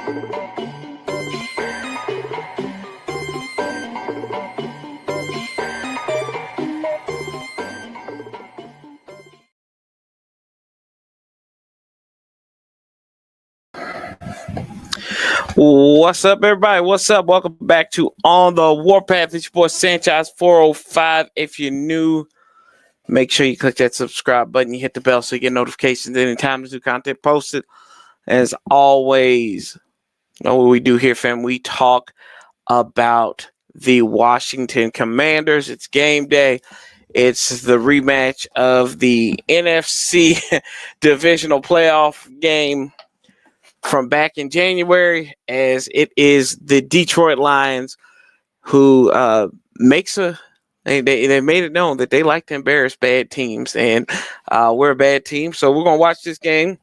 What's up, everybody? What's up? Welcome back to On the Warpath. It's your boy Sanchez 405. If you're new, make sure you click that subscribe button. You hit the bell so you get notifications anytime there's new content posted. As always, you know what we do here, fam? We talk about the Washington Commanders. It's game day. It's the rematch of the NFC divisional playoff game from back in January, as it is the Detroit Lions who they made it known that they like to embarrass bad teams, and we're a bad team. So we're going to watch this game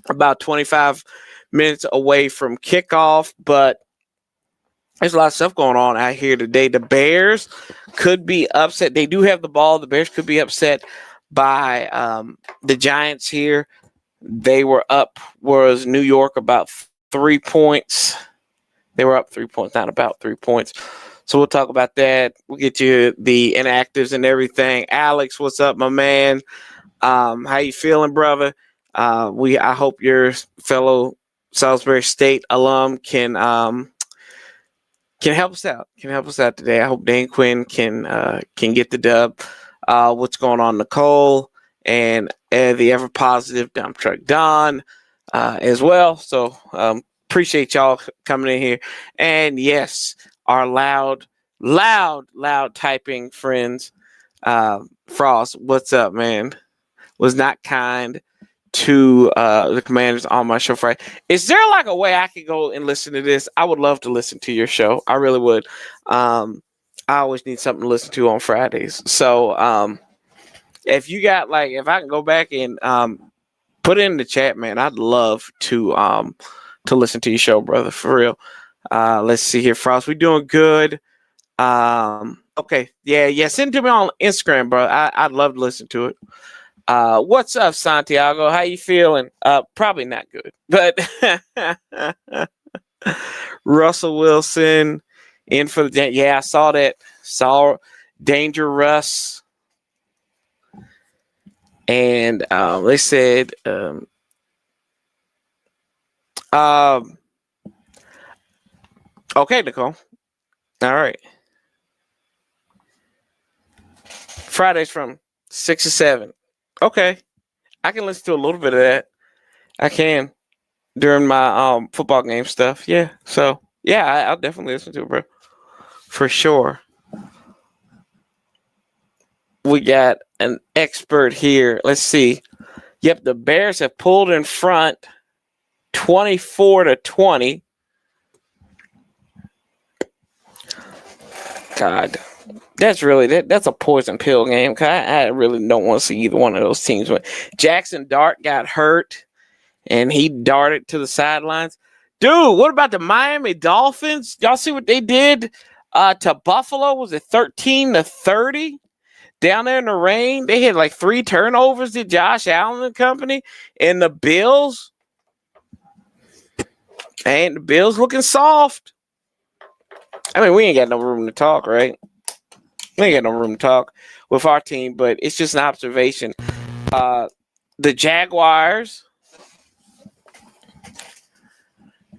about 25 minutes away from kickoff, but there's a lot of stuff going on out here today. The Bears could be upset. They do have the ball. The Bears could be upset by the Giants here. They were up, was New York, about 3 points. They were up 3 points, not about 3 points. So we'll talk about that. We'll get you the inactives and everything. Alex, what's up, my man? How you feeling, brother? I hope your fellow Salisbury State alum can help us out. Can help us out today. I hope Dan Quinn can get the dub. What's going on, Nicole? And the ever positive dump truck Don as well. So appreciate y'all coming in here. And yes, our loud typing friends, Frost, what's up, man? Was not kind to the Commanders on my show Friday. Is there like a way I could go and listen to this? I would love to listen to your show. I really would. I always need something to listen to on Fridays. So if you got if I can go back and put it in the chat, man, I'd love to listen to your show, brother, for real. Let's see here, Frost. We doing good. Okay, yeah. Send it to me on Instagram, bro. I'd love to listen to it. What's up, Santiago? How you feeling? Probably not good, but Russell Wilson in for the I saw that. Saw Danger Russ. And they said, okay, Nicole. All right. Fridays from 6 to 7. Okay. I can listen to a little bit of that. I can during my football game stuff. Yeah. So, yeah, I'll definitely listen to it, bro. For sure. We got an expert here. Let's see. Yep, the Bears have pulled in front 24-20. God, that's a poison pill game. I really don't want to see either one of those teams win. Jackson Dart got hurt, and he darted to the sidelines. Dude, what about the Miami Dolphins? Y'all see what they did to Buffalo? Was it 13-30? Down there in the rain, they had 3 turnovers to Josh Allen and company. And the Bills, and the Bills looking soft. I mean, we ain't got no room to talk, right? We ain't got no room to talk with our team, but it's just an observation. The Jaguars.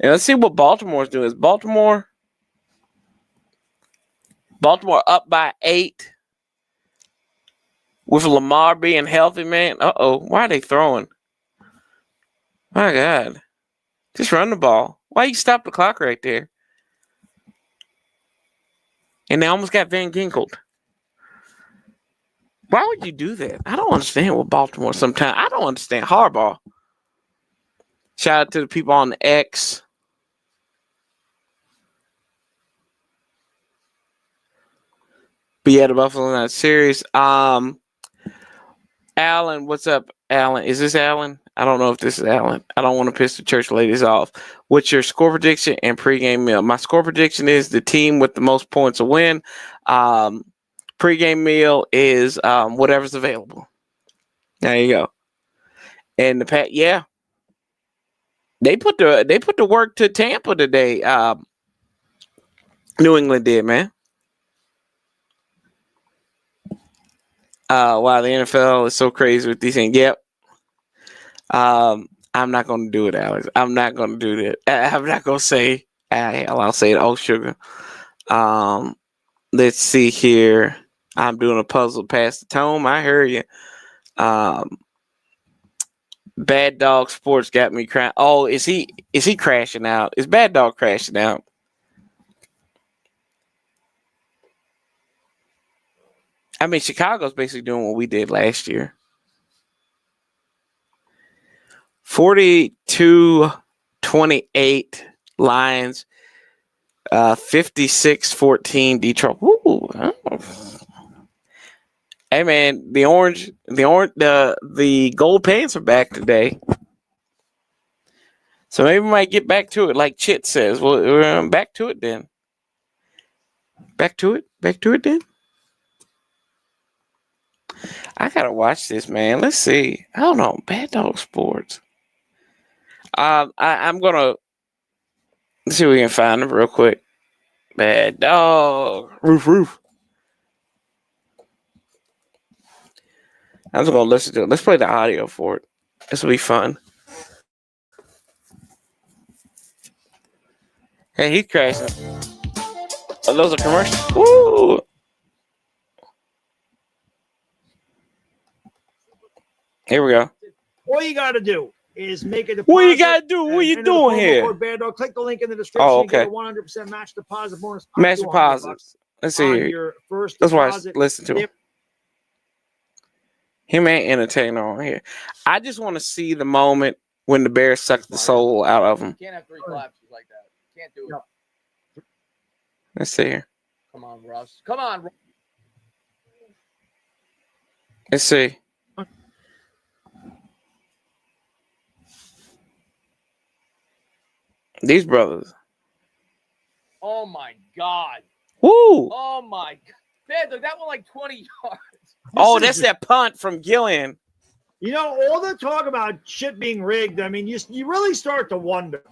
And let's see what Baltimore's doing. Is Baltimore up by 8? With Lamar being healthy, man. Uh-oh. Why are they throwing? My God. Just run the ball. Why you stop the clock right there? And they almost got Van Ginkeled. Why would you do that? I don't understand with Baltimore sometimes. I don't understand Harbaugh. Shout out to the people on the X. But yeah, the Buffalo not serious. Alan, what's up, Alan? Is this Alan? I don't know if this is Alan. I don't want to piss the church ladies off. What's your score prediction and pregame meal? My score prediction is the team with the most points will win. Pregame meal is whatever's available. There you go. And yeah. They put the work to Tampa today. New England did, man. Wow, the NFL is so crazy with these things. Yep. I'm not gonna do it, Alex. I'm not gonna do that. I'm not gonna say. Hell, I'll say it. Oh, sugar. Let's see here. I'm doing a puzzle past the tome. I heard you. Bad Dog Sports got me crying. Oh, is he crashing out? Is Bad Dog crashing out? I mean, Chicago's basically doing what we did last year. 42-28 Lions. 56-14 Detroit. Woo. Hey man, the gold pants are back today. So maybe we might get back to it, like Chit says. Well, we're back to it then. Back to it then. I gotta watch this, man. Let's see. I don't know. Bad Dog Sports. I'm gonna let's see if we can find them real quick. Bad Dog. Roof. I'm just gonna listen to it. Let's play the audio for it. This will be fun. Hey, he's crashing. Are those are commercials? Woo! Here we go. All you got to do is make a deposit. What you got to do? What you doing here? Click the link in the description. Oh, okay. And get a 100% match deposit bonus. Match deposit. Let's see here. Your first That's why I deposit. listen to him. Him ain't entertainer on here. I just want to see the moment when the Bears suck the soul out of him. You can't have 3 collapses like that. Can't do it. No. Let's see here. Come on, Russ. Come on, Russ. Let's see. These brothers. Oh my God. Woo! Oh my God. Man, that went like 20 yards. Oh, that's that punt from Gillian. You know, all the talk about shit being rigged, I mean, you really start to wonder.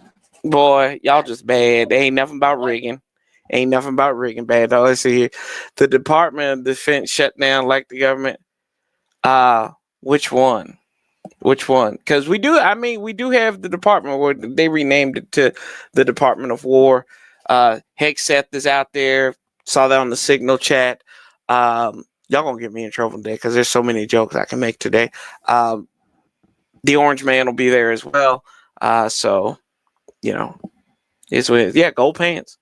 Boy, y'all just bad. They ain't nothing about rigging. Ain't nothing about rigging, bad dog. Let's see here. The Department of Defense shut down like the government. Which one? Because we do have the department where they renamed it to the Department of War. Hexeth is out there. Saw that on the Signal chat. Y'all gonna get me in trouble today because there's so many jokes I can make today. The Orange Man will be there as well. So, you know, it's with gold pants.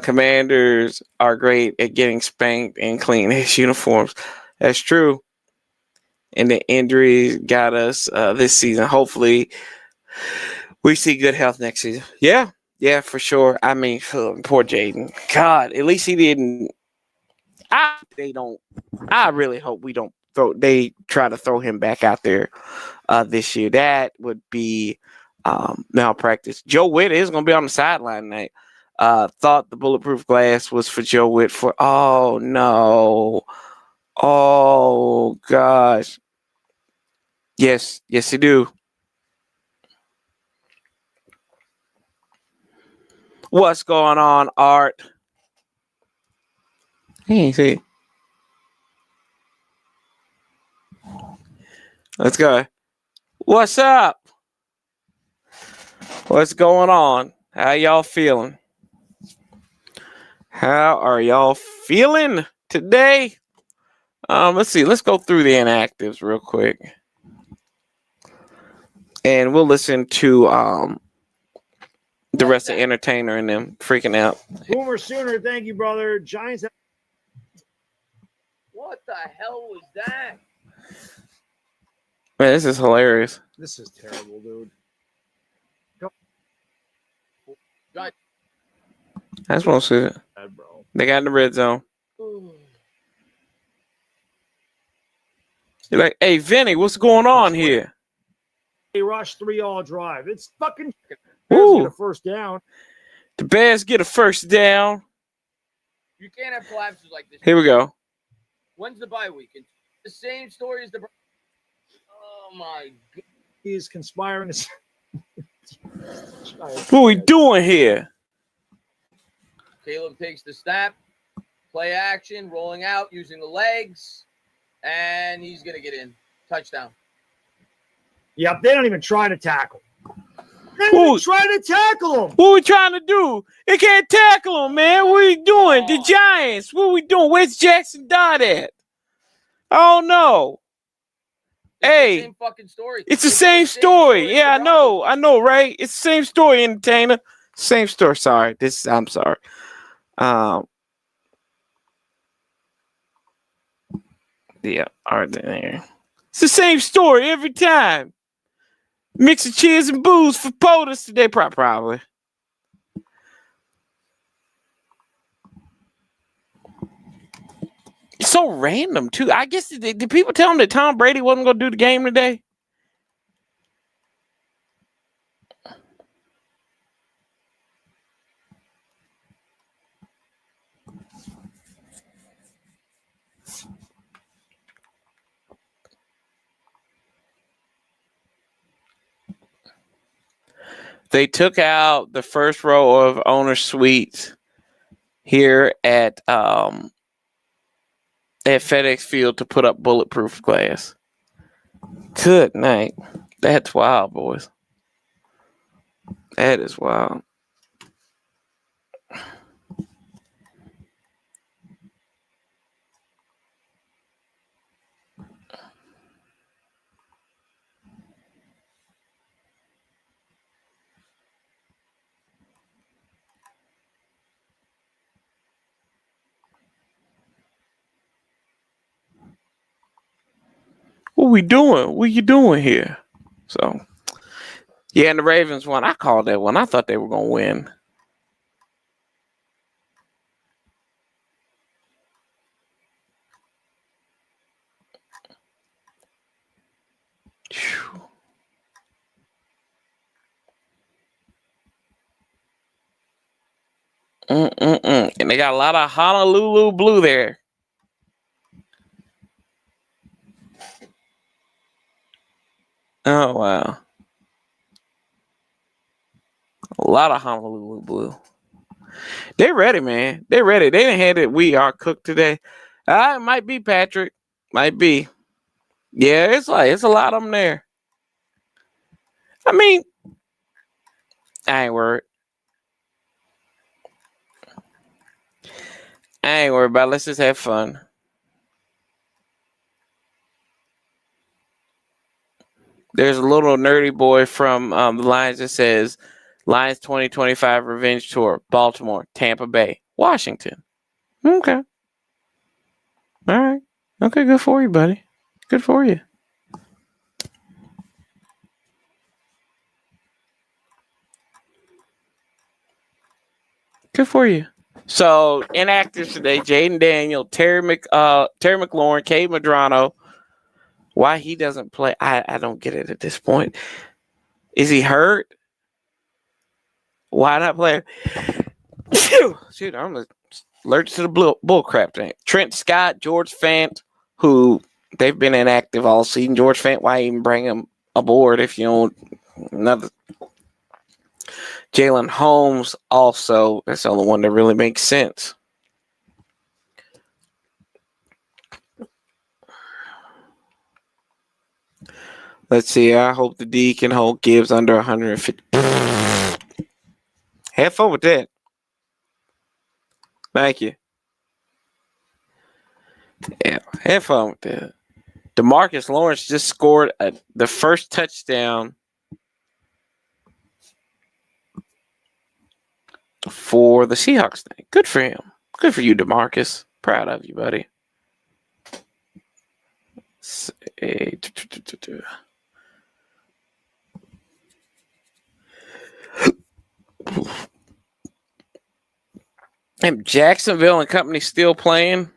Commanders are great at getting spanked and cleaning his uniforms. That's true. And the injuries got us this season. Hopefully, we see good health next season. Yeah, for sure. I mean, poor Jaden. God, at least he didn't. I really hope they try to throw him back out there this year. That would be malpractice. Joe Witt is going to be on the sideline tonight. Thought the bulletproof glass was for Joe Witt oh no. Oh gosh. Yes, you do. What's going on, Art? Hey, see. Let's go. What's up? What's going on? How y'all feeling? How are y'all feeling today? Let's see. Let's go through the inactives real quick. And we'll listen to the rest of Entertainer and them freaking out. Boomer Sooner, thank you, brother. Giants. What the hell was that? Man, this is hilarious. This is terrible, dude. God. I just want to see it. Bro. They got in the red zone. You're like, hey, Vinny, what's going on here? They rush 3-all drive. It's fucking Bears get a first down. The Bears get a first down. You can't have collapses like this. Here we go. When's the bye week? It's the same story as the. Oh my God. He's conspiring. What we doing here? Caleb takes the snap, play action, rolling out, using the legs, and he's going to get in. Touchdown. Yep, they don't even try to tackle. They don't even try to tackle him. What we trying to do? They can't tackle him, man. What we doing? The Giants. What we doing? Where's Jackson Dodd at? Oh, no. Hey, the same fucking story. It's the same story. Yeah, I know, right? It's the same story, entertainer. Same story. Sorry. I'm sorry. Yeah, all right there. It's the same story every time. Mixing cheers and booze for POTUS today, probably. It's so random, too. I guess, did people tell him that Tom Brady wasn't going to do the game today? They took out the first row of owner suites here at FedEx Field to put up bulletproof glass. Good night. That's wild, boys. That is wild. What we doing? What you doing here? So, yeah, and the Ravens won. I called that one. I thought they were going to win. And they got a lot of Honolulu blue there. Oh, wow. A lot of Honolulu blue. They're ready, man. They're ready. They didn't have it. We are cooked today. It might be, Patrick. Might be. Yeah, it's a lot of them there. I mean, I ain't worried. About it. Let's just have fun. There's a little nerdy boy from the Lions that says, Lions 2025 Revenge Tour, Baltimore, Tampa Bay, Washington. Okay. All right. Okay, good for you, buddy. Good for you. Good for you. So, inactives today, Jaden Daniel, Terry McLaurin, Cade Madrano. Why he doesn't play, I don't get it at this point. Is he hurt? Why not play? Shoot, I'm allergic to the bull crap thing. Trent Scott, George Fant, who they've been inactive all season. George Fant, why even bring him aboard if you don't? Another. Jalen Holmes, also, that's the only one that really makes sense. Let's see. I hope the D can hold Gibbs under 150. Have fun with that. Thank you. Yeah, have fun with that. DeMarcus Lawrence just scored the first touchdown for the Seahawks thing. Good for him. Good for you, DeMarcus. Proud of you, buddy. And Jacksonville and company still playing.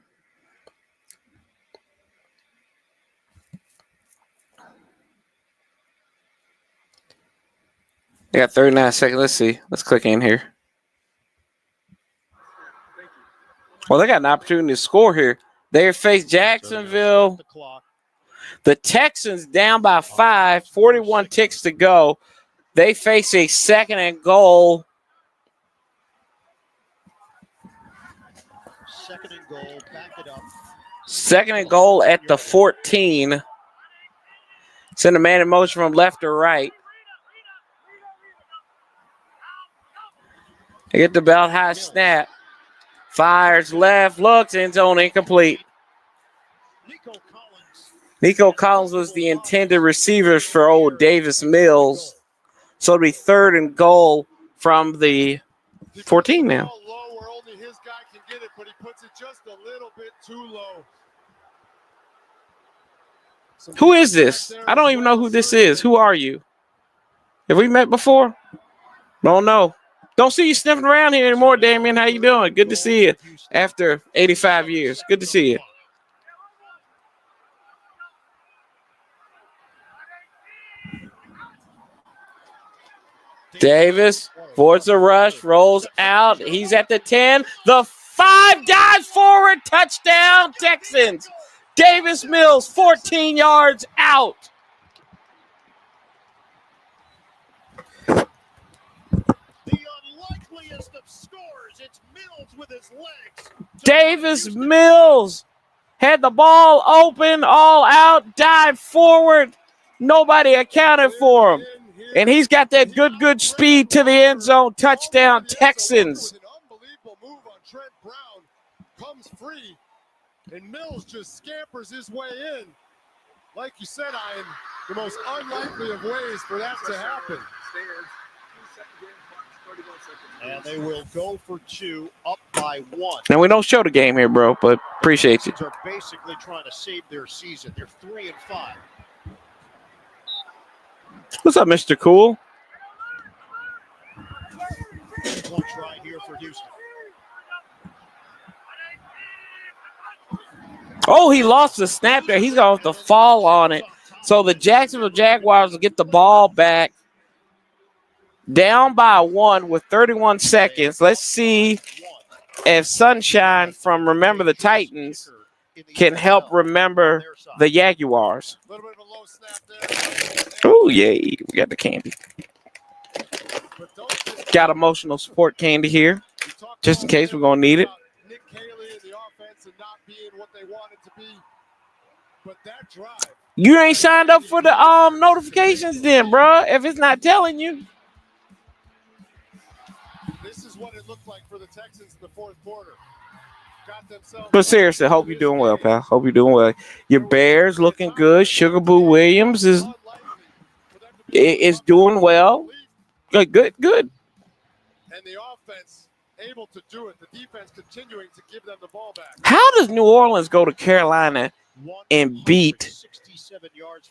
They got 39 seconds. Let's see. Let's click in here. Well, they got an opportunity to score here. They face Jacksonville. The Texans down by 5, 41 ticks to go. They face a 2nd and goal. 2nd and goal. Back it up. 2nd and goal at the 14. Send a man in motion from left to right. They get the belt high snap. Fires left, looks, end zone incomplete. Nico Collins was the intended receivers for old Davis Mills. So it'll be 3rd and goal from the 14 now. Low where only his guy can get it, but he puts it just a little bit too low. Who is this? I don't even know who this is. Who are you? Have we met before? Don't know. Don't see you sniffing around here anymore, Damien. How you doing? Good to see you after 85 years. Good to see you. Davis, forwards a rush, rolls out. He's at the 10. The 5 dives forward. Touchdown, Texans. Davis Mills, 14 yards out. The unlikeliest of scores. It's Mills with his legs. Davis Mills had the ball open, all out, dived forward. Nobody accounted for him. And he's got that good speed to the end zone. Touchdown, Texans. An unbelievable move on Trent Brown. Comes free. And Mills just scampers his way in. Like you said, Ian, the most unlikely of ways for that to happen. And they will go for 2, up by 1. Now, we don't show the game here, bro, but appreciate you. They're basically trying to save their season. They're 3 and 5. What's up, Mr. Cool? One try here for Houston. Oh, he lost the snap there. He's going to have to fall on it. So the Jacksonville Jaguars will get the ball back. Down by 1 with 31 seconds. Let's see if Sunshine from Remember the Titans can help remember the Jaguars. A little bit of a low snap there. Oh, yay. We got the candy. Got emotional support candy here, just in case we're going to need it. Nick Haley and the offense and not being what they wanted to be. But that drive. You ain't signed up for the notifications then, bro, if it's not telling you. This is what it looked like for the Texans in the 4th quarter. Got themselves. But seriously, hope you're doing well, pal. Hope you're doing well. Your Bears looking good. Sugar Boo Williams is doing well. Good. And the offense able to do it. The defense continuing to give them the ball back. How does New Orleans go to Carolina and beat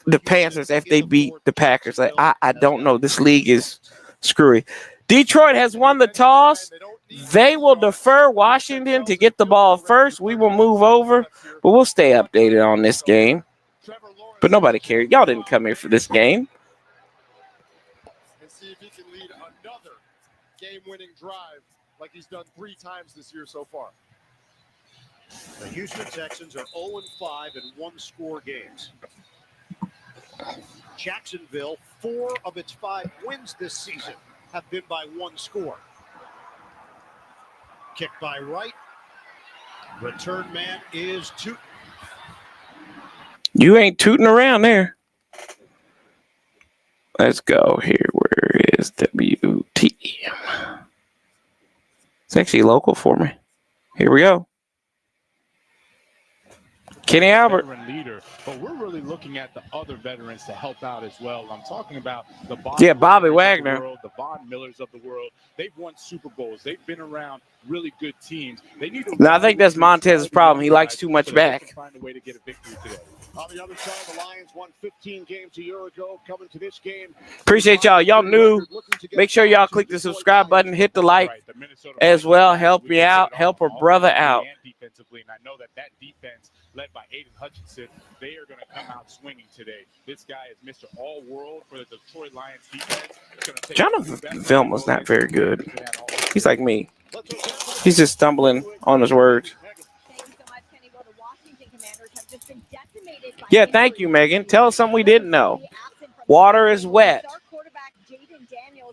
the Panthers if they beat the Packers? Like, I don't know. This league is screwy. Detroit has won the toss. They will defer Washington to get the ball first. We will move over, but we'll stay updated on this game. But nobody cared. Y'all didn't come here for this game. And see if he can lead another game-winning drive like he's done 3 times this year so far. The Houston Texans are 0-5 in one-score games. Jacksonville, 4 of its 5 wins this season have been by 1 score. Kick by Wright. Return man is Tootin. You ain't tooting around there. Let's go here. Where is WTM? It's actually local for me. Here we go. Kenny Albert. Leader, but we're really looking at the other veterans to help out as well. I'm talking about the Bobby Wagner, the Von Millers of the world. They've won Super Bowls. They've been around really good teams. They need to. No, I think that's Montez's problem. He likes too much back. Find a way to get a victory today. On the other side, the Lions won 15 games a year ago. Coming to this game. Appreciate y'all. Y'all new. Make sure y'all click the subscribe button, hit the like as well. Help me out. Help a brother out. Defensively, and I know that defense led by Aiden Hutchinson, they are going to come out swinging today. This guy is Mr. All-World for the Detroit Lions defense. Jonathan Vilma's not very good. He's like me. He's just stumbling on his words. Yeah, thank you, Megan. Tell us something we didn't know. Water is wet.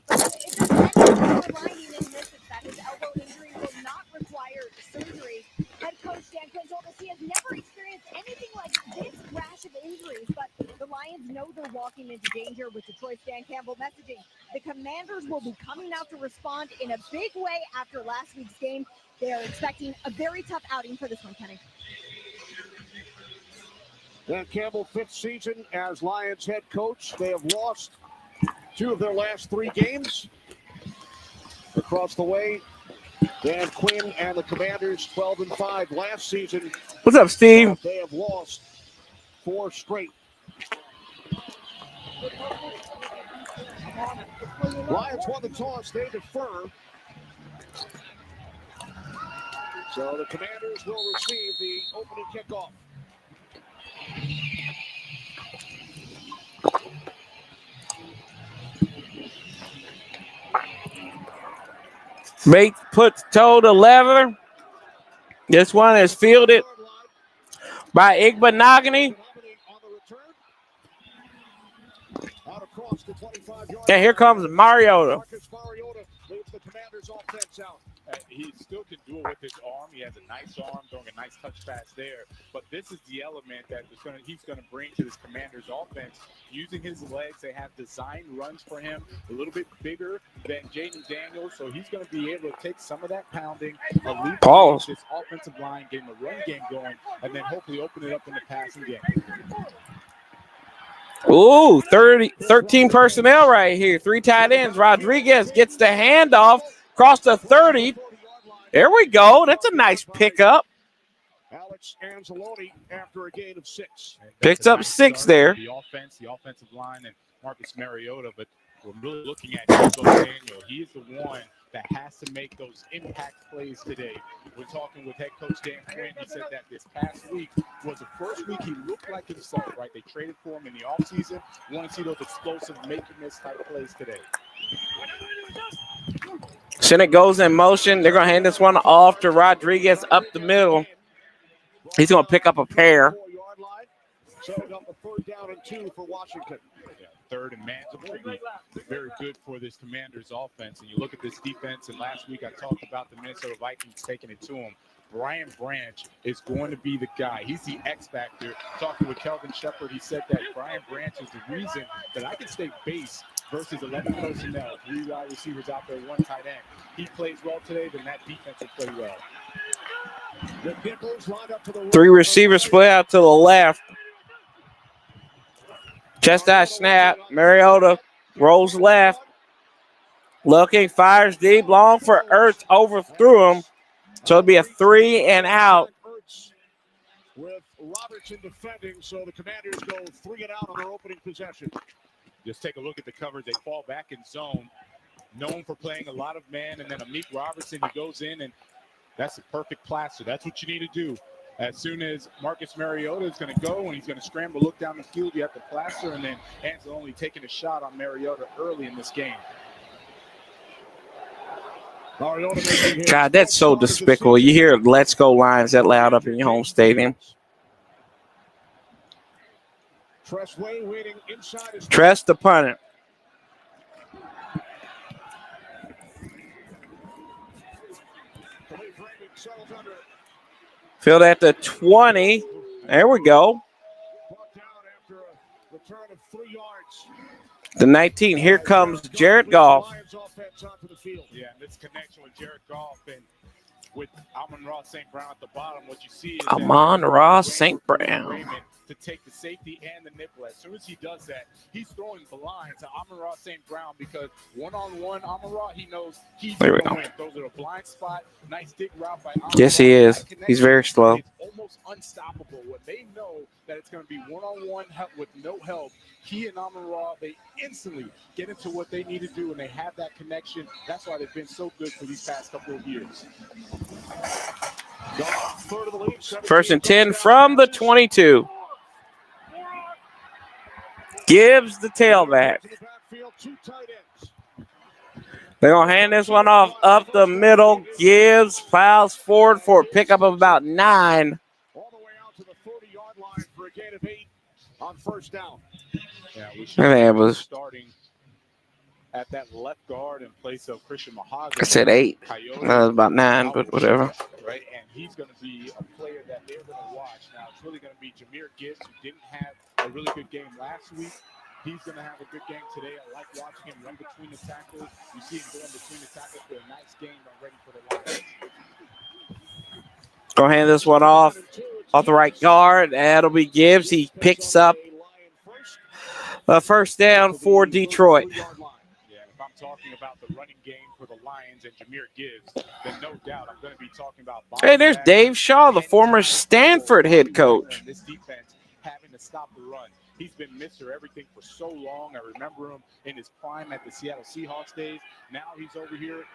If there's anything reminding in this, it's that his elbow injury will not require surgery. Head coach Dan Quinn told us he has never experienced anything like this rash of injuries, but the Lions know they're walking into danger with Detroit's Dan Campbell messaging. The Commanders will be coming out to respond in a big way after last week's game. They are expecting a very tough outing for this one, Kenny. Dan Campbell, 5th season as Lions head coach. They have lost 2 of their last 3 games. Across the way, Dan Quinn and the Commanders 12-5 last season. What's up, Steve? They have lost 4 straight. Lions won the toss. They defer. So the Commanders will receive the opening kickoff. Bates puts toe to leather. This one is fielded by Igbenogany. And here comes Mariota. The Commanders offense out. He still can do it with his arm. He has a nice arm, throwing a nice touch pass there. But this is the element that he's going to bring to this Commanders offense. Using his legs, they have designed runs for him a little bit bigger than Jaden Daniels. So he's going to be able to take some of that pounding, Pause. this offensive line, get him a run game going, and then hopefully open it up in the passing game. Ooh, 13 personnel right here. 3 tight ends. Rodriguez gets the handoff across the 30. There we go. That's a nice pickup. Alex Anzalone after a gain of 6. Picks up 6 there. The offensive line, and Marcus Mariota, but we're really looking at Hugo Daniel. He is the one that has to make those impact plays today. We're talking with head coach Dan Quinn. He said that this past week was the first week he looked like himself, right? They traded for him in the offseason. We want to see those explosive, making this type plays today. Senate goes in motion. They're going to hand this one off to Rodriguez up the middle. He's going to pick up a pair. Setting up a 3rd down and 2 for Washington. Yeah, 3rd and manageable. Very good for this Commanders offense. And you look at this defense, and last week I talked about the Minnesota Vikings taking it to him. Brian Branch is going to be the guy. He's the X factor. Talking with Kelvin Shepard, he said that Brian Branch is the reason that I can stay base versus 11 personnel, 3 wide receivers out there, 1 tight end. He plays well today, then that defense will play well. 3 receivers split out to the left. Chest out snap. Mariota rolls left. Looking, fires deep, long for Ertz, overthrew him. So it'll be a 3 and out. With Robertson defending, so the Commanders go 3 and out on their opening possession. Just take a look at the coverage. They fall back in zone. Known for playing a lot of man, and then Amik Robertson, he goes in, and that's a perfect plaster. That's what you need to do. As soon as Marcus Mariota is going to go and he's going to scramble, look down the field, you have to plaster, and then Anzalone taking a shot on Mariota early in this game. God, that's so despicable. You hear "Let's Go Lions" that loud up in your home stadium. Tress the punter. Field at the 20. There we go. The 19. Here comes Jared Goff. Yeah, and this connection with Jared Goff and with Amon-Ra St. Brown at the bottom, what you see is Amon-Ra St. Brown to take the safety and the nickel. As soon as he does that, he's throwing blind to Amon-Ra St. Brown because one-on-one, Amon-Ra, he knows he's going to win. Those are a blind spot. Nice dig route by Amon-Ra. Yes, he is. He's very slow. It's almost unstoppable. When they know that it's going to be one-on-one help with no help, he and Amon-Ra, they instantly get into what they need to do, and they have that connection. That's why they've been so good for these past couple of years. 1st and 10 from the 22. Gibbs the tailback. They're going to hand this one off up the middle. Gibbs plows forward for a pickup of about 9. All the way out to the 40-yard line for a gain of 8 on 1st down. Yeah, we should be starting at that left guard in place of Christian Mahogany. I said 8. Coyote, That was about 9, but whatever. right? And he's going to be a player that they're going to watch. Now, it's really going to be Jahmyr Gibbs, who didn't have a really good game last week. He's going to have a good game today. I like watching him run between the tackles. You see him going between the tackles for a nice game already for the Lions. Gonna hand this one off the right guard. That'll be Gibbs. He picks up a first down for Detroit. Yeah, if I'm talking about the running game for the Lions and Jahmyr Gibbs, then no doubt I'm going to be talking about. Hey, there's Dave Shaw, the former Stanford head coach. This defense having to stop the run. He's been Mr. Everything for so long. I remember him in his prime at the Seattle Seahawks days. Now he's over here.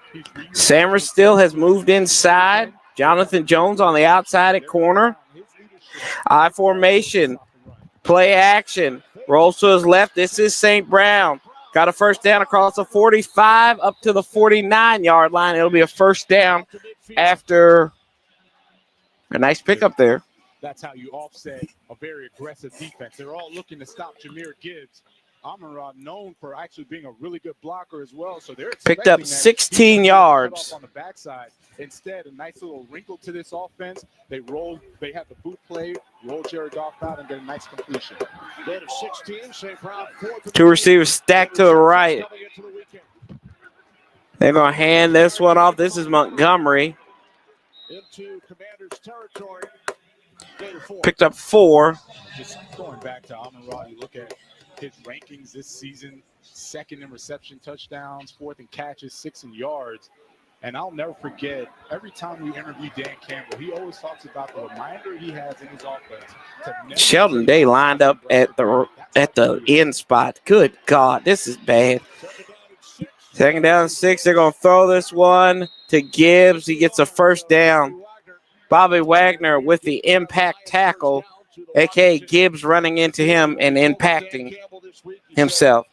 Sammer still has moved inside. Jonathan Jones on the outside at corner. I formation. Play action. Rolls to his left. This is St. Brown. Got a first down across the 45 up to the 49-yard line. It'll be a first down after a nice pickup there. That's how you offset a very aggressive defense. They're all looking to stop Jahmyr Gibbs. Amon-Ra known for actually being a really good blocker as well. So they're picked up 16 yards on the backside. Instead, a nice little wrinkle to this offense. They have the boot play, roll Jared Goff out, and get a nice completion. 16, St. Brown, 2 receivers stacked to the right. They're going to hand this one off. This is Montgomery. Into Commander's territory. Picked up 4. Just going back to Amon-Ra, you look at his rankings this season, 2nd in reception touchdowns, 4th in catches, 6th in yards. And I'll never forget, every time we interview Dan Campbell, he always talks about the reminder he has in his offense. Sheldon Day lined up at the end spot. Good God, this is bad. 2nd down and 6. They're going to throw this one to Gibbs. He gets a first down. Bobby Wagner with the impact tackle, a.k.a. Gibbs running into him and impacting himself.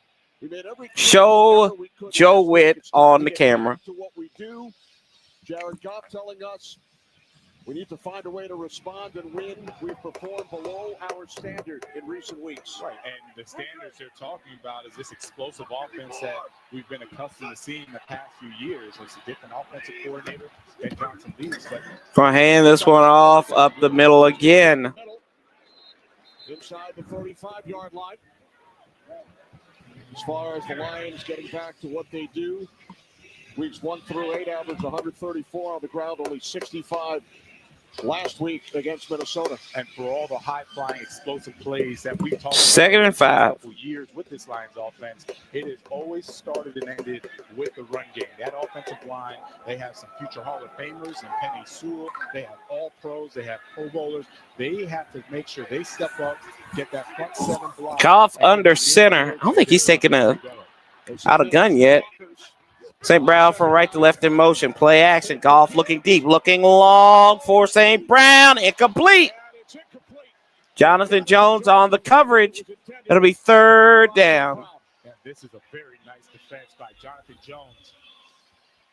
Show Joe Witt on the camera. Jared Goff telling us we need to find a way to respond and win. We've performed below our standard in recent weeks. Right, and the standards they're talking about is this explosive offense that we've been accustomed to seeing the past few years. It's a different offensive coordinator than Johnson Leeds. Gonna hand this one off up the middle again. Inside the 35-yard line. As far as the Lions getting back to what they do, weeks 1 through 8 average 134 on the ground, only 65 last week against Minnesota. And for all the high-flying, explosive plays that we've talked about 2nd and 5 for years with this Lions offense, it has always started and ended with the run game. That offensive line, they have some future Hall of Famers and Penny Sewell. They have all pros. They have Pro Bowlers. They have to make sure they step up, get that front 7 block. Goff under center. I don't think he's taken out a gun yet. St. Brown from right to left in motion. Play action. Goff looking deep, looking long for St. Brown. Incomplete. Jonathan Jones on the coverage. It'll be 3rd down. And this is a very nice defense by Jonathan Jones.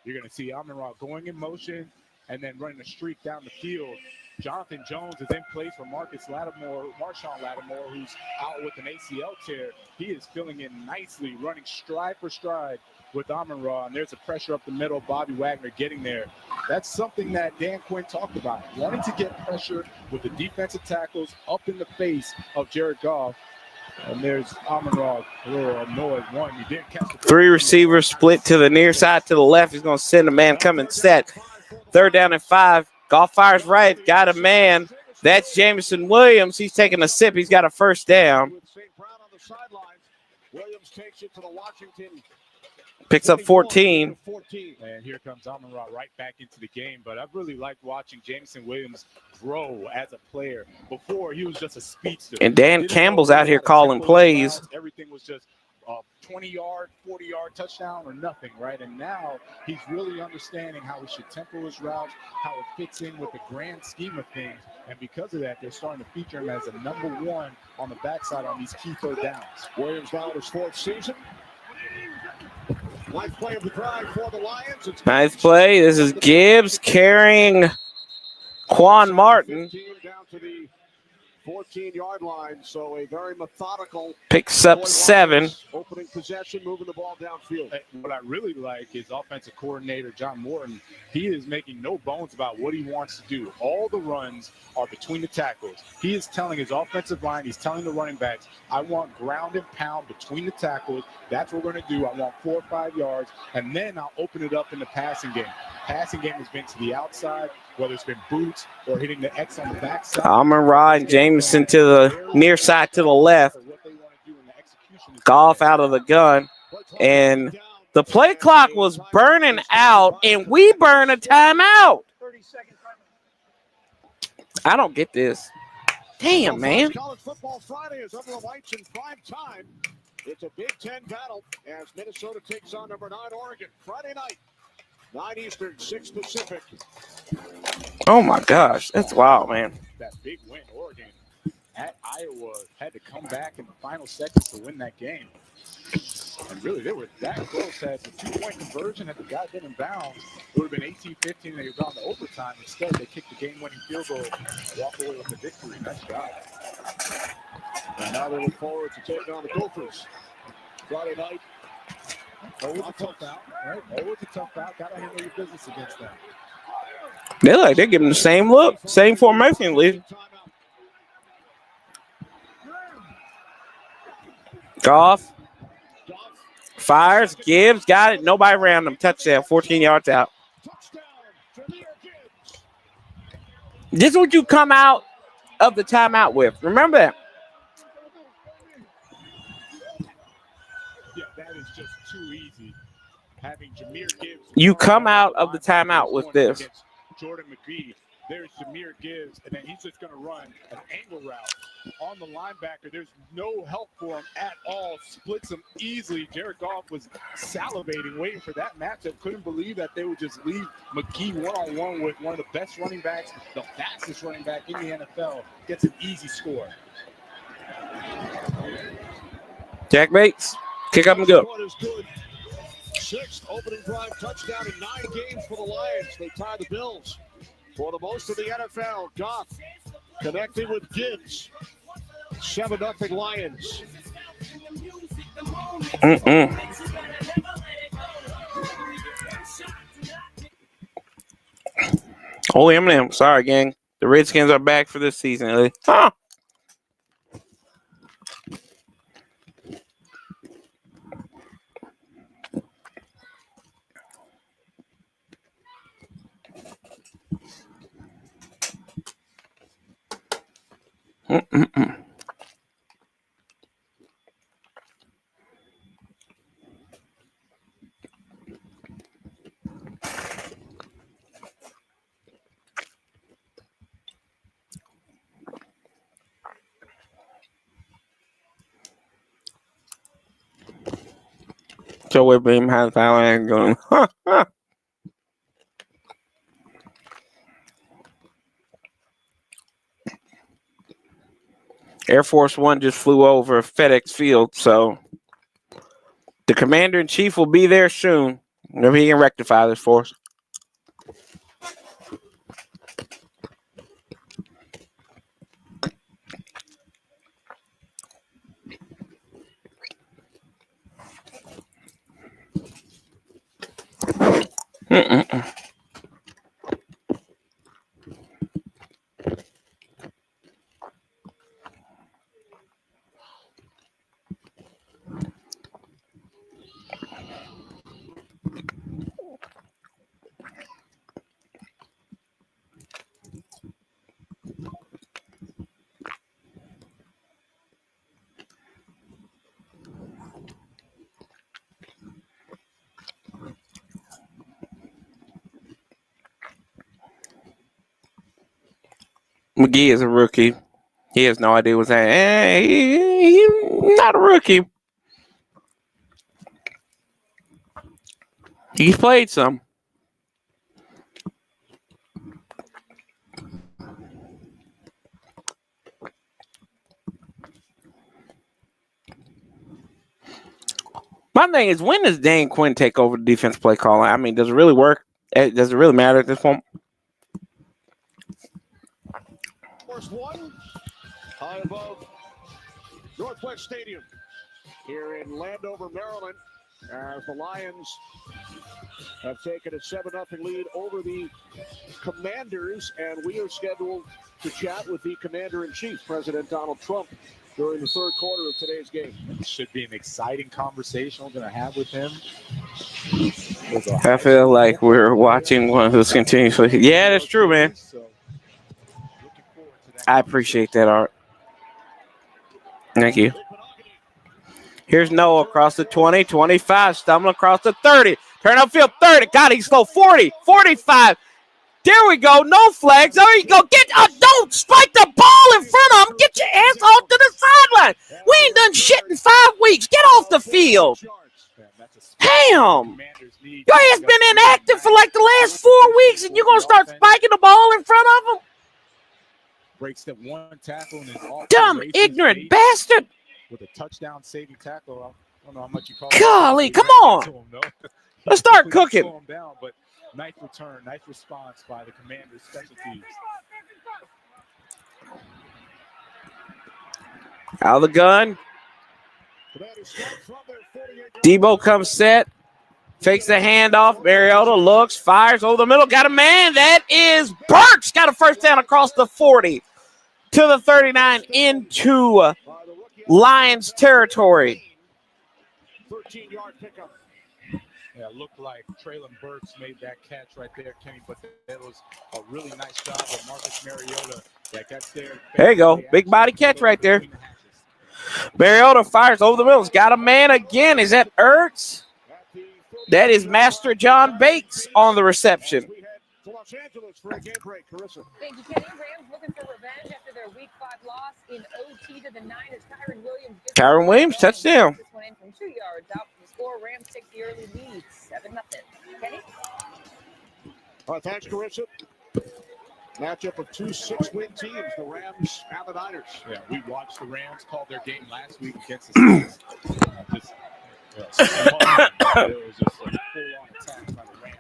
You're going to see Amon-Ra going in motion and then running a streak down the field. Jonathan Jones is in place for Marshawn Lattimore, who's out with an ACL tear. He is filling in nicely, running stride for stride with Amon-Ra, and there's a pressure up the middle. Bobby Wagner getting there. That's something that Dan Quinn talked about, wanting to get pressure with the defensive tackles up in the face of Jared Goff. And there's Amon-Ra, a little annoyed. One, you didn't catch the 3 receivers split to the near side to the left. He's going to send a man coming set. 3rd down and 5. Goff fires right. Got a man. That's Jameson Williams. He's taking a sip. He's got a first down. St. Brown on the sidelines. Williams takes it to the Washington. Picks up 14. And here comes Amon-Ra right back into the game. But I've really liked watching Jameson Williams grow as a player. Before, he was just a speedster. And Dan Campbell's out here calling plays. Everything was just 20-yard, 40-yard touchdown or nothing, right? And now he's really understanding how he should tempo his routes, how it fits in with the grand scheme of things. And because of that, they're starting to feature him as a number 1 on the backside on these key 3rd downs. Williams now in his 4th season. Nice play of the drive for the Lions. Nice play. This is Gibbs carrying Quan Martin. Down to the 14-yard line, so a very methodical. Picks up 7. Opening possession, moving the ball downfield. What I really like is offensive coordinator John Morton. He is making no bones about what he wants to do. All the runs are between the tackles. He is telling his offensive line, he's telling the running backs, I want ground and pound between the tackles. That's what we're going to do. I want 4 or 5 yards, and then I'll open it up in the passing game. Passing game has been to the outside, whether it's been boots or hitting the X on the backside. Amon-Ra and Jameson to the near side to the left. Goff out of the gun. And the play clock was burning out, and we burn a timeout. I don't get this. Damn, man. College Football Friday is under the lights in prime time. It's a Big Ten battle as Minnesota takes on number 9 Oregon. Friday night, 9 Eastern, 6 Pacific. Oh, my gosh. That's wild, man. That big win, Oregon at Iowa had to come back in the final seconds to win that game. And really, they were that close. Had the 2-point conversion, had the guy been in bounds, it would have been 18-15, and they were gone to overtime. Instead, they kicked the game-winning field goal, walk away with the victory. Nice job. And now they look forward to taking on the Gophers. Friday night. Always a tough out, right? Always a tough out. Got to handle your business against them. They're giving the same look, same formation, Lee. Goff. Fires, Gibbs, got it. Nobody around him. Touchdown, 14 yards out. This is what you come out of the timeout with. Remember that. Yeah, that is just too easy. Having Jahmyr Gibbs. You come out of the timeout with this. Jordan McGee. There's Jahmyr Gibbs, and then he's just going to run an angle route on the linebacker. There's no help for him at all. Splits him easily. Jared Goff was salivating, waiting for that matchup. Couldn't believe that they would just leave McGee one-on-one with one of the best running backs, the fastest running back in the NFL. Gets an easy score. Jack Bates, kick up and go. 6th opening drive touchdown in 9 games for the Lions. They tie the Bills for the most of the NFL. Goff connecting with Gibbs. 7-0 Lions. Oh, Eminem. Sorry, gang. The Redskins are back for this season. Huh. Joe Whitbeam has power and going, Air Force One just flew over FedEx Field, so the commander-in-chief will be there soon. Maybe he can rectify this for us. McGee is a rookie. He has no idea what's happening. He's not a rookie. He's played some. My thing is, when does Dan Quinn take over the defense play calling? I mean, does it really work? Does it really matter at this point? First one, high above Northwest Stadium here in Landover, Maryland, as the Lions have taken a 7-0 lead over the Commanders, and we are scheduled to chat with the Commander-in-Chief, President Donald Trump, during the third quarter of today's game. It should be an exciting conversation we're going to have with him. I feel like we're watching one of those continuously. Yeah, that's true, man. I appreciate that, Art. Thank you. Here's Noah across the 20, 25, stumbling across the 30. Turn upfield 30. God, he's slow. 40, 45. There we go. No flags. There you go. Don't spike the ball in front of him. Get your ass off to the sideline. We ain't done shit in 5 weeks. Get off the field. Damn. Your ass been inactive for like the last 4 weeks, and you're going to start spiking the ball in front of him? Breaks that one tackle and is off. Dumb, ignorant bastard. With a touchdown saving tackle. I don't know how much you call it. Golly, come on. Let's start cooking. Slow him down, but nice return, nice response by the Commanders' special teams. Out of the gun. Debo comes set. Fakes the handoff. Mariota looks, fires over the middle. Got a man. That is Burks. Got a first down across the 40 to the 39 into Lions territory. 13-yard pickup. Yeah, it looked like Traylon Burks made that catch right there, Kenny, but that was a really nice job of Marcus Mariota that got there. There you go. Big body catch right there. Mariota fires over the middle. He's got a man again. Is that Ertz? That is Master John Bates on the reception. Los Angeles for a game break. Carissa. Thank you, Kenny. Rams looking for revenge after their Week 5 loss in OT to the Niners. Kyron Williams, touchdown. This one in from 2 yards out from the score. Rams take the early lead, 7-0. Kenny? All right, thanks, Carissa. Matchup of 2 6-win teams, the Rams and the Niners. Yeah, we watched the Rams call their game last week against the Saints. It was just a full-on attack by the Rams.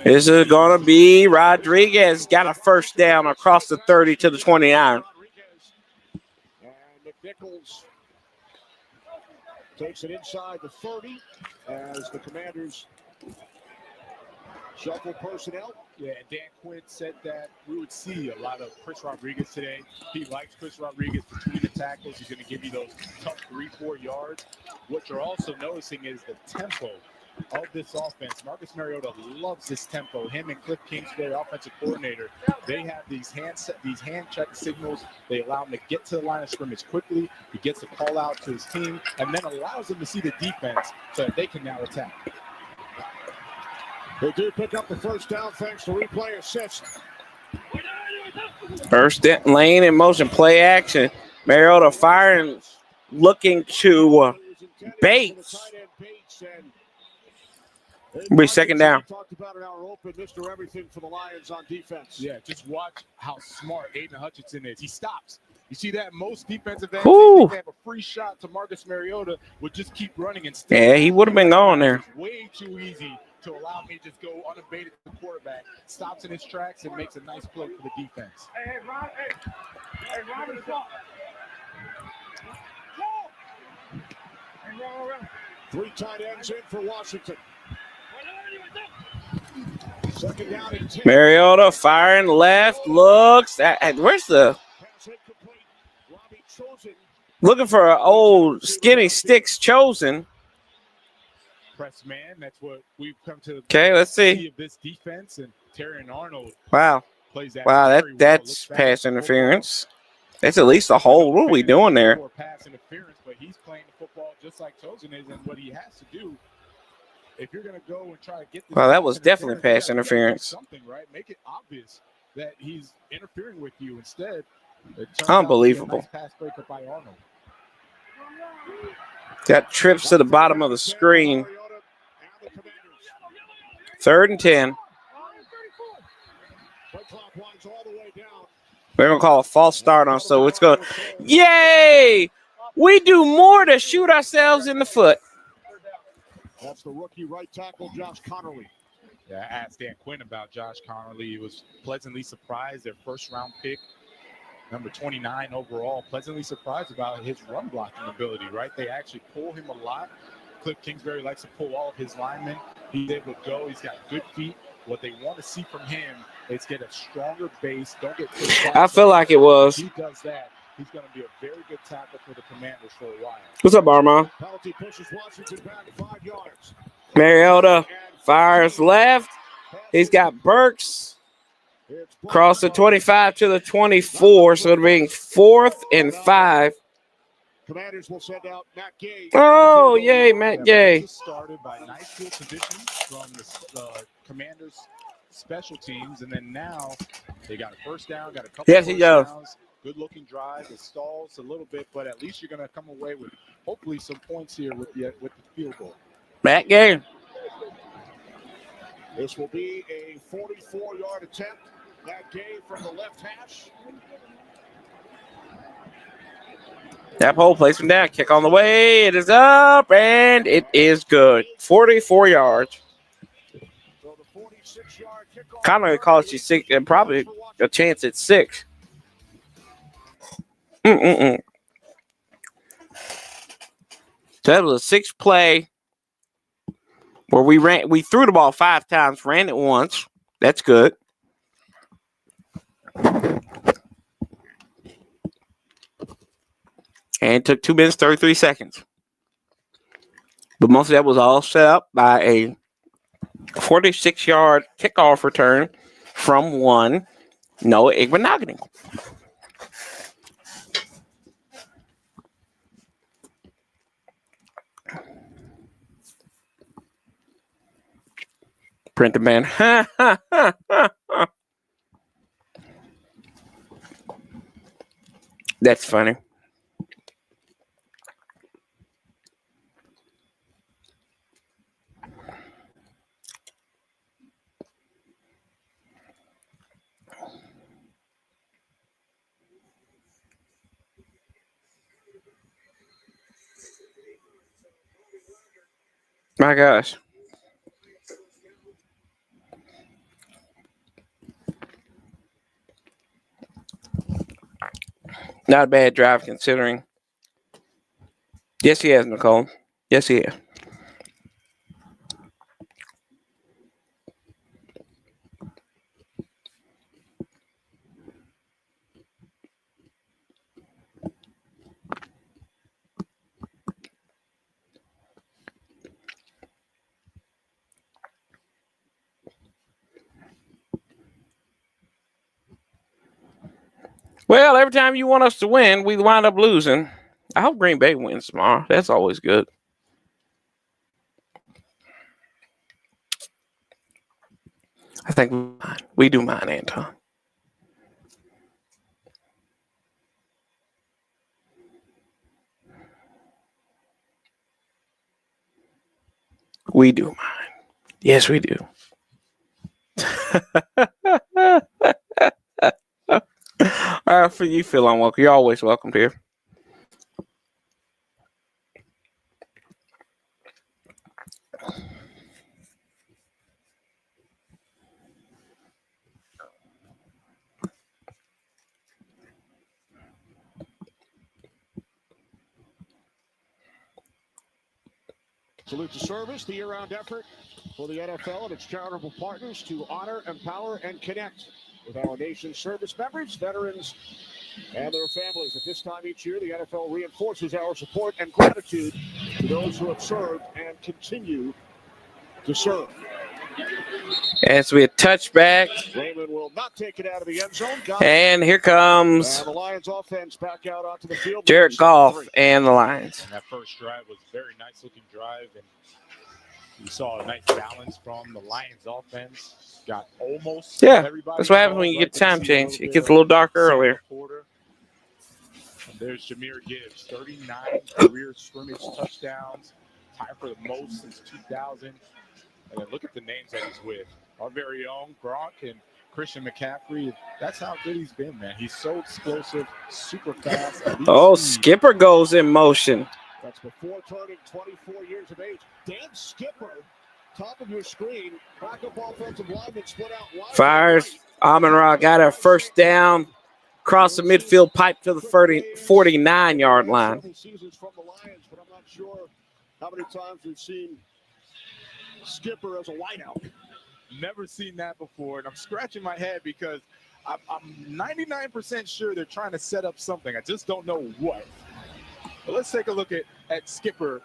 This is going to be Rodriguez. Got a first down across the 30 to the 29. And McNichols takes it inside the 30 as the Commanders shuffle personnel. Yeah, Dan Quinn said that we would see a lot of Chris Rodriguez today. He likes Chris Rodriguez between the tackles. He's going to give you those tough 3-4 yards. What you're also noticing is the tempo of this offense. Marcus Mariota loves this tempo. Him and Cliff Kingsbury, offensive coordinator, they have these hand check signals. They allow him to get to the line of scrimmage quickly. He gets a call out to his team and then allows them to see the defense so that they can now attack. They do pick up the first down thanks to replay assist. First lane in motion, play action. Mariota firing, looking to Bates. Be second down. Talked about in our open, Mr. Everything for the Lions on defense. Yeah, just watch how smart Aiden Hutchinson is. He stops. You see that most defensive ends, they have a free shot to Marcus Mariota, would just keep running and stay. Yeah, he would have been going there. It's way too easy to allow me to just go unabated to the quarterback. Stops in his tracks and makes a nice play for the defense. Hey, Robin, stop. 3 tight ends in for Washington. Second down and 10. Mariota firing left, looks at where's the looking for an old skinny sticks chosen. Press man, that's what we've come to. Okay, let's see. Of this defense and Terry and Arnold. Wow, plays that that's pass interference. That's at least a hold. What are we doing there? Pass interference, but he's playing the football just like Chosen is, and what he has to do. If you're going to go and try to get this, well, that was definitely pass interference. Something right, make it obvious that he's interfering with you. Instead, unbelievable. Nice pass breakup by Arnold. Got trips to the bottom of the screen. 3rd and 10. We're going to call a false start on, so it's going. Yay! We do more to shoot ourselves in the foot. That's the rookie right tackle, Josh Connerly. Yeah, I asked Dan Quinn about Josh Connerly. He was pleasantly surprised. Their first-round pick number 29 overall. Pleasantly surprised about his run blocking ability, right? They actually pull him a lot. Cliff Kingsbury likes to pull all of his linemen. He's able to go. He's got good feet. What they want to see from him is get a stronger base. Don't get pushed back. I feel like it was. If he does that, he's going to be a very good tackle for the Commanders for a while. What's up, Armand? Penalty pushes Washington back 5 yards. Mariota fires left. He's got Burks across the 25 to the 24, so it'll be 4th and 5. Commanders will send out Matt Gay. Oh, yay, Matt Gay. Started by nice field position from the Commanders special teams, and then now they got a first down, got a couple Yes, he does. downs. Good looking drive. It stalls a little bit, but at least you're going to come away with hopefully some points here with the field goal. Matt Gay. This will be a 44-yard attempt. Matt Gay from the left hash. That pole placement down. Kick on the way. It is up, and it is good. 44 yards. So the 46-yard kickoff. Kind of cost you 6, and probably a chance at 6. So that was a 6-play where we threw the ball 5 times, ran it once. That's good. And it took 2 minutes, 33 seconds. But most of that was all set up by a 46-yard kickoff return from one Noah Igbenogany. Print the man. That's funny. My gosh. Not a bad drive considering. Yes, he has, Nicole. Yes, he has. Well, every time you want us to win, we wind up losing. I hope Green Bay wins tomorrow. That's always good. I think we do mine, Anton. We do mine. Yes, we do. For you feel unwelcome. You're always welcome here. Salute to service, the year-round effort for the NFL and its charitable partners to honor, empower, and connect with our nation's service members, veterans, and their families. At this time each year, the NFL reinforces our support and gratitude to those who have served and continue to serve. As we touchback. Raymond will not take it out of the end zone. And here comes the Lions offense back out onto the field. Jared Goff and the Lions. And that first drive was a very nice looking drive, and you saw a nice balance from the Lions offense. Got almost everybody. That's what happens when you get time change. It gets a little dark earlier. And there's Jahmyr Gibbs, 39 career scrimmage touchdowns, tied for the most since 2000. And then look at the names that he's with. Our very own Gronk and Christian McCaffrey. That's how good he's been, man. He's so explosive, super fast. Oh, Skipper goes in motion. That's before turning 24 years of age. Dan Skipper, top of your screen. Backup offensive lineman split out wide. Fires. Amon-Ra got a first down. Across the midfield pipe to the 49-yard line. Several seasons from the Lions, but I'm not sure how many times we've seen Skipper as a wideout. Never seen that before, and I'm scratching my head because I'm 99% sure they're trying to set up something. I just don't know what. But let's take a look at Skipper.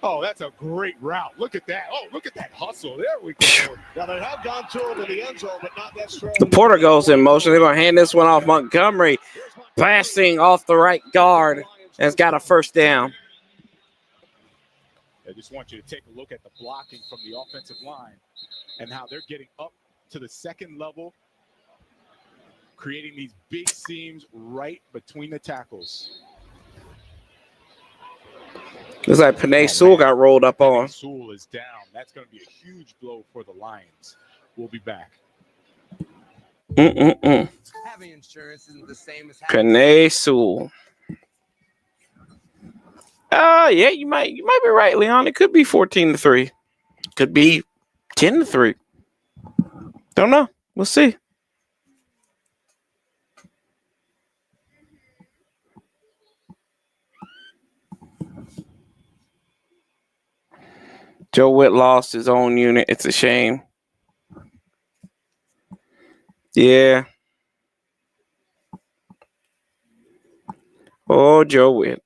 Oh, that's a great route. Look at that. Oh, look at that hustle. There we go. Now, they have gone to him in the end zone, but not necessarily. The Porter goes in motion. They're going to hand this one off. Montgomery passing off the right guard and has got a first down. I just want you to take a look at the blocking from the offensive line and how they're getting up to the second level, creating these big seams right between the tackles. Looks like Panay Sewell got rolled up on. Sewell is down. That's going to be a huge blow for the Lions. We'll be back. Having insurance isn't the same as having Panay Sewell. Yeah, you might be right, Leon. It could be 14-3. Could be 10-3. Don't know. We'll see. Joe Witt lost his own unit. It's a shame. Yeah. Oh, Joe Witt.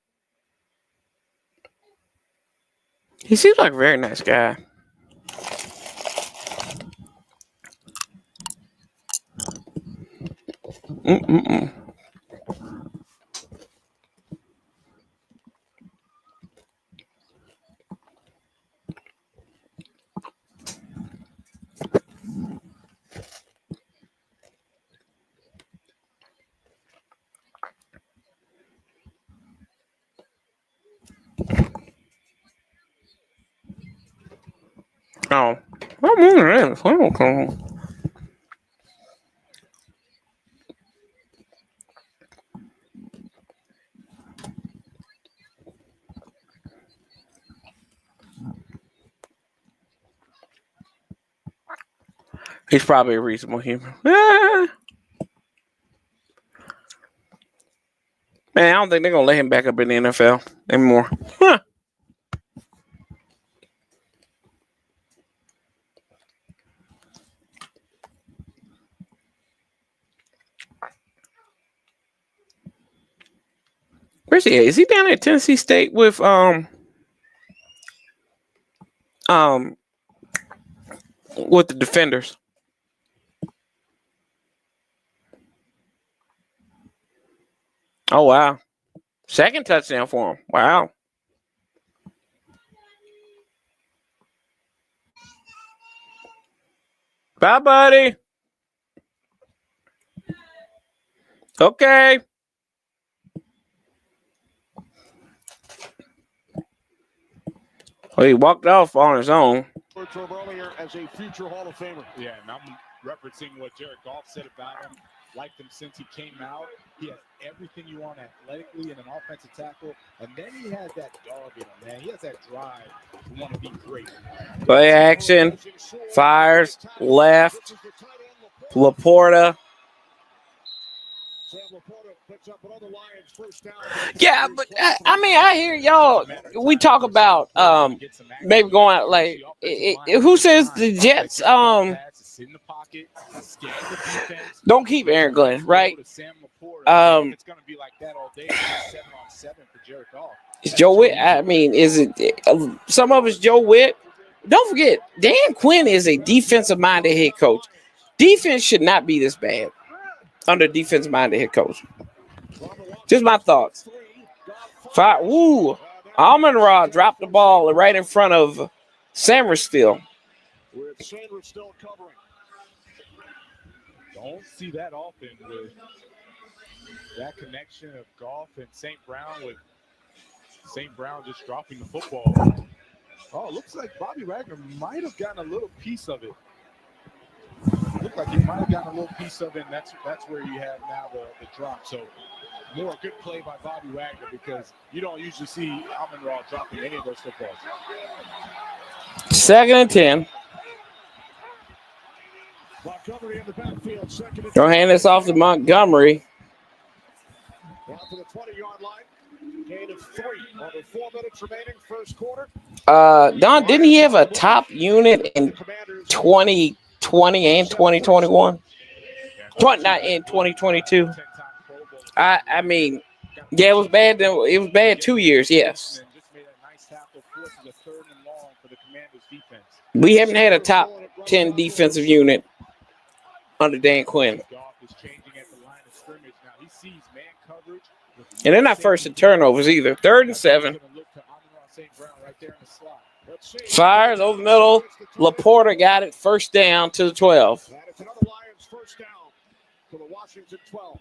He seems like a very nice guy. Oh, he's probably a reasonable human. Man, I don't think they're gonna let him back up in the NFL anymore. Huh. Where's he at? Is he down at Tennessee State with with the Defenders? Oh wow. Second touchdown for him. Wow. Bye, buddy. Okay. Well, he walked off on his own. Earlier as a future Hall of Famer. Yeah, and I'm referencing what Jared Goff said about him. Liked him since he came out. He has everything you want athletically in an offensive tackle, and then he has that dog in him, man. He has that drive to want to be great. Play action. Fires. Left. Laporta. Yeah, but I mean, I hear y'all. We talk about maybe going out like who says the Jets don't keep Aaron Glenn, right? It's going to be like that all day. 7-on-7 for Jared Goff. Is Joe Witt? I mean, is it some of it's Joe Witt? Don't forget, Dan Quinn is a defensive-minded head coach. Defense should not be this bad under defensive-minded head coach. Just my thoughts. Almond-Ra dropped the ball right in front of Sanders still. With Sanders still covering. Don't see that often with that connection of Goff and St. Brown, with St. Brown just dropping the football. Oh, it looks like Bobby Wagner might have gotten a little piece of it. Looked like he might have gotten a little piece of it, and that's where you have now the drop. So more good play by Bobby Wagner, because you don't usually see Almond-Ra dropping any of those footballs. 2nd and 10. Montgomery in the backfield, second and Go hand this off to Montgomery. down to the 20-yard line. Gain of 3. Under 4 minutes remaining, first quarter. Don, didn't he have a top unit in 2020 and 2021? Not in 2022. I mean, yeah, it was bad. It was bad 2 years. Yes, we haven't had a top 10 defensive unit under Dan Quinn, and they're not first in turnovers either. 3rd and 7. Fires over middle. Laporta got it. First down to the 12. And it's another Lions first down to the Washington 12.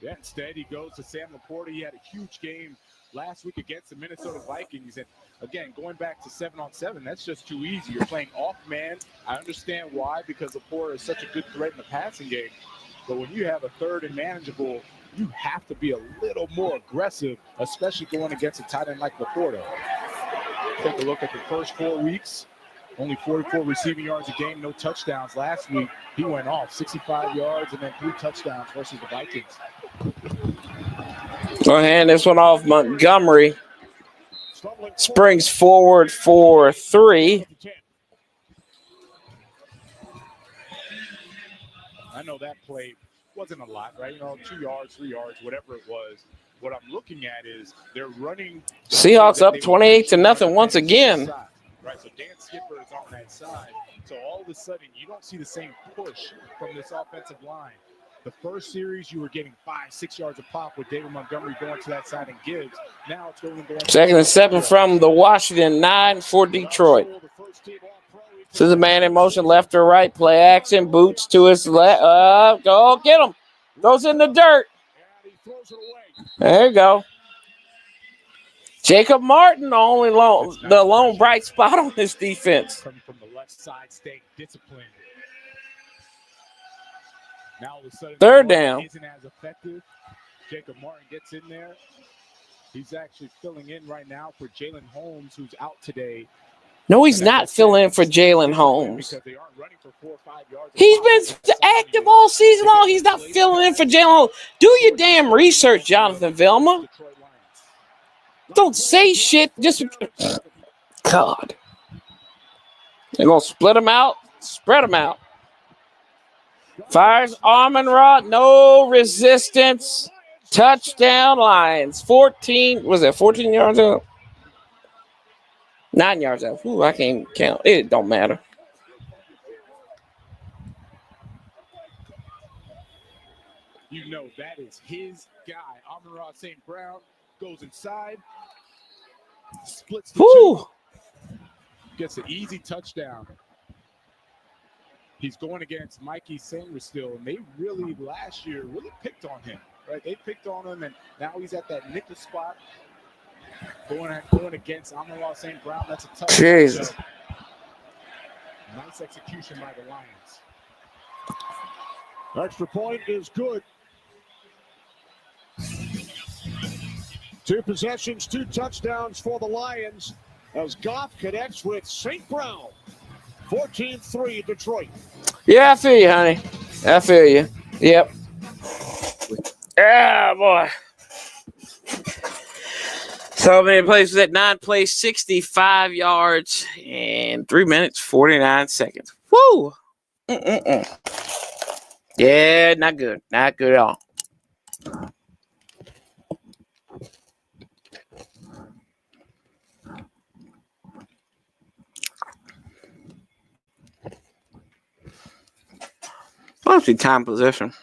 Yeah, instead he goes to Sam Laporta. He had a huge game last week against the Minnesota Vikings. And again, going back to 7-on-7, that's just too easy. You're playing off man. I understand why, because Laporta is such a good threat in the passing game. But when you have a 3rd and manageable, you have to be a little more aggressive, especially going against a tight end like Laporta. Take a look at the first 4 weeks. Only 44 receiving yards a game, no touchdowns. Last week, he went off 65 yards and then 3 touchdowns versus the Vikings. Go hand this one off. Montgomery springs forward for 3. I know that play wasn't a lot, right? 2 yards, 3 yards, whatever it was. What I'm looking at is they're running. Seahawks up 28-0 once again. Right, so Dan Skipper is on that side. So all of a sudden, you don't see the same push from this offensive line. The first series, you were getting 5-6 yards a pop with David Montgomery going to that side and Gibbs. Now it's going 2nd and 7 from the Washington 9 for Detroit. This is a man in motion, left or right. Play action, boots to his left. Go get him. Goes in the dirt. There you go. Jacob Martin, the lone bright spot on this defense. From the left side, staying disciplined. Now all of a sudden, 3rd down. Isn't as effective. Jacob Martin gets in there. He's actually filling in right now for Jalen Holmes, who's out today. No, he's not filling in for Jalen Holmes. He's been active all season long. He's not filling in for Jalen Holmes. Do your damn research, Jonathan Velma. Don't say shit. Just God. They're going to split them out, spread them out. Fires Armand Rod. No resistance. Touchdown Lions. 14 yards out? 9 yards out. Ooh, I can't even count. It don't matter. You know that is his guy. Amon-Ra St. Brown goes inside. Splits the two. Gets an easy touchdown. He's going against Mikey Sanders still, and they really last year really picked on him, right? They picked on him, and now he's at that nickel spot. Going against Amon-Ra St. Brown, that's a tough Jesus. matchup. Nice execution by the Lions. Extra point is good. 2 possessions, 2 touchdowns for the Lions as Goff connects with St. Brown. 14-3 Detroit. Yeah, I feel you, honey. I feel you. Yep. Ah, boy. So many plays at 9 plays, 65 yards, and 3 minutes, 49 seconds. Woo! Yeah, not good. Not good at all. Honestly, time possession.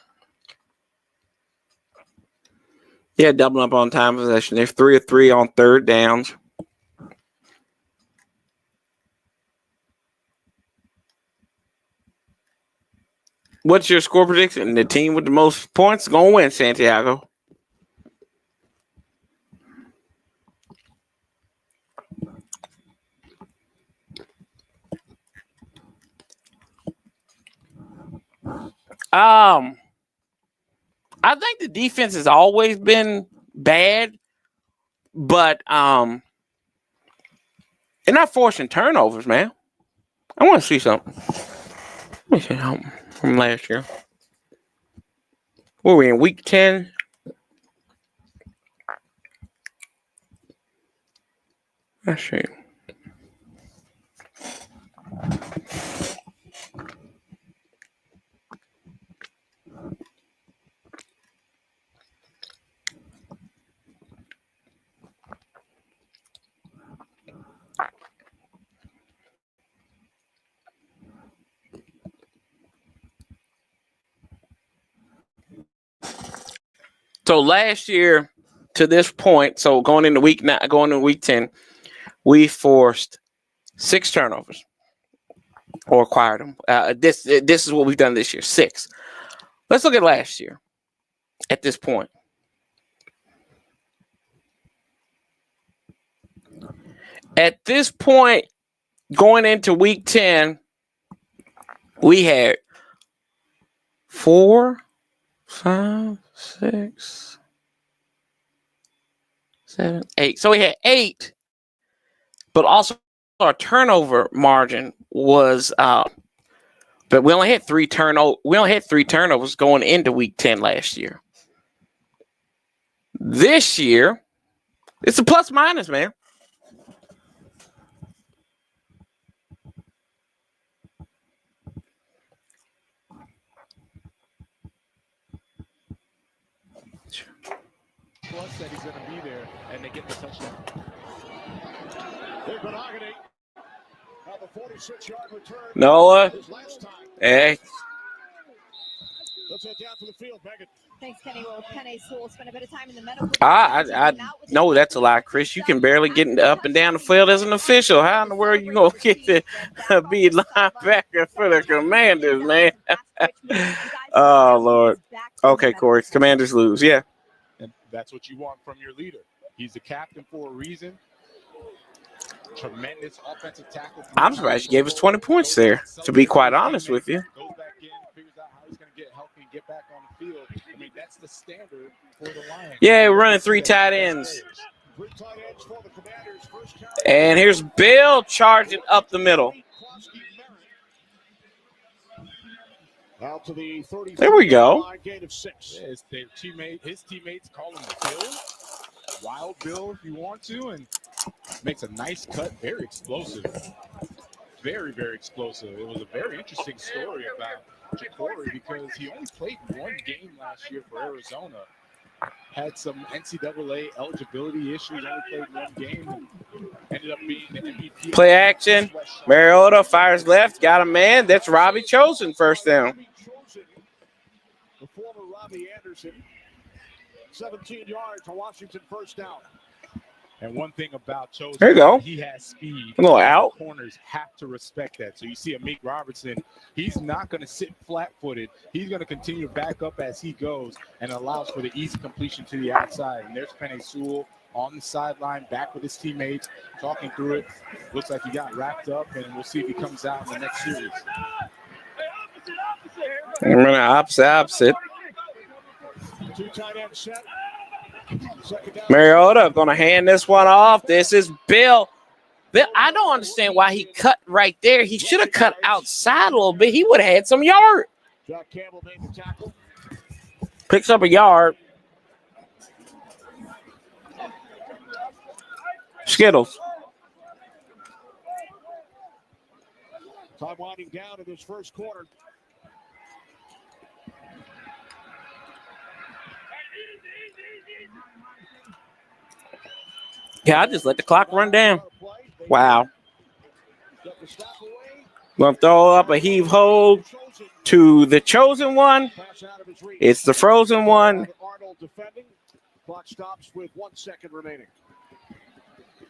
Yeah, doubling up on time possession. They're 3 of 3 on 3rd downs. What's your score prediction? The team with the most points is going to win, Santiago. I think the defense has always been bad, but they're not forcing turnovers, man. I want to see something. Let me see something. from last year. What were we in week 10? Let's see. So last year to this point, so going into week 9, going into week 10, we forced 6 turnovers or acquired them. This is what we've done this year, 6. Let's look at last year at this point. At this point, going into week 10, we had 4, 5, 6, 7, 8. So we had 8, but also our turnover margin was but we only had 3 turnovers going into week 10 last year. This year, it's a plus minus, man. Plus that he's going to be there, and they get the touchdown. The 46-yard return. Noah. Hey. Let's head down to the field, Megan. Thanks, Kenny. Well, Penny Sewell spent a bit of time in the medical. I know that's a lie, Chris. You can barely get up and down the field as an official. How in the world you gonna get to be linebacker for the Commanders, man? Oh Lord. Okay, Corey. Commanders lose. Yeah. And that's what you want from your leader. He's the captain for a reason. Tremendous offensive tackle. I'm surprised you gave us 20 points there, to be quite honest with you. Goes back in, figures out how he's going to get healthy and get back on the field. I mean, that's the standard for the Lions. Yeah, we're running 3 tight ends. And here's Bill charging up the middle. Out to the 30. There we go. Yeah, his teammates call him Bill. Wild Bill, if you want to, and makes a nice cut. Very explosive. Very, very explosive. It was a very interesting story about Jacory because he only played 1 game last year for Arizona. Had some NCAA eligibility issues, only played 1 game. Ended up being the MVP. Play action. Mariota fires left. Got a man. That's Robbie Chosen. First down. The former Robbie Anderson. 17 yards to Washington, first down. And one thing about Chosen, there you go. He has speed. A little out. Corners have to respect that. So you see Amik Robertson, he's not going to sit flat-footed. He's going to continue to back up as he goes and allows for the easy completion to the outside. And there's Penny Sewell on the sideline, back with his teammates, talking through it. Looks like he got wrapped up, and we'll see if he comes out in the next series. I'm running opposite. 2 tight end set. Mariota going to hand this one off. This is Bill. Bill, I don't understand why he cut right there. He should have cut outside a little bit. He would have had some yard. Jack Campbell made the tackle. Picks up a yard. Skittles. Time winding down in this first quarter. Yeah, I just let the clock run down. Wow. Going to throw up a heave hold to the chosen one. It's the frozen one. Clock stops with 1 second remaining.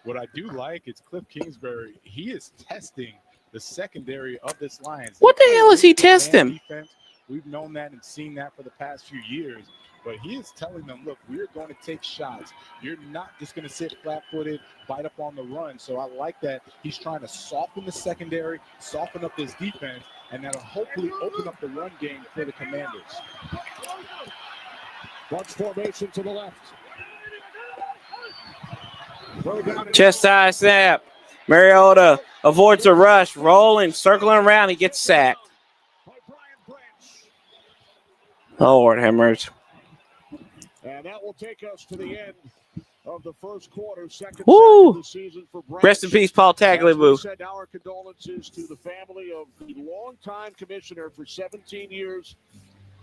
What I do like is Cliff Kingsbury. He is testing the secondary of this Lions. What the hell is he testing? Defense. We've known that and seen that for the past few years. But he is telling them, look, we're going to take shots. You're not just going to sit flat-footed, bite up on the run. So I like that he's trying to soften the secondary, soften up this defense, and that'll hopefully open up the run game for the Commanders. Bunch formation to the left. Chest high snap. Mariota avoids a rush, rolling, circling around. He gets sacked. Lord have mercy. And that will take us to the end of the first quarter, second Woo! of the season for Branch. Rest in peace, Paul As we Tagliabue. send our condolences to the family of the longtime commissioner for 17 years.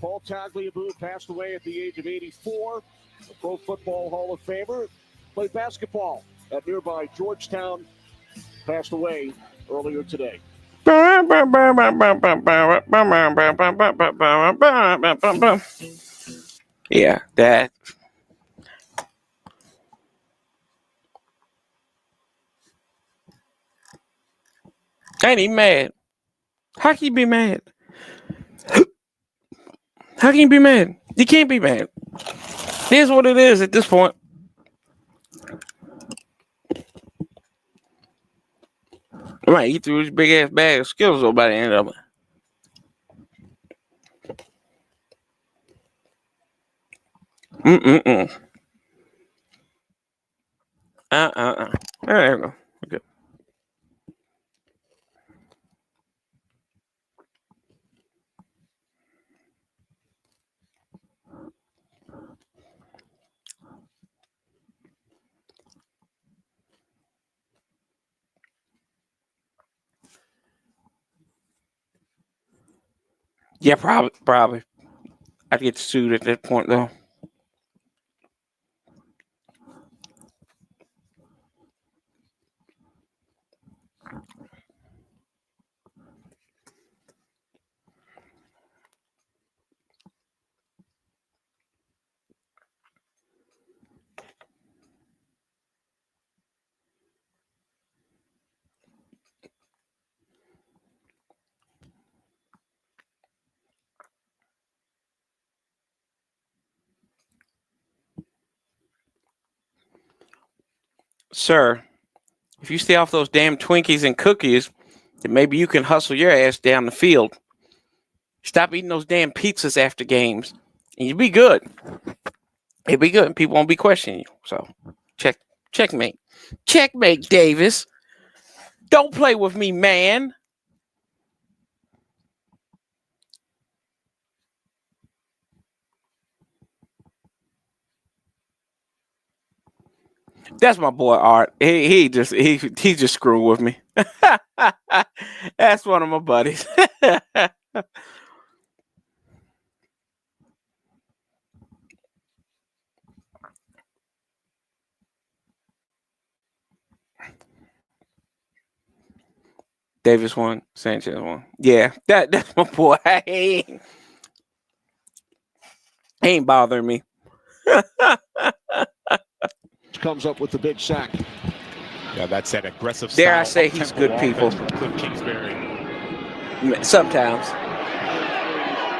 Paul Tagliabue passed away at the age of 84, a Pro Football Hall of Famer. Played basketball at nearby Georgetown, passed away earlier today. Yeah, that. Ain't he mad? How can you be mad? How can you be mad? You can't be mad. Here's what it is at this point. Right, he threw his big ass bag of Skittles over by the end of it. There you go. Okay. Yeah, probably. I'd get sued at that point, though. Sir, if you stay off those damn Twinkies and cookies, then maybe you can hustle your ass down the field. Stop eating those damn pizzas after games, and you'll be good. It'll be good, and people won't be questioning you. So, checkmate. Checkmate, Davis. Don't play with me, man. That's my boy Art. He just screwing with me. That's one of my buddies. Davis won. Sanchez won. Yeah, that's my boy. He ain't bothering me. Comes up with the big sack. Yeah, that's that aggressive Dare style. I say he's good people. From Cliff Kingsbury. Sometimes.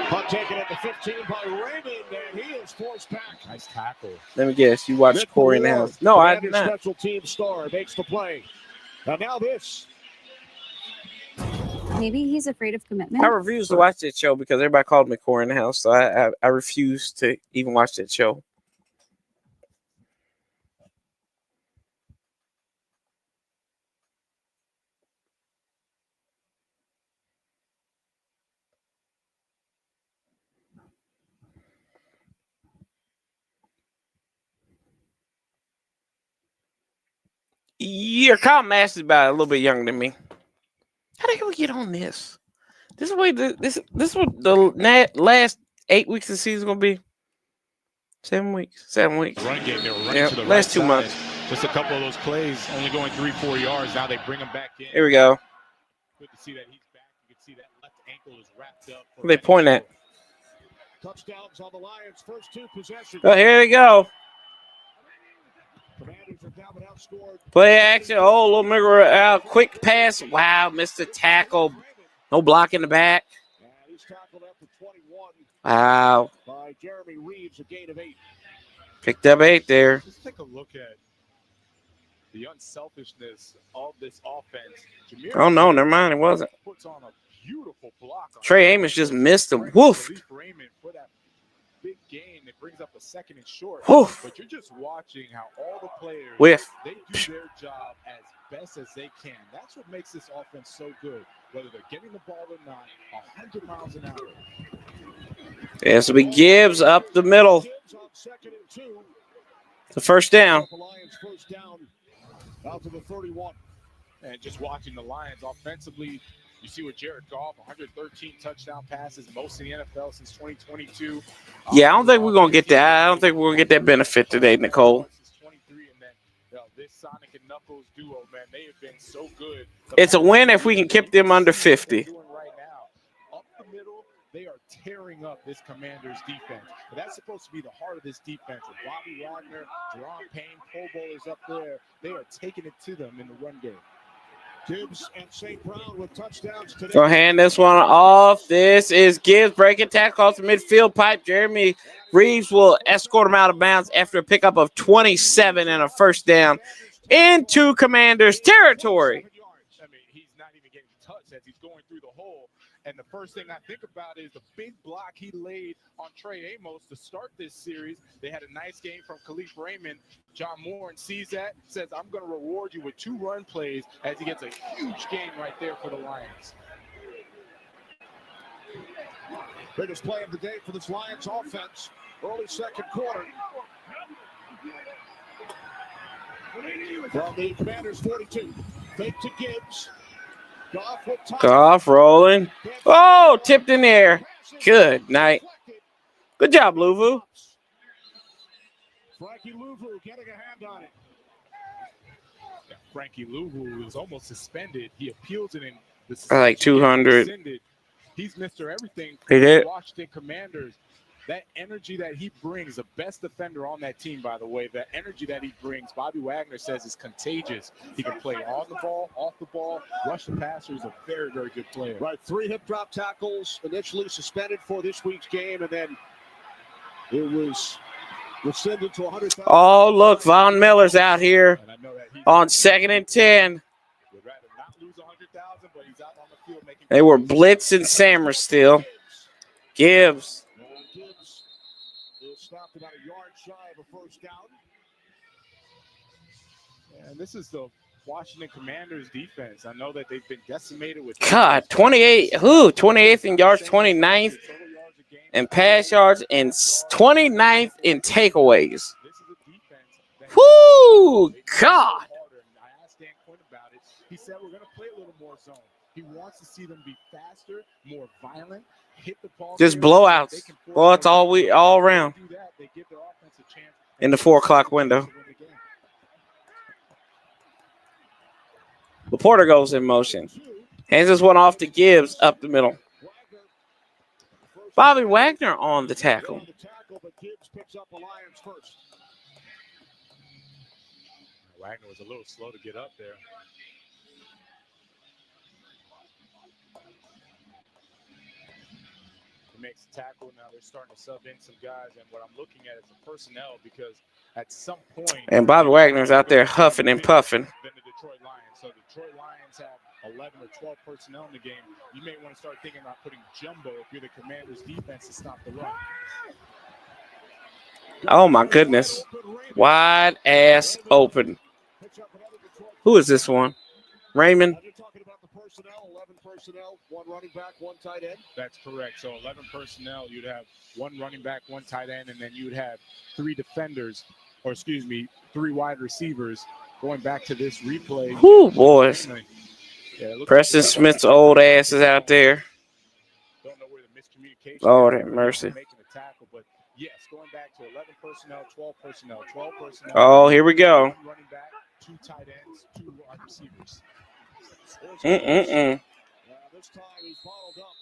Punt taken at the 15 by Raymond, and he is forced back. Nice tackle. Let me guess. You watched Corey in the house. No, I did not. Special team star makes the play. And now this. Maybe he's afraid of commitment. I refuse to watch that show because everybody called me Corey in the house, so I refuse to even watch that show. Yeah, Kyle Mass is about a little bit younger than me. How the hell we get on this? This is what the last 8 weeks of the season gonna be. 7 weeks. 7 weeks. Run game. They were running to the last right 2 months. side. Just a couple of those plays, only going 3-4 yards. Now they bring him back in. Here we go. Good to see that he's back. You can see that left ankle is wrapped up. Where they point at? Touchdowns on the Lions' first 2 possessions. Oh, here they go. Commanders are down but outscored. Play action. Oh, little mirror out. Quick pass. Wow, missed the tackle. No block in the back. And he's tackled up to 21. Wow. By Jeremy Reeves, a gain of 8. Picked up 8 there. Just take a look at the unselfishness of this offense. Jameer Oh, no, never mind. It wasn't. Puts on a beautiful block. Trey Amos just missed him. Woof. Raymond for that big gain that brings up a second and short. Woof. But you're just watching how all the players, Whiff. they do their job as best as they can. That's what makes this offense so good. Whether they're getting the ball or not, 100 miles an hour. This will be Gibbs up the middle. Gibbs on 2nd and 2. The first down. The Lions first down out to the 31. And just watching the Lions offensively, you see what Jared Goff, 113 touchdown passes, most in the NFL since 2022. Yeah, I don't think we're going to get that. I don't think we're going to get that benefit today, Nicole. This Sonic and Knuckles duo, man, they have been so good. It's a win if we can keep them under 50. Right now, up the middle, they are tearing up this Commanders defense. But that's supposed to be the heart of this defense. With Bobby Wagner, Jerron Payne, Pro Bowlers up there, they are taking it to them in the run game. Gibbs and St. Brown with touchdowns today. Gonna hand this one off. This is Gibbs breaking tackle off the midfield pipe. Jeremy Reeves will escort him out of bounds after a pickup of 27 and a first down into Commanders territory. I mean, he's not even getting touched as he's going through the hole. And the first thing I think about is the big block he laid on Trey Amos to start this series. They had a nice game from Khalif Raymond. John Moore sees that, says, I'm going to reward you with 2 run plays as he gets a huge gain right there for the Lions. Biggest play of the day for this Lions offense. Early second quarter. From the Commanders 42. Fake to Gibbs. Goff rolling. Oh, tipped in the air. Good night. Good job, Louvu. Frankie Louvu getting a hand on it. Yeah, Frankie Louvu was almost suspended. He appealed it in the like 200. He's Mr. Everything. He did. Washington Commanders. That energy that he brings, the best defender on that team, by the way, the energy that he brings, Bobby Wagner says is contagious. He can play on the ball, off the ball, rush the passer. He's a very, very good player. Right, 3 hip drop tackles, initially suspended for this week's game, and then it was rescinded to $100,000. Oh, look, Von Miller's out here on 2nd and 10. Would rather not lose $100,000, but he's out on the field making. They were blitzing Sammer still. Gibbs. Stopped about a yard shy of a first down. And this is the Washington Commanders defense. I know that they've been decimated with 28th in yards, 29th in pass yards, and 29th in takeaways. Whoo, God. I asked Dan Quinn about it. He said we're going to play a little more zone. He wants to see them be faster, more violent, hit the ball. Just blowouts. Well, it's all around in the 4 o'clock window. Laporta goes in motion. Hands this one off to Gibbs up the middle. Bobby Wagner on the tackle. But Gibbs picks up the Lions first. Wagner was a little slow to get up there. He makes a tackle. Now they're starting to sub in some guys, and what I'm looking at is the personnel, because at some point, and Bobby Wagner's out there huffing and puffing. Than the Detroit Lions. So the Detroit Lions have 11 or 12 personnel in the game. You may want to start thinking about putting jumbo if you're the Commanders' defense to stop the run. Oh my goodness. Wide ass open. Who is this one? Raymond. You're talking about the personnel, 11 personnel, 1 running back, 1 tight end. That's correct. So 11 personnel, you'd have 1 running back, 1 tight end, and then you'd have 3 defenders, or 3 wide receivers. Going back to this replay. Whoo, boys. Yeah, Preston Smith's old ass is out there. Don't know where the miscommunication. Lord have mercy. Making a tackle, but yes, going back to 11 personnel, 12 personnel, 12 personnel. Oh, here we go. 1 running back, 2 tight ends, 2 wide receivers. This time he's bottled up.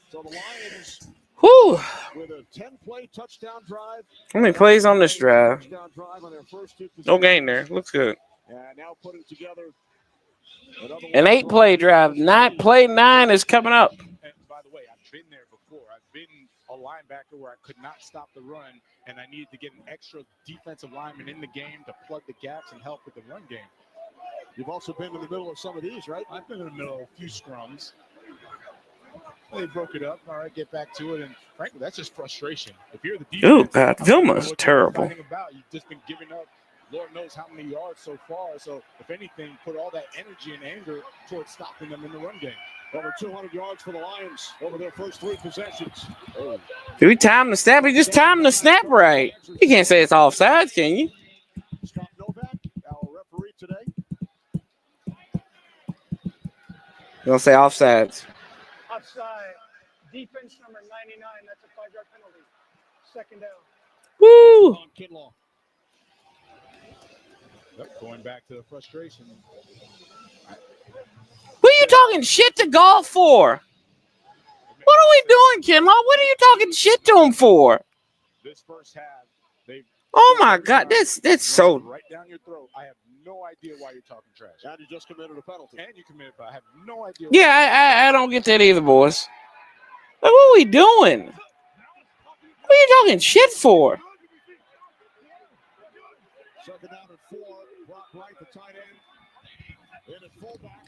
So the Lions Whew. with a 10-play touchdown drive. How many plays on this drive? Touchdown drive on their first 2 No gain there. Looks good. And now putting together an 8-play drive. Play 9 is coming up. And by the way, I've been there before. I've been a linebacker where I could not stop the run, and I needed to get an extra defensive lineman in the game to plug the gaps and help with the run game. You've also been in the middle of some of these, right? I've been in the middle of a few scrums. They broke it up. All right, get back to it. And frankly, that's just frustration. If you're the defense, Oh, God, Vilma's terrible. You've just been giving up Lord knows how many yards so far. So if anything, put all that energy and anger towards stopping them in the run game. Over 200 yards for the Lions over their first 3 possessions. Oh. Did we time the snap? He just timed the snap right. You can't say it's offsides, can you? Scott Novak, our referee today. You don't say offsides. Offside. Defense number 99. That's a 5-yard penalty. Second down. Woo! Kinlaw. Yep, going back to the frustration. Who are you talking shit to golf for? What are we doing, Kinlaw? What are you talking shit to him for? This first half, they. Oh my God, that's so. Right down your throat. I have no idea why you're talking trash. And you just committed a penalty. And you committed, but I have no idea. Yeah, I don't get that either, boys. Like, what are we doing? What are you talking shit for? Second down and 4. Brock Wright, the tight end. In at fullback.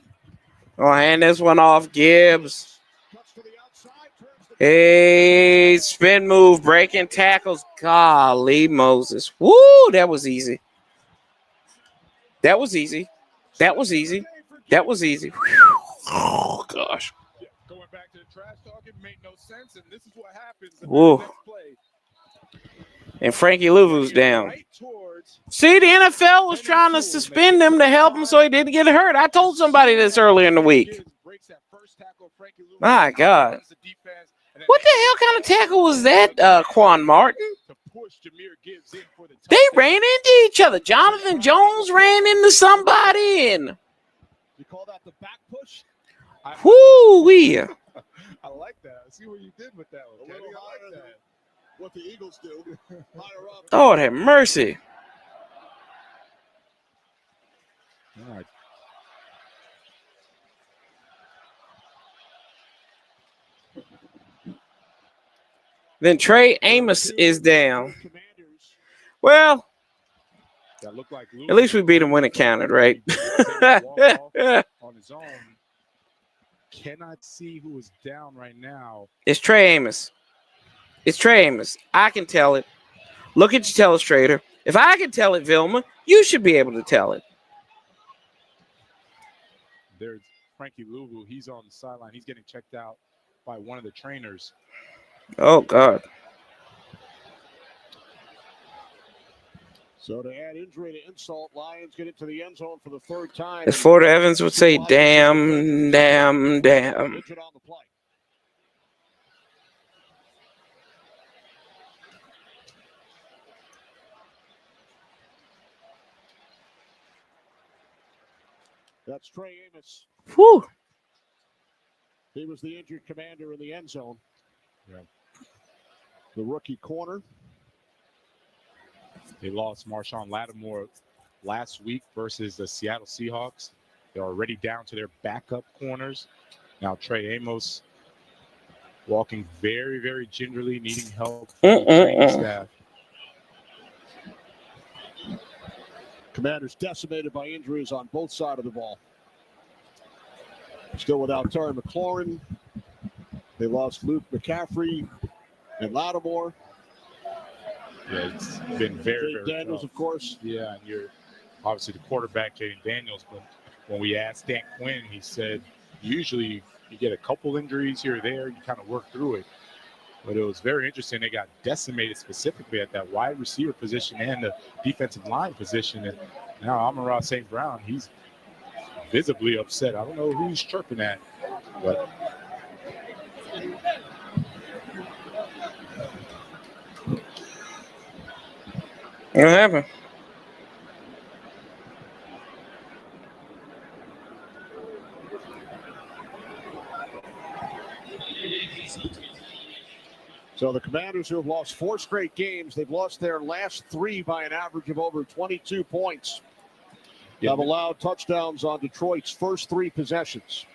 Oh, hand this one off, Gibbs. Cuts to the outside. Turns the Hey, spin move, breaking tackles. Golly, Moses. Woo, that was easy. That was easy. That was easy. That was easy. Whew. Oh, gosh. Yeah, going back to the trash talk, it made no sense, and this is what happens in Whoa. the next play. And Frankie Louvu's down. Right towards See, the NFL was trying to suspend him to help him so he didn't get hurt. I told somebody this earlier in the week. My God. What the hell kind of tackle was that, Quan Martin? They ran into each other. Jonathan Jones ran into somebody. And You call that the back push? whoo-wee. I like that. I see what you did with that one. A little Kenny. I higher like than that. what the Eagles do. Higher up. Lord have mercy. All right. Then Trey Amos is down. Well, That looked like at least we beat him when it counted, right? On his own. Cannot see who is down right now. It's Trey Amos. It's Trey Amos. I can tell it. Look at your telestrator. If I can tell it, Vilma, you should be able to tell it. There's Frankie Louvu. He's on the sideline. He's getting checked out by one of the trainers. Oh, God. So to add injury to insult, Lions get into the end zone for the 3rd time. As Florida Evans would say, damn, damn, damn. Injured on the play. That's Trey Amos. Whew. He was the injured commander in the end zone. Yeah. The rookie corner. They lost Marshawn Lattimore last week versus the Seattle Seahawks. They're already down to their backup corners. Now Trey Amos walking very, very gingerly, needing help from the training staff. Commanders decimated by injuries on both sides of the ball. Still without Terry McLaurin. They lost Luke McCaffrey and Lattimore. Yeah, it's been very, very Daniels, tough. of course. Yeah, and you're obviously the quarterback, Jaden Daniels. But when we asked Dan Quinn, he said usually you get a couple injuries here or there, you kind of work through it. But it was very interesting. They got decimated specifically at that wide receiver position and the defensive line position. And now Amon-Ra St. Brown, he's visibly upset. I don't know who he's chirping at, but What happened? So the Commanders, who have lost 4 straight games, they've lost their last 3 by an average of over 22 points. Yeah. Have allowed touchdowns on Detroit's first 3 possessions.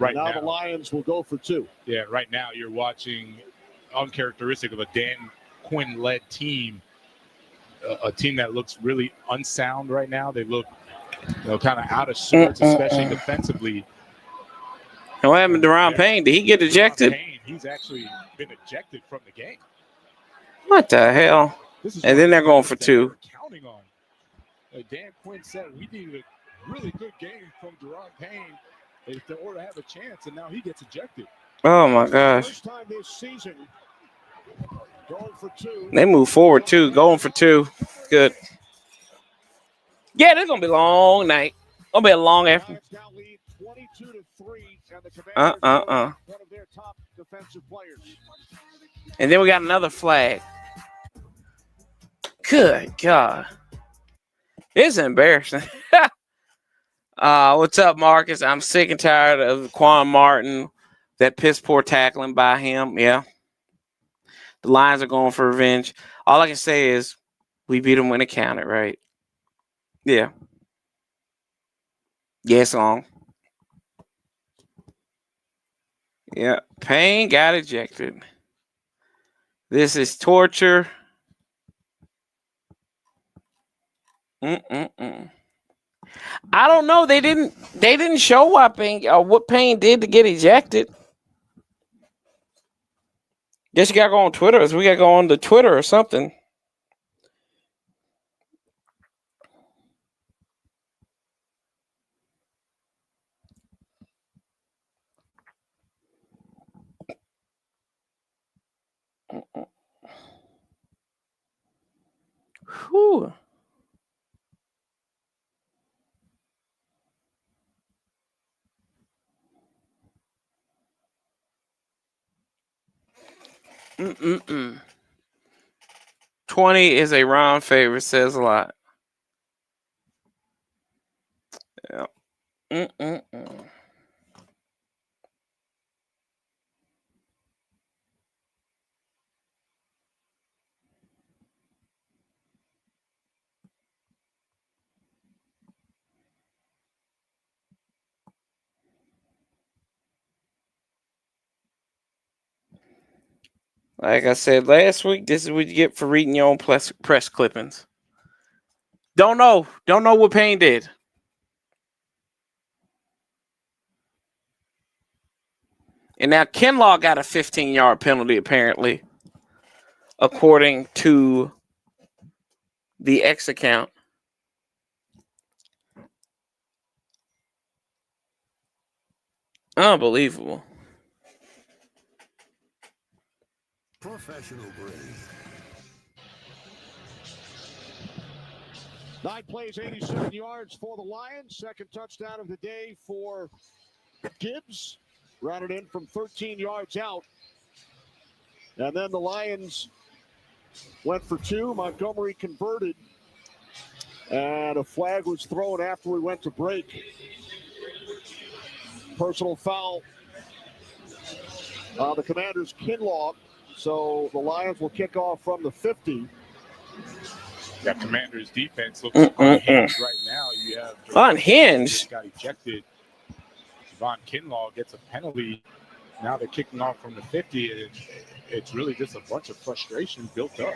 right now now the Lions will go for 2. Yeah, right now you're watching uncharacteristic of a Dan Quinn-led team, a team that looks really unsound right now. They look, kind of out of sorts, especially defensively. And what happened to Ron Payne? Did he get ejected? Payne, he's actually been ejected from the game. What the hell? And then they're going for 2. Counting on. Dan Quinn said we needed a really good game from Deron Payne. or to have a chance, and now he gets ejected. Oh my gosh. First time this season. Going for 2. They move forward too. Going for 2. Good. Yeah, this is gonna be a long night. Gonna be a long afternoon. Lions now lead 22-3, and the Commanders one of their top defensive players. And then we got another flag. Good God. It's embarrassing. What's up, Marcus? I'm sick and tired of Quan Martin. That piss poor tackling by him. Yeah. The Lions are going for revenge. All I can say is we beat them when it counted, right? Yeah. Yes, long. Yeah. Payne got ejected. This is torture. I don't know. They didn't show what Payne did to get ejected. Guess you gotta go on Twitter. We gotta go on the Twitter or something. Whew. Mm-mm-mm. 20 is a round favorite. Says a lot. Yeah. Mm-mm-mm. Like I said last week, this is what you get for reading your own press clippings. Don't know what Payne did. And now Kinlaw got a 15-yard penalty, apparently, according to the X account. Unbelievable. Professional grade. 9 plays, 87 yards for the Lions. Second touchdown of the day for Gibbs. Routed in from 13 yards out. And then the Lions went for 2. Montgomery converted. And a flag was thrown after we went to break. Personal foul. The Commanders' Kinlaw. So the Lions will kick off from the 50. That Commanders' defense looks unhinged right now. You have unhinged. Got ejected. Von Kinlaw gets a penalty. Now they're kicking off from the 50. And it's really just a bunch of frustration built up.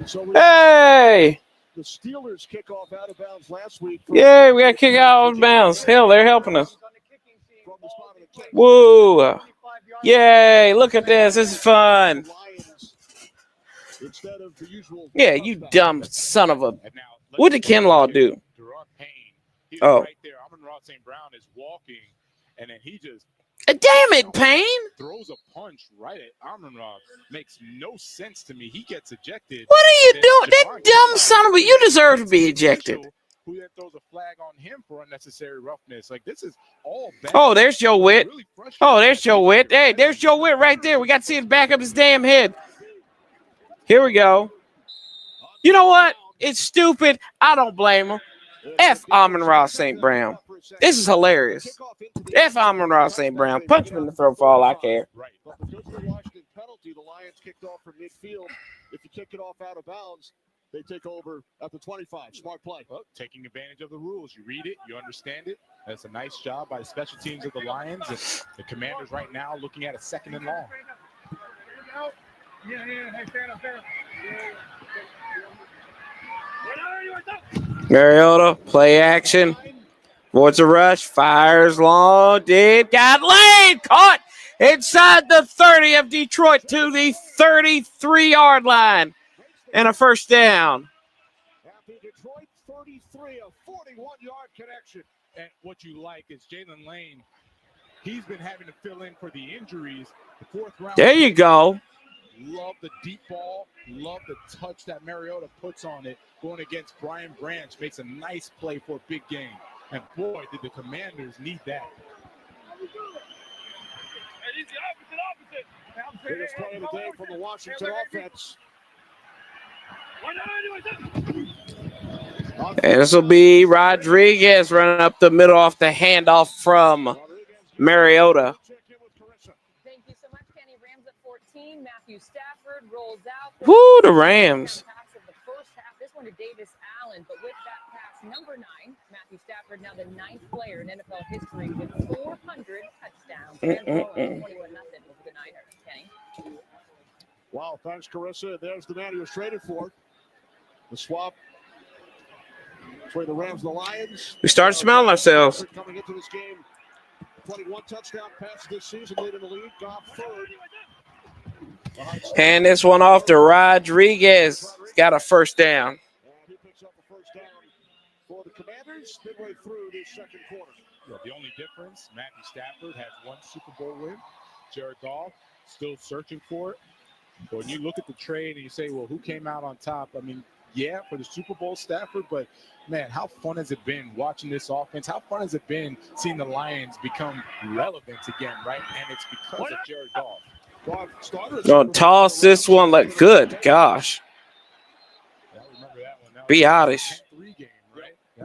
So Hey! The Steelers kick off out of bounds last week. Yay, we got to kick out of bounds. Hell, they're helping us. Whoa. Yay, look at this. This is fun. Yeah, you dumb son of a... What did Kinlaw do? Oh. Right there. Amon-Ra St. Brown is walking, and then he just... Damn it, Payne! Throws a punch right at Amon-Ra. Makes no sense to me. He gets ejected. What are you doing? That dumb son of a... You deserve to be ejected. Who then throws a flag on him for unnecessary roughness. Like, this is all bad. Oh, there's Joe Witt. Oh, there's Joe Witt. Hey, there's Joe Witt right there. We got to see his back of his damn head. Here we go. You know what? It's stupid. I don't blame him. F Amon-Ra St. Brown. This is hilarious. F Amon-Ra St. Brown. Punch him in the throat for all I care. Right. But because of the Washington penalty, the Lions kicked off from midfield. If you kick it off out of bounds, they take over at the 25. Smart play. Well, taking advantage of the rules. You read it. You understand it. That's a nice job by the special teams of the Lions. And the Commanders right now looking at a 2nd and long. Hey, stand up there. Mariota, play action. Voids a rush. Fires long. Deep. Got laid. Caught inside the 30 of Detroit to the 33-yard line. And a first down. Detroit 33, three, a 41-yard connection. And what you like is Jalen Lane. He's been having to fill in for the injuries. The 4th round. There you go. Love the deep ball. Love the touch that Mariota puts on it. Going against Brian Branch makes a nice play for a big game. And boy, did the Commanders need that. Biggest play of the day from the Washington offense. And this will be Rodriguez running up the middle off the handoff from Mariota. Thank you so much, Kenny. Rams at 14. Matthew Stafford rolls out. Woo, the Rams. Pass of the first half. This one to Davis Allen, but with that pass, number 9, Matthew Stafford, now the 9th player in NFL history with 400 touchdowns. And 21-0 over the Niners. Kenny. Wow, thanks, Carissa. There's the man he was traded for. The swap between the Rams and the Lions. We started smelling ourselves. Coming into this game, 21 touchdown passes this season, leading the league. Goff third. Hand this one off to Rodriguez. He's got a first down. And he picks up the first down for the Commanders midway through this second quarter. Yeah, the only difference, Matthew Stafford has 1 Super Bowl win. Jared Goff still searching for it. But when you look at the trade and you say, well, who came out on top? I mean, yeah, for the Super Bowl, Stafford, but man, how fun has it been watching this offense? How fun has it been seeing the Lions become relevant again, right? And it's because of Jared Goff. Don't toss this one. Like, good gosh. Yeah, I remember that one. That Be was honest. a 10-3 game, right? Yeah.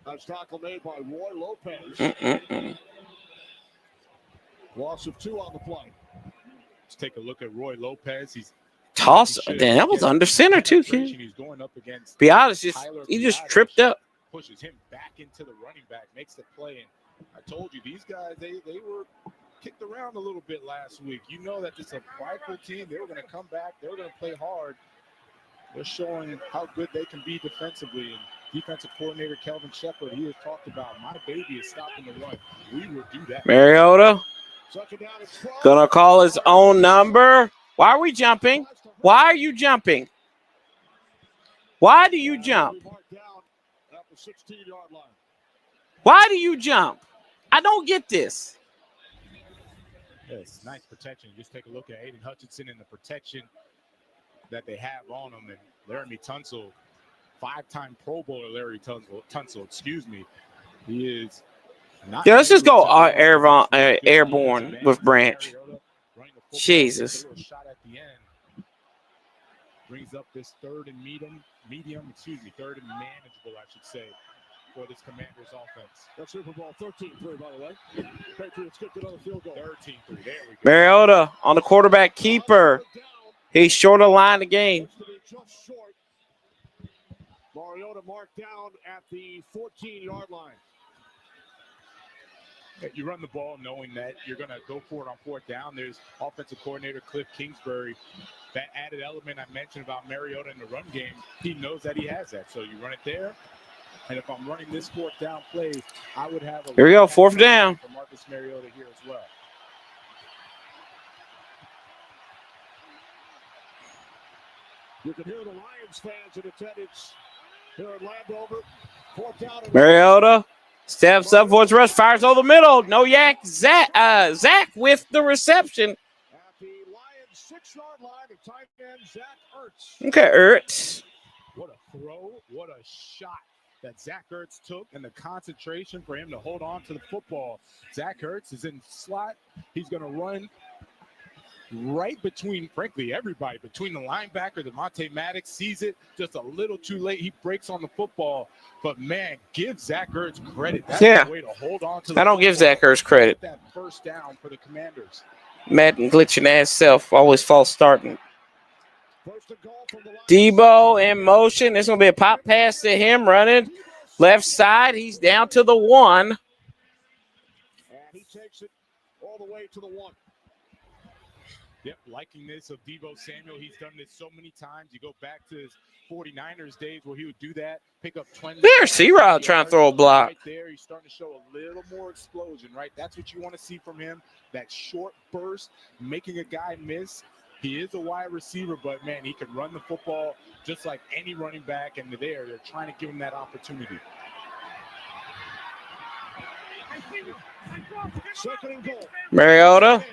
That's tackle made by Roy Lopez. Loss of 2 on the play. Let's take a look at Roy Lopez. He's Toss. Damn, that was under center too, kid. He's going up against Be honest, he just Tyler tripped up. pushes him back into the running back, makes the play. And I told you, these guys, they were kicked around a little bit last week. You know that it's a prideful team. They were going to come back. They were going to play hard. They're showing how good they can be defensively. And defensive coordinator Kelvin Shepard, he has talked about, my baby is stopping the run. We will do that. Mariota gonna call his own number. Why are we jumping? Why are you jumping? Why do you jump? Why do you jump? I don't get this. Yes, nice protection. Just take a look at Aiden Hutchinson and the protection that they have on him. And Laramie Tunsil, 5-time Pro Bowler Larry Tunsil, excuse me. He is not. Yeah, let's just go airborne with Branch. Jesus. Shot at the end. Brings up this third and third and manageable, I should say, for this Commanders offense. That's Super Bowl 13-3, by the way. Patriots kicked another field goal. 13-3. There we go. Mariota on the quarterback keeper. He's short of line the game. Just short. Mariota marked down at the 14-yard line. You run the ball knowing that you're going to go for it on 4th down. There's offensive coordinator Cliff Kingsbury. That added element I mentioned about Mariota in the run game, he knows that he has that. So you run it there. And if I'm running this 4th down play, I would have a here we go, 4th down. For Marcus Mariota here as well. You can hear the Lions fans in attendance here at Landover. 4th down. Mariota steps up for his rush, fires over the middle. No yak. Zach with the reception. At the Lions 6-yard line, the tight end Zach Ertz. Okay, Ertz. What a throw! What a shot that Zach Ertz took, and the concentration for him to hold on to the football. Zach Ertz is in slot. He's going to run right between, frankly, everybody, between the linebacker, Devontae Maddox, sees it just a little too late. He breaks on the football, but man, give Zach Ertz credit. That's the way to hold on to the I don't give Zach Ertz credit. That first down for the Commanders. Madden glitching ass self, always false starting. Debo in motion. There's going to be a pop pass to him running left side. He's down to the 1. And he takes it all the way to the 1. Yep, liking this of Debo Samuel. He's done this so many times. You go back to his 49ers days where he would do that, pick up 20. There's C-Rod trying to throw a block. Right there, he's starting to show a little more explosion, right? That's what you want to see from him, that short burst, making a guy miss. He is a wide receiver, but, man, he can run the football just like any running back, and they're trying to give him that opportunity. Second and goal. Mariota.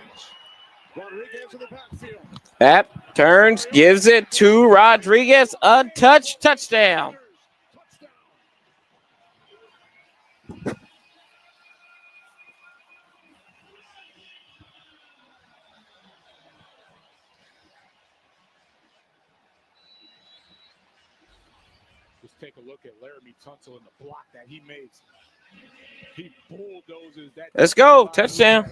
Rodriguez in the backfield. That turns, gives it to Rodriguez. A touchdown. Just take a look at Laramie Tunsil and the block that he makes. He bulldozes that. Let's go. Touchdown.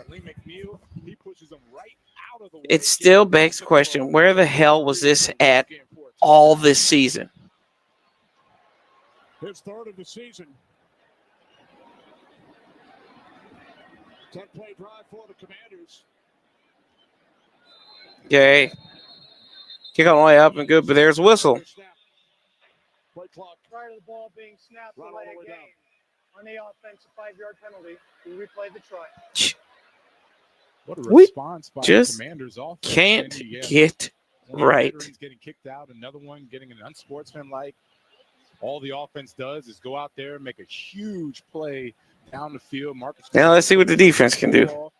He pushes him right out of the way. It still begs the question, where the hell was this at all this season? His third of the season. 10-play drive for the Commanders. Okay. Kick on the way up and good, but there's a whistle. Play clock. Prior to the ball being snapped Right away all the way again. down. On the offense, a 5-yard penalty. We replay the try. What a We response by just the Commanders offense. Can't And, yeah, get one of the right. veterans getting kicked out, another one getting an unsportsmanlike. All the offense does is go out there, make a huge play down the field. Now let's see what the defense can do.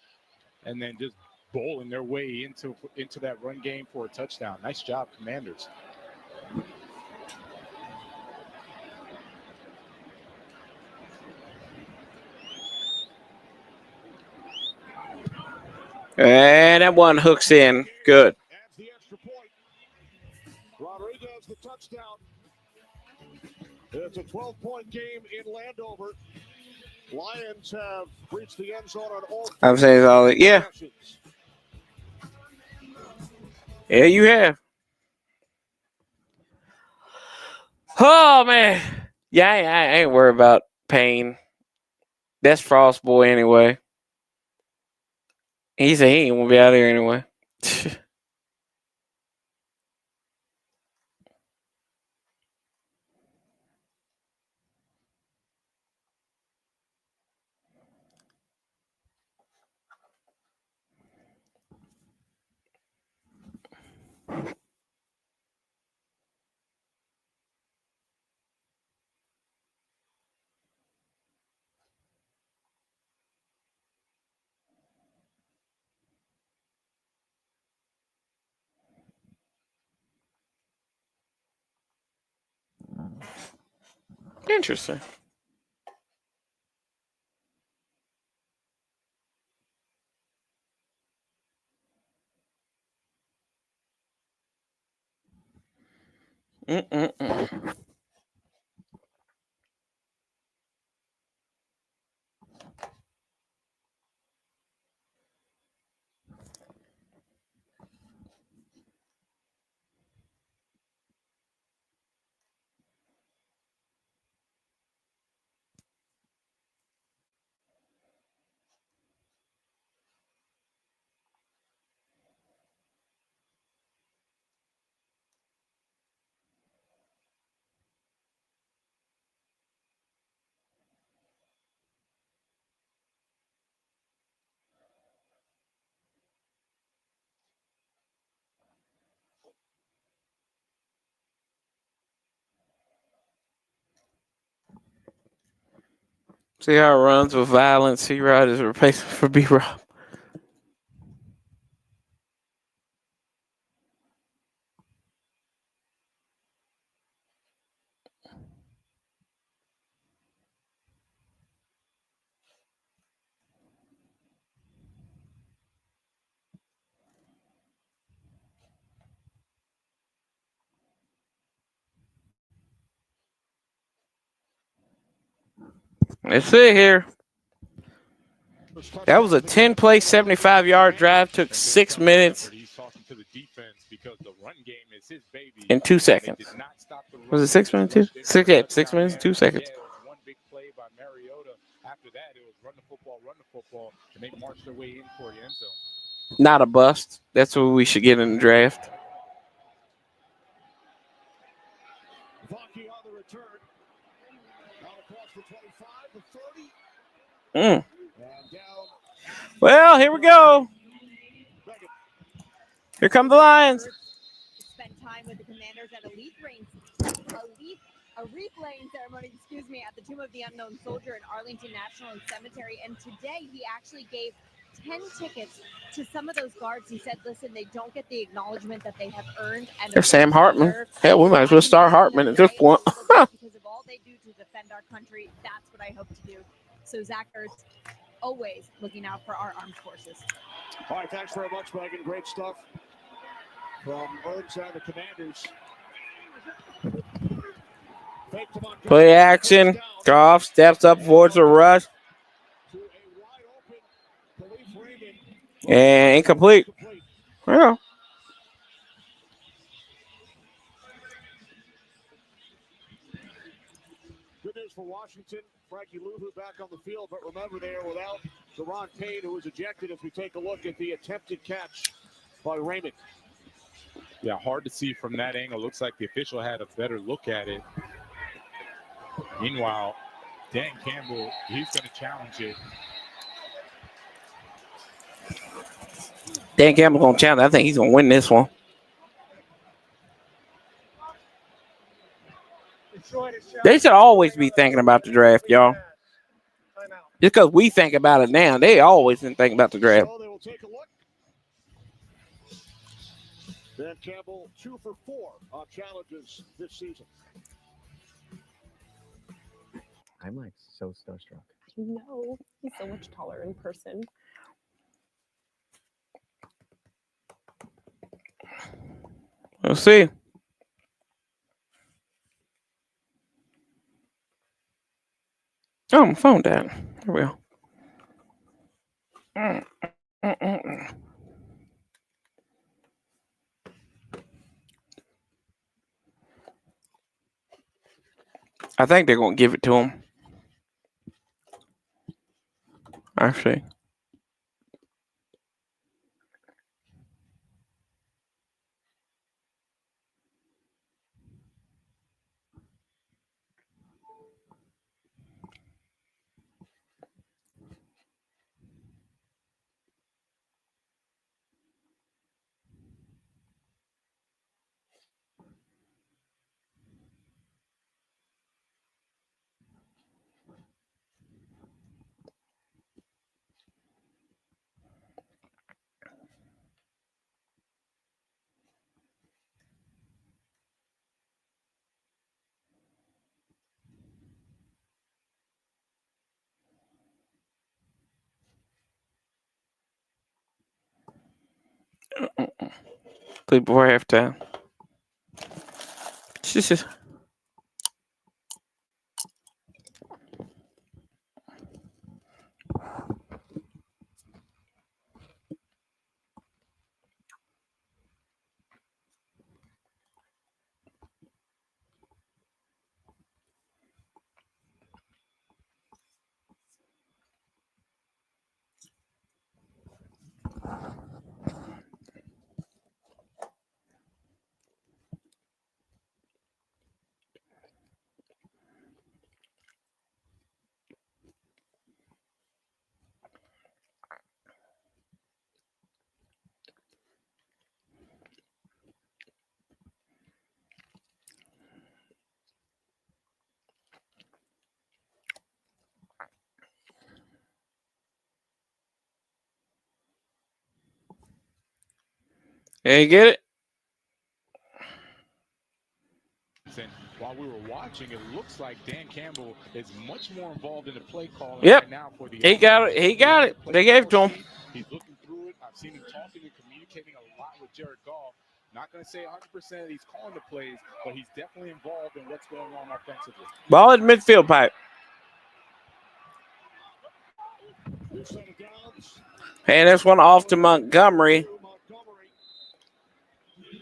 And then just bowling their way into that run game for a touchdown. Nice job, Commanders. And that one hooks in. Good. Adds the extra point. Rodriguez the touchdown. It's a 12-point game in Landover. Lions have reached the end zone on all. I'm saying all that. Yeah. Yeah, you have. Oh, man. Yeah, I ain't worried about Payne. That's Frost Boy anyway. He said he ain't gonna be out here anyway. Interesting. See how it runs with violence. C-Rod is a replacement for B-Rob. Let's see here. That was a 10-play, 75-yard drive. Took 6 minutes and 2 seconds. Was it 6 minutes? 6 minutes and 2 seconds. One big play by Mariota. After that, it was run the football, and they marched their way in for the end zone. Not a bust. That's what we should get in the draft. Vaki on the return. Out across the 25, the 30. And down. Well, here we go. Here come the Lions. Spent time with the Commanders at a wreath laying ceremony, at the Tomb of the Unknown Soldier in Arlington National Cemetery. And today he actually gave 10 tickets to some of those guards. He said, listen, they don't get the acknowledgement that they have earned. And There's Sam Hartman. Hell, we might as well start Hartman at this point. Because of all they do to defend our country, that's what I hope to do. So Zach Ertz, always looking out for our armed forces. All right, thanks very much, Megan. Great stuff from Ertz and the Commanders. Play action. Goff steps up towards the rush. And incomplete. Well. Good news for Washington. Frankie Louvu back on the field, but remember they are without Deron Payne, who was ejected. If we take a look at the attempted catch by Raymond. Yeah, hard to see from that angle. Looks like the official had a better look at it. Meanwhile, Dan Campbell, he's going to challenge it. Dan Campbell going to challenge. I think he's going to win this one. They should always be thinking about the draft, y'all. Just because we think about it now, they always been thinking about the draft. So they will take a look. Dan Campbell, 2 for 4 on challenges this season. I'm like so starstruck. No, he's so much taller in person. We'll see. Oh, my phone died. Here we go. I think they're going to give it to him. Actually. Play before halftime. Jesus. Yeah, you get it? And while we were watching, it looks like Dan Campbell is much more involved in the play calling Yep. right now for the He got it. He got it. They gave it to him. He's looking through it. I've seen him talking and communicating a lot with Jared Goff. Not going to say 100% that he's calling the plays, but he's definitely involved in what's going on offensively. Ball at midfield pipe. And this one off to Montgomery.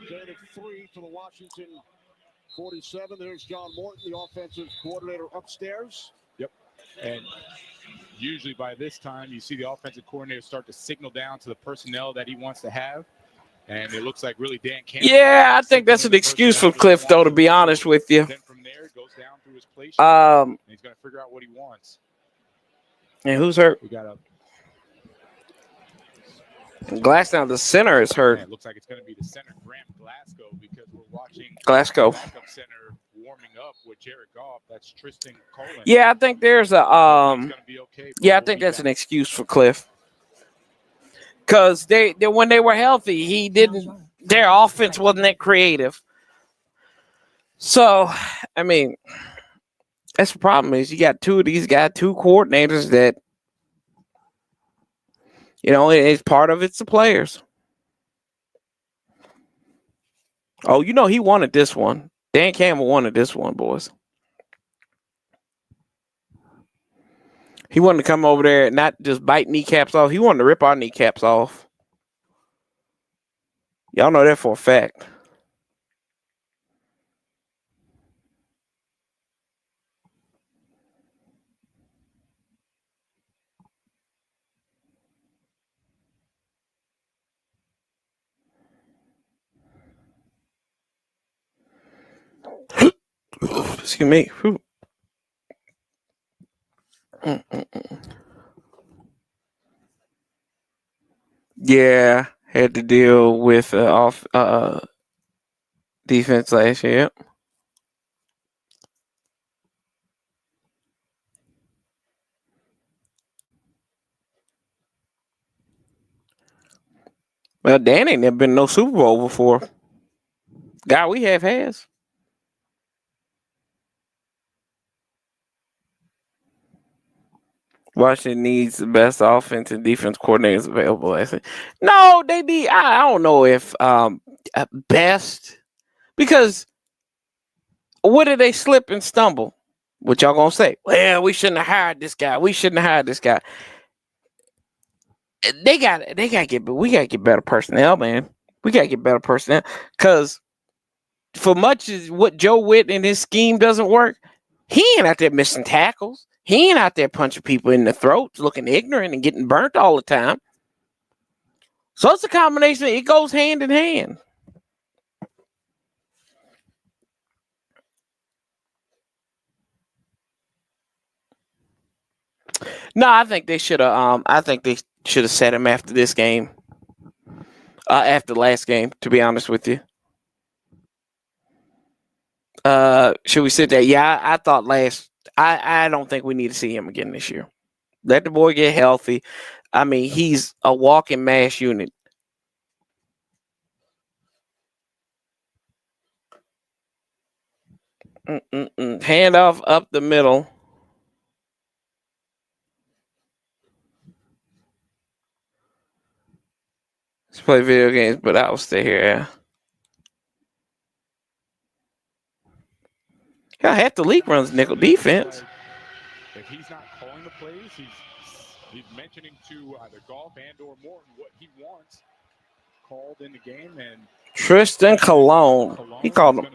Gain of 3 to the Washington 47. There's John Morton, the offensive coordinator upstairs. Yep. And usually by this time, you see the offensive coordinator start to signal down to the personnel that he wants to have. And it looks like really Dan Campbell. Yeah, I think that's an excuse for Cliff, though, to be honest with you. Then from there, it goes down through his play sheet, and he's going to figure out what he wants. And who's hurt? We got a Glasgow, the center is hurt. It looks like it's going to be the center, Graham Glasgow, because we're watching Glasgow. backup center warming up with Jared Goff. That's Tristan Colin. Yeah, I think there's a It's going to be okay. yeah, I think that's an excuse for Cliff. Because they when they were healthy, he didn't. Their offense wasn't that creative. So, I mean, that's the problem is you got two of these guys, two coordinators that, you know, it's part of it's the players. Oh, you know, he wanted this one. Dan Campbell wanted this one, boys. He wanted to come over there and not just bite kneecaps off. He wanted to rip our kneecaps off. Y'all know that for a fact. Excuse me. Yeah, had to deal with defense last year. Well, Dan ain't never been to no Super Bowl before. Guy we have has. Washington needs the best offense and defense coordinators available. I say, no, they need. I don't know if best, because what did they slip and stumble? What y'all gonna say? Well, we shouldn't have hired this guy. We shouldn't have hired this guy. We gotta get better personnel, man. We gotta get better personnel, because for much as what Joe Witt and his scheme doesn't work, he ain't out there missing tackles. He ain't out there punching people in the throat, looking ignorant and getting burnt all the time. So it's a combination. It goes hand in hand. No, I think they should have. I think they should have set him after this game. After the last game, to be honest with you. Should we sit there? Yeah, I thought last. I don't think we need to see him again this year. Let the boy get healthy. I mean, he's a walking mass unit. Handoff up the middle. Let's play video games, but I'll stay here. Yeah. Hell, half the league runs nickel defense. If he's not calling the plays, he's mentioning to either Goff and or Morton what he wants called in the game. And Tristan Colon. He called him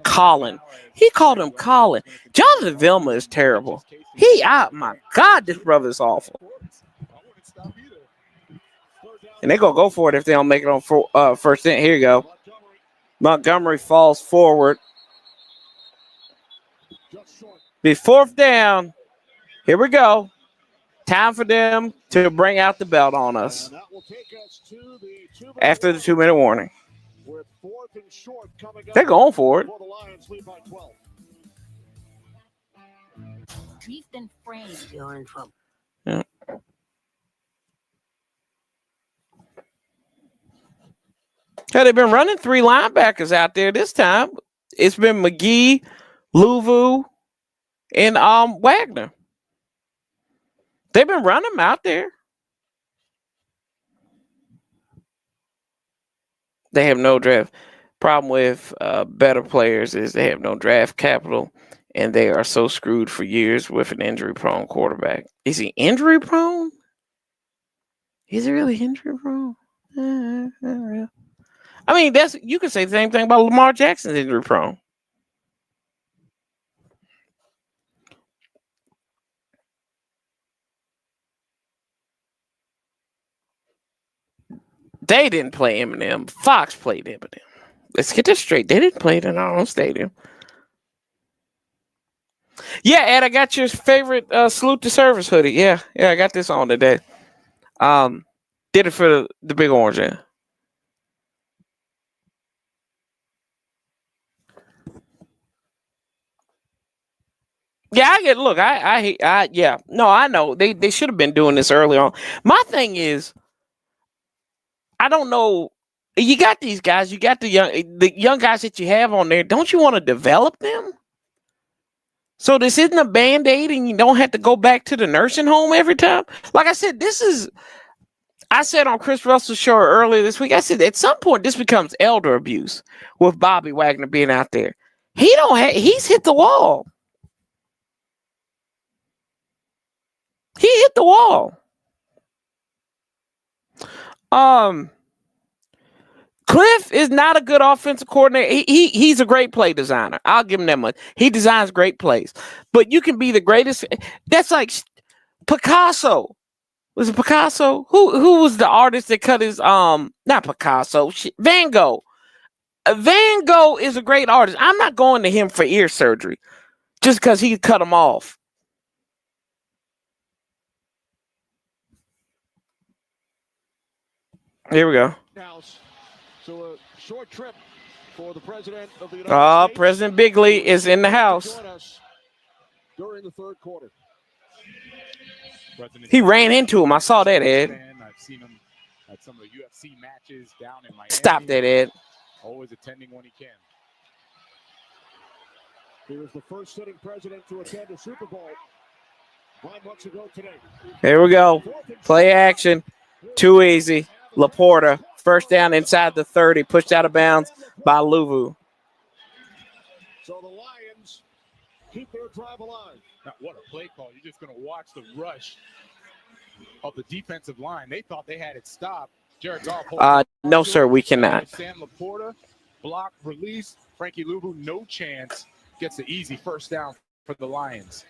Colin. He called him Colin. Jonathan Vilma is terrible. My God, this brother is awful. And they're going to go for it if they don't make it on first inning. Here you go. Montgomery falls forward. Be fourth down. Here we go. Time for them to bring out the belt on us after the 2-minute warning. They're going for it. Yeah. Yeah, they've been running 3 linebackers out there this time. It's been McGee, Luvu, and Wagner. They've been running them out there. They have no draft. Problem with better players is they have no draft capital, and they are so screwed for years with an injury-prone quarterback. Is he injury-prone? Is he really injury-prone? I mean, you can say the same thing about Lamar Jackson's injury-prone. They didn't play Eminem. Fox played Eminem. Let's get this straight. They didn't play it in our own stadium. Yeah, Ed, I got your favorite Salute to Service hoodie. Yeah, I got this on today. Did it for the big orange. Yeah. Yeah, I get. Look, yeah. No, I know they should have been doing this early on. My thing is, I don't know. You got these guys. You got the young guys that you have on there. Don't you want to develop them? So this isn't a Band-Aid, and you don't have to go back to the nursing home every time. Like I said, this is. I said on Chris Russell's show earlier this week. I said at some point this becomes elder abuse with Bobby Wagner being out there. He's hit the wall. He hit the wall. Cliff is not a good offensive coordinator. He's a great play designer. I'll give him that much. He designs great plays. But you can be the greatest. That's like Picasso. Was it Picasso? Who was the artist that cut his not Picasso? Van Gogh. Van Gogh is a great artist. I'm not going to him for ear surgery just because he cut them off. Here we go. So a short trip for the president of the United States. President Bigley is in the house. During the third quarter. He ran into him. I saw that, Ed. I've seen him at some of the UFC matches down in Miami. Stop that, Ed. Always attending when he can. He was the first sitting president to attend a Super Bowl 5 months ago today. Here we go. Play action. Too easy. Laporta. First down inside the 30. Pushed out of bounds by Luvu. So the Lions keep their drive alive. Now, what a play call. You're just going to watch the rush of the defensive line. They thought they had it stopped. Jared Goff. No, sir, we cannot. Sam Laporta, block, release. Frankie Luvu, no chance. Gets the easy first down for the Lions.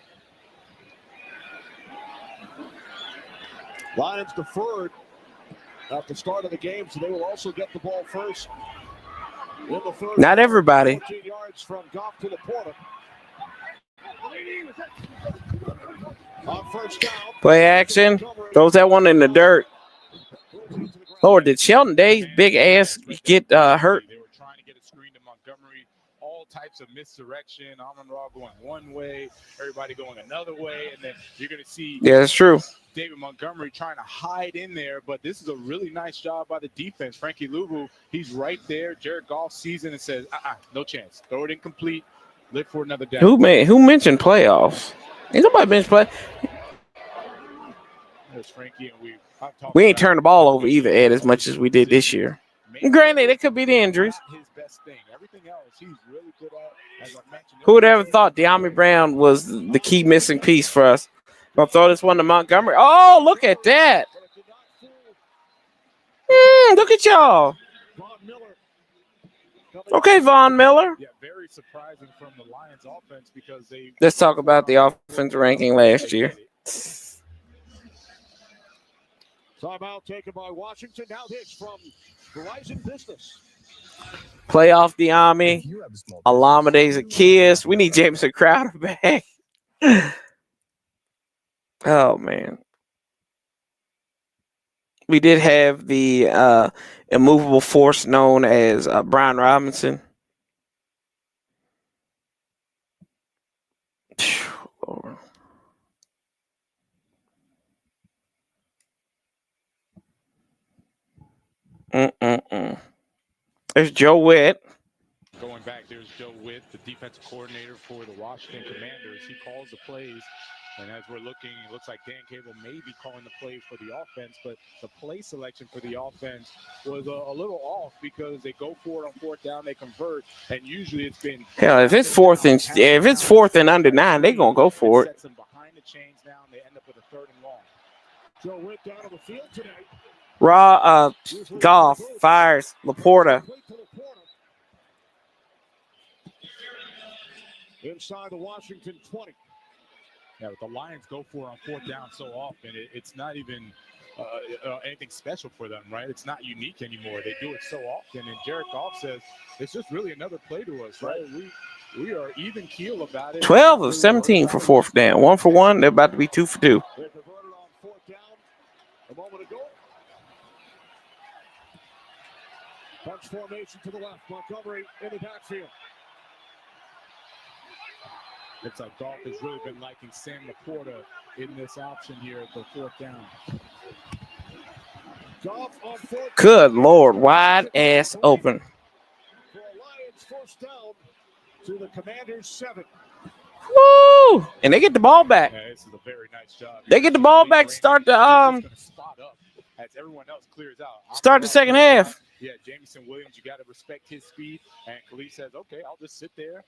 Lions deferred at the start of the game, so they will also get the ball first. In the third, not everybody. 14 yards from Goff to Laporta. On first down. Play action. Throws that one in the dirt. Lord, did Sheldon Day's big ass get hurt? They were trying to get a screen to Montgomery. All types of misdirection. Amon-Ra going one way, everybody going another way, and then you're going to see. Yeah, that's true. David Montgomery trying to hide in there, but this is a really nice job by the defense. Frankie Luvu, he's right there. Jared Goff sees it and says, no chance. Throw it incomplete. Live for another down. Who mentioned playoffs? Ain't nobody mentioned play. There's Frankie, and we ain't turned the ball over either, Ed, as much as we did this year. Granted, it could be the injuries. His best thing. Everything else, he's really good at. As I mentioned, who would have ever thought De'Ami Brown was the key missing piece for us? Gonna throw this one to Montgomery. Oh, look at that! Look at y'all. Okay, Von Miller. Yeah, very surprising from the Lions offense because they. Let's talk about the offense ranking last year. Timeout taken by Washington. Now this from Verizon Business. Playoff De'Ami. Alameda Zacchaeus. We need Jameson Crowder back. Oh, man. We did have the immovable force known as Brian Robinson. There's Joe Witt. Going back, there's Joe Witt, the defensive coordinator for the Washington Commanders. He calls the plays. And as we're looking, it looks like Dan Cable may be calling the play for the offense, but the play selection for the offense was a little off because they go for it on fourth down, they convert, and usually it's been hell. If it's fourth and under 9, they're gonna go for it. Sets them behind the chains now, and they end up with a 3rd and long. Joe Witt down on the field today. Goff fires Laporta. Inside the Washington 20. Yeah, but the Lions go for it on fourth down so often. It's not even anything special for them, right? It's not unique anymore. They do it so often. And Jared Goff says it's just really another play to us, right? We are even keel about it. 12 of 17 for fourth down. 1 for 1. They're about to be 2 for 2. They converted on fourth down a moment ago. Bunch formation to the left. Montgomery in the backfield. Looks like Goff has really been liking Sam Laporta in this option here at the fourth down. Goff on fourth. Good Lord, wide ass open. For a Lions first down to the Commanders 7. Woo! And they get the ball back. Yeah, this is a very nice job. They get the ball back to start the spot up as everyone else clears out. Start the second half. Yeah, Jamison Williams, you got to respect his speed. And Khalid says, okay, I'll just sit there.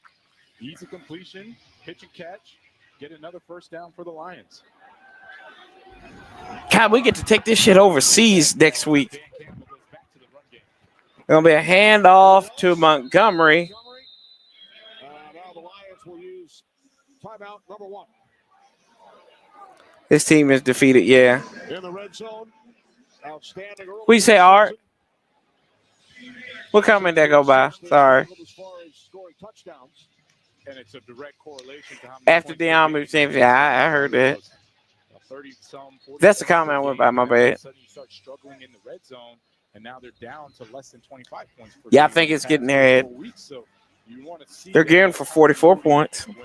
Easy completion, pitch and catch, get another first down for the Lions. God, we get to take this shit overseas next week. Gonna be a handoff to Montgomery. Now the Lions will use timeout number 1. This team is defeated, yeah. In the red zone, outstanding. What you say, Art? What comment that go by? Sorry. As far as scoring touchdowns. And it's a direct correlation to how many After Deion, yeah, I heard that. 30-some, That's the comment I went by, my bad. You start struggling in the red zone, and now they're down to less than 25 points. Yeah, I think it's getting their head. So you want to see they're gearing for 44 points. When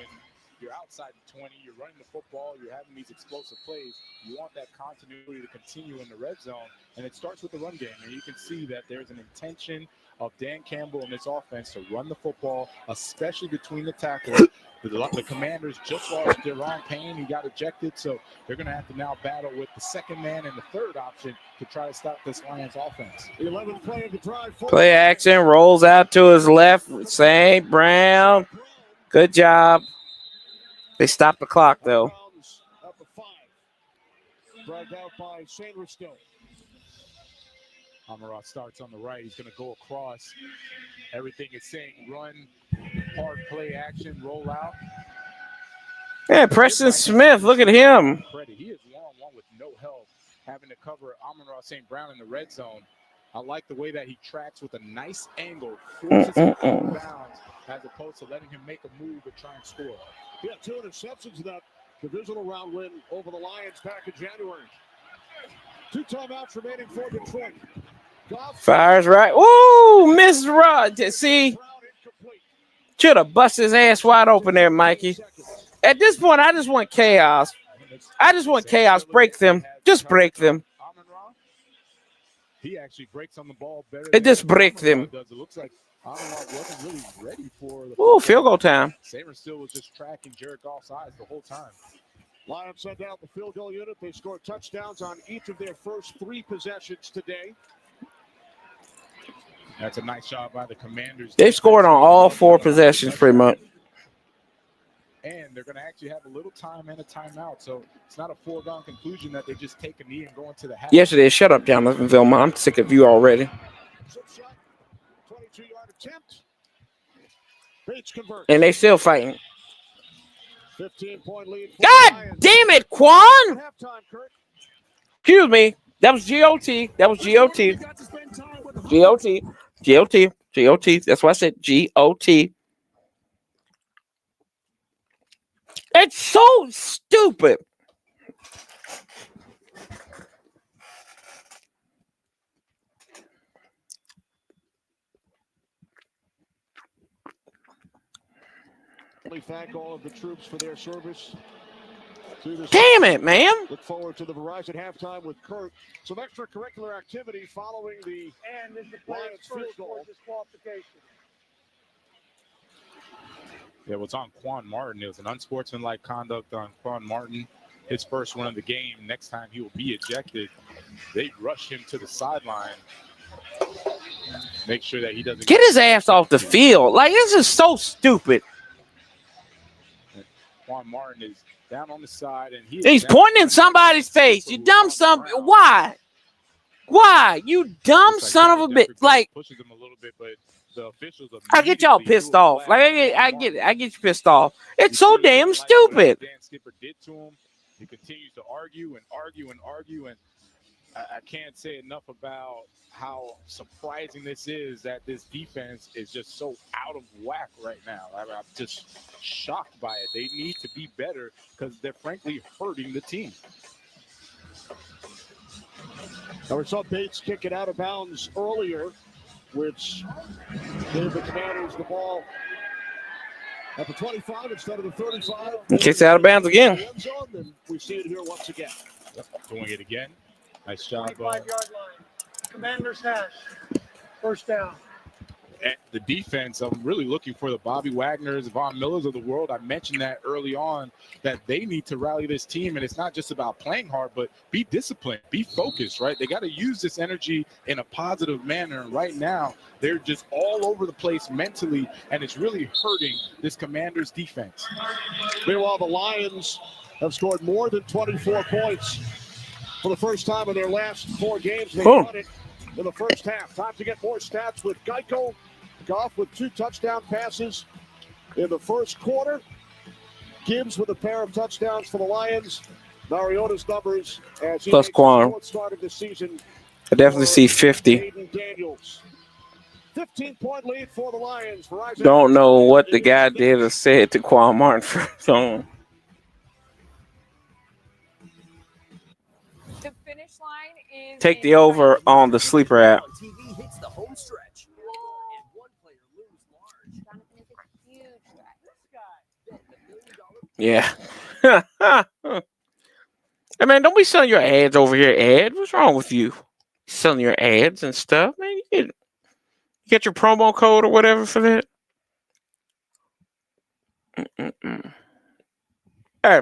you're outside the 20, you're running the football, you're having these explosive plays. You want that continuity to continue in the red zone, and it starts with the run game. And you can see that there's an intention of Dan Campbell and this offense to run the football, especially between the tackles. The Commanders just lost Deron Payne. He got ejected, so they're going to have to now battle with the second man and the third option to try to stop this Lions offense. 11th play of the drive. Play action, rolls out to his left. St. Brown. Good job. They stopped the clock, though. Up to 5. Dragged out by Sainriston. Amara starts on the right. He's going to go across. Everything is saying run, hard play action, roll out. Yeah, Preston Smith, look at him. He is one-on-one with no help, having to cover Amara St. Brown in the red zone. I like the way that he tracks with a nice angle, forces him out of bounds, as opposed to letting him make a move and try and score. Yeah, 2 interceptions in that divisional round win over the Lions back in January. 2 timeouts remaining for Detroit. Fires right. Ooh, Miss Rod. See, should have busted his ass wide open there, Mikey. At this point, I just want chaos. I just want chaos. Break them. Just break them. He actually breaks on the ball better. It just break them. It looks like Amon-Ra wasn't really ready for the. Ooh, field goal time. Saber still was just tracking Jared Goff's eyes the whole time. Lions sent out the field goal unit. They scored touchdowns on each of their first 3 possessions today. That's a nice job by the Commanders. They've scored on all 4 possessions pretty much. And they're going to actually have a little time and a timeout. So it's not a foregone conclusion that they just take a knee and go into the half. Yes, it is. Shut up, Jonathan Vilma. I'm sick of you already. 22-yard attempt. Bates converts. And they still fighting. 15-point lead. God damn it, Quan! Excuse me. That was GOT. That was GOT. GOT. GOT. GOT. That's why I said GOT. It's so stupid. We thank all of the troops for their service. Damn it, man. Look forward to the Verizon halftime with Kurt. Some extracurricular activity following the Lions field goal. Disqualification. Yeah, what's on Quan Martin? It was an unsportsmanlike conduct on Quan Martin. His first one of the game. Next time he will be ejected. They rush him to the sideline. Make sure that he doesn't get his ass off the field. Like, this is so stupid. Quan Martin is down on the side, and he's pointing in somebody's face. You dumb son. Why? Why? You dumb son of a bitch. Like, pushes him a little bit, but the officials I get y'all pissed off. Like, I get you pissed off. It's so damn stupid. Dan Skipper did to him. He continues to argue and argue and argue, and I can't say enough about how surprising this is that this defense is just so out of whack right now. I'm just shocked by it. They need to be better because they're frankly hurting the team. Now we saw Bates kick it out of bounds earlier. which gave the Commanders the ball at the 25 instead of the 35. Kicks out of bounds again. We see it here once again. Doing it again. Nice job. 25-yard line. Commanders hash. First down. At the defense, I'm really looking for the Bobby Wagners, Von Millers of the world. I mentioned that early on, that they need to rally this team, and it's not just about playing hard, but be disciplined, be focused, right? They got to use this energy in a positive manner, and right now, they're just all over the place mentally, and it's really hurting this Commanders defense. Meanwhile, the Lions have scored more than 24 points for the first time in their last 4 games. They won it in the first half. Time to get more stats with Geico. Goff with 2 touchdown passes in the first quarter. Gibbs with a pair of touchdowns for the Lions. Mariota's numbers as he Plus makes Quan. the fourth start of the season. I definitely see 50. Aiden Daniels. 15-point lead for the Lions. Don't know what the guy did or said to Quan Martin for so. The finish line is Take the over on the sleeper app. TV hits the home stretch. And one player lose large. Yeah. Hey, man, don't be selling your ads over here, Ed. What's wrong with you? Selling your ads and stuff, man. You get your promo code or whatever for that. Hey,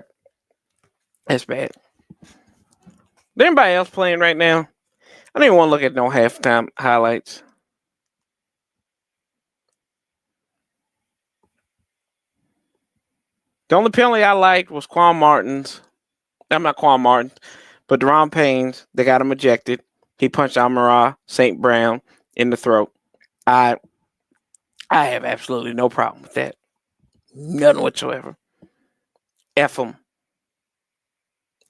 that's bad. Is anybody else playing right now? I don't even want to look at no halftime highlights. The only penalty I liked was Quan Martin's. I'm not Quan Martin, but Deron Payne's. They got him ejected. He punched Amon-Ra St. Brown in the throat. I have absolutely no problem with that. None whatsoever. F them.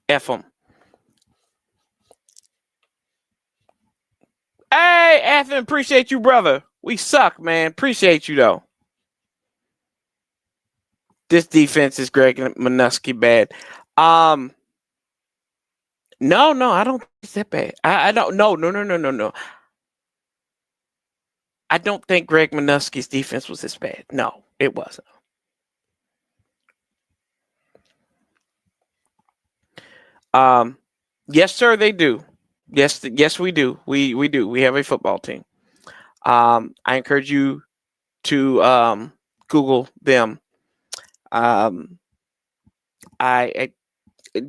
F them. Hey, Ethan, appreciate you, brother. We suck, man. Appreciate you, though. This defense is Greg Minuski bad. No, I don't think it's that bad. I don't. No. I don't think Greg Minuski's defense was this bad. No, it wasn't. Yes, sir, they do. Yes, we do. We do. We have a football team. I encourage you to Google them. I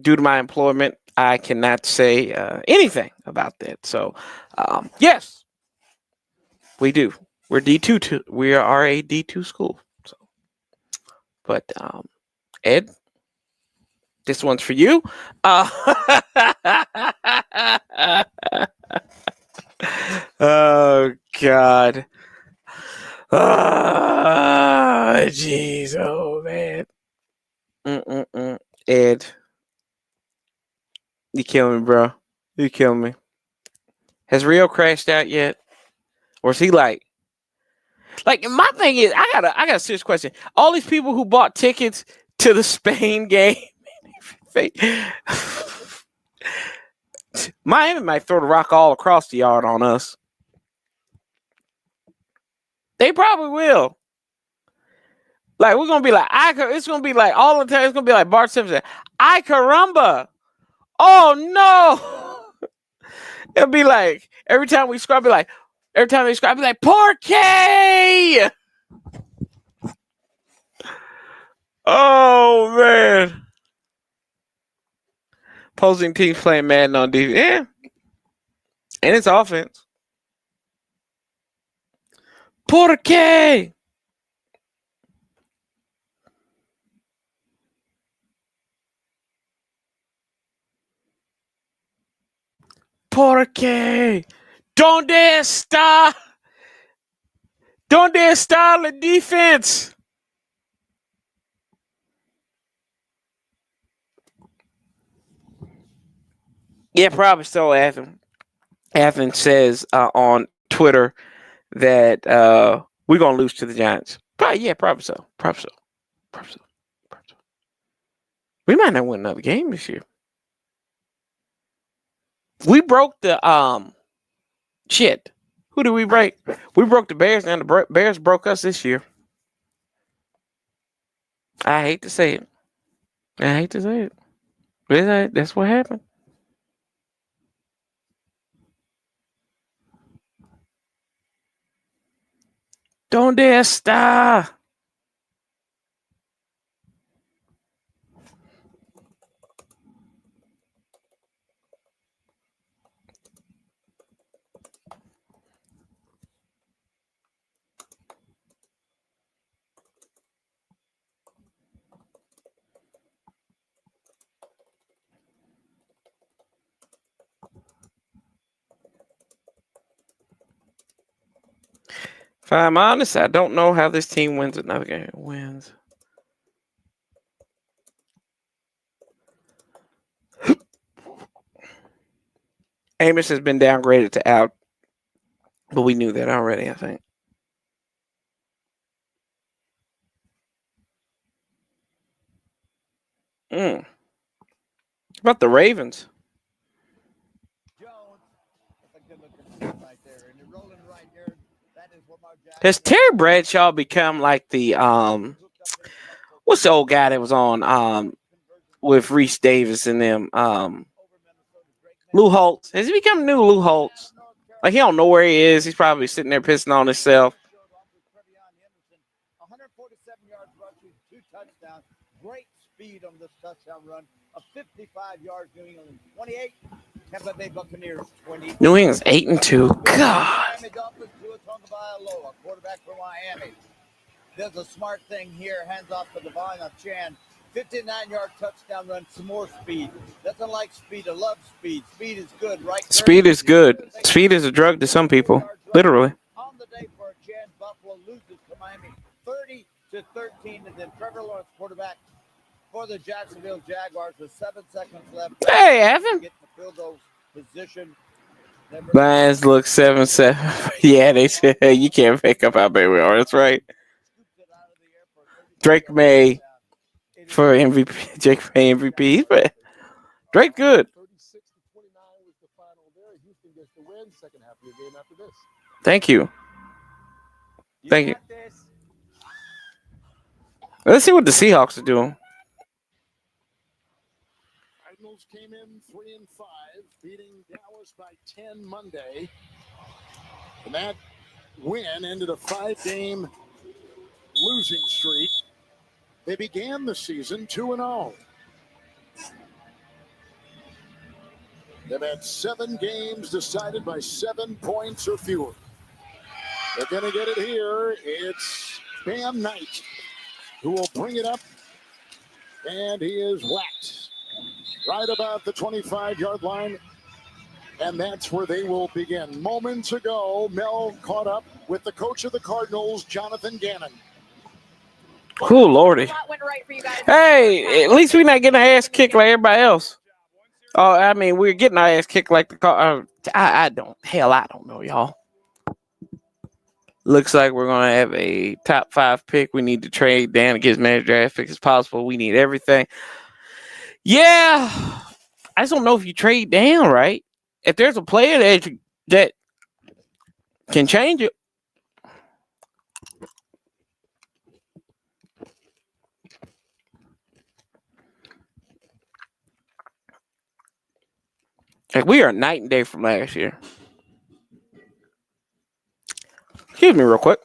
due to my employment, I cannot say anything about that. So, yes, we do. We're D2. We are a D2 school. So, but Ed, this one's for you. Oh God. Oh jeez. Oh man. Ed, you killing me, bro. You killing me. Has Rio crashed out yet, or is he like? My thing is, I got a serious question. All these people who bought tickets to the Spain game, Miami might throw the rock all across the yard on us. They probably will. Like, we're gonna be like, it's gonna be like all the time. It's gonna be like Bart Simpson. Ay caramba! Oh no! It'll be like every time we scrub, every time they scrub, be like, Porky! Oh man! Opposing teams playing Madden on defense, yeah, and it's offense. Porky! Porque donde está la defense? Yeah, probably so. Athen says on Twitter that we're gonna lose to the Giants. Probably so. We might not win another game this year. We broke the shit. Who did we break? We broke the Bears, and the Bears broke us this year. I hate to say it. But that's what happened. Donde está? If I'm honest, I don't know how this team wins another game. Amos has been downgraded to out, but we knew that already, I think. How about the Ravens? Has Terry Bradshaw become like the what's the old guy that was on with Reese Davis and them Lou Holtz? Has he become new Lou Holtz? Like he don't know where he is. He's probably sitting there pissing on himself. 147 yards rushing, 2 touchdowns. Great speed on this touchdown run. A 55 yards New England 28. Tampa Bay Buccaneers 20. New England's 8-2. God. Miami Dolphins Tua Tagovailoa, quarterback for Miami. Does a smart thing here. Hands off to Devon Chan. 59-yard touchdown run. Some more speed. Doesn't like speed. I love speed. Speed is good, right? Speed is good. Speed is a drug to some people. Literally. On the day for Chan, Buffalo loses to Miami 30-13, and then Trevor Lawrence, quarterback for the Jacksonville Jaguars, with 7 seconds left. Hey, Evan. Get the field goal position. Lions look 7-7. Yeah, they said you can't pick up how big we are. That's right. Drake May for MVP. Drake May MVP. But Drake good. 36-29 was the final there. Houston gets the win. Second half of the game after this. Thank you. Thank you. Let's see what the Seahawks are doing. Cardinals came in 3-5, beating Dallas by 10 Monday. And that win ended a 5-game losing streak. They began the season 2-0. They've had 7 games decided by 7 points or fewer. They're going to get it here. It's Bam Knight who will bring it up. And he is whacked right about the 25-yard line. And that's where they will begin. Moments ago, Mel caught up with the coach of the Cardinals, Jonathan Gannon. Cool, Lordy. Hey, at least we're not getting our ass kicked like everybody else. Oh, I mean, we're getting our ass kicked like the car. I don't know, y'all. Looks like we're going to have a top 5 pick. We need to trade down and get as many draft picks as possible. We need everything. Yeah. I just don't know if you trade down, right? If there's a player that can change it. Like, we are night and day from last year. Excuse me real quick.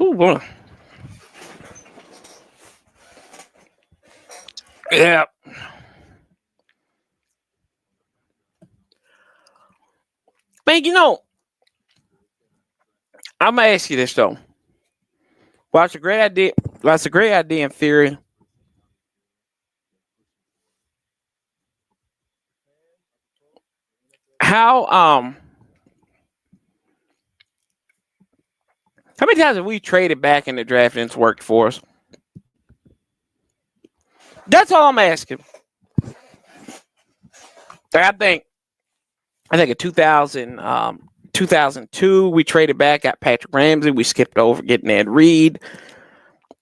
Ooh, boy. Yeah. Man, I'm gonna ask you this though. Well, it's a great idea. Well, it's a great idea in theory. How many times have we traded back in the draft and it's worked for us? That's all I'm asking. I think in 2002 we traded back, got Patrick Ramsey. We skipped over getting Ed Reed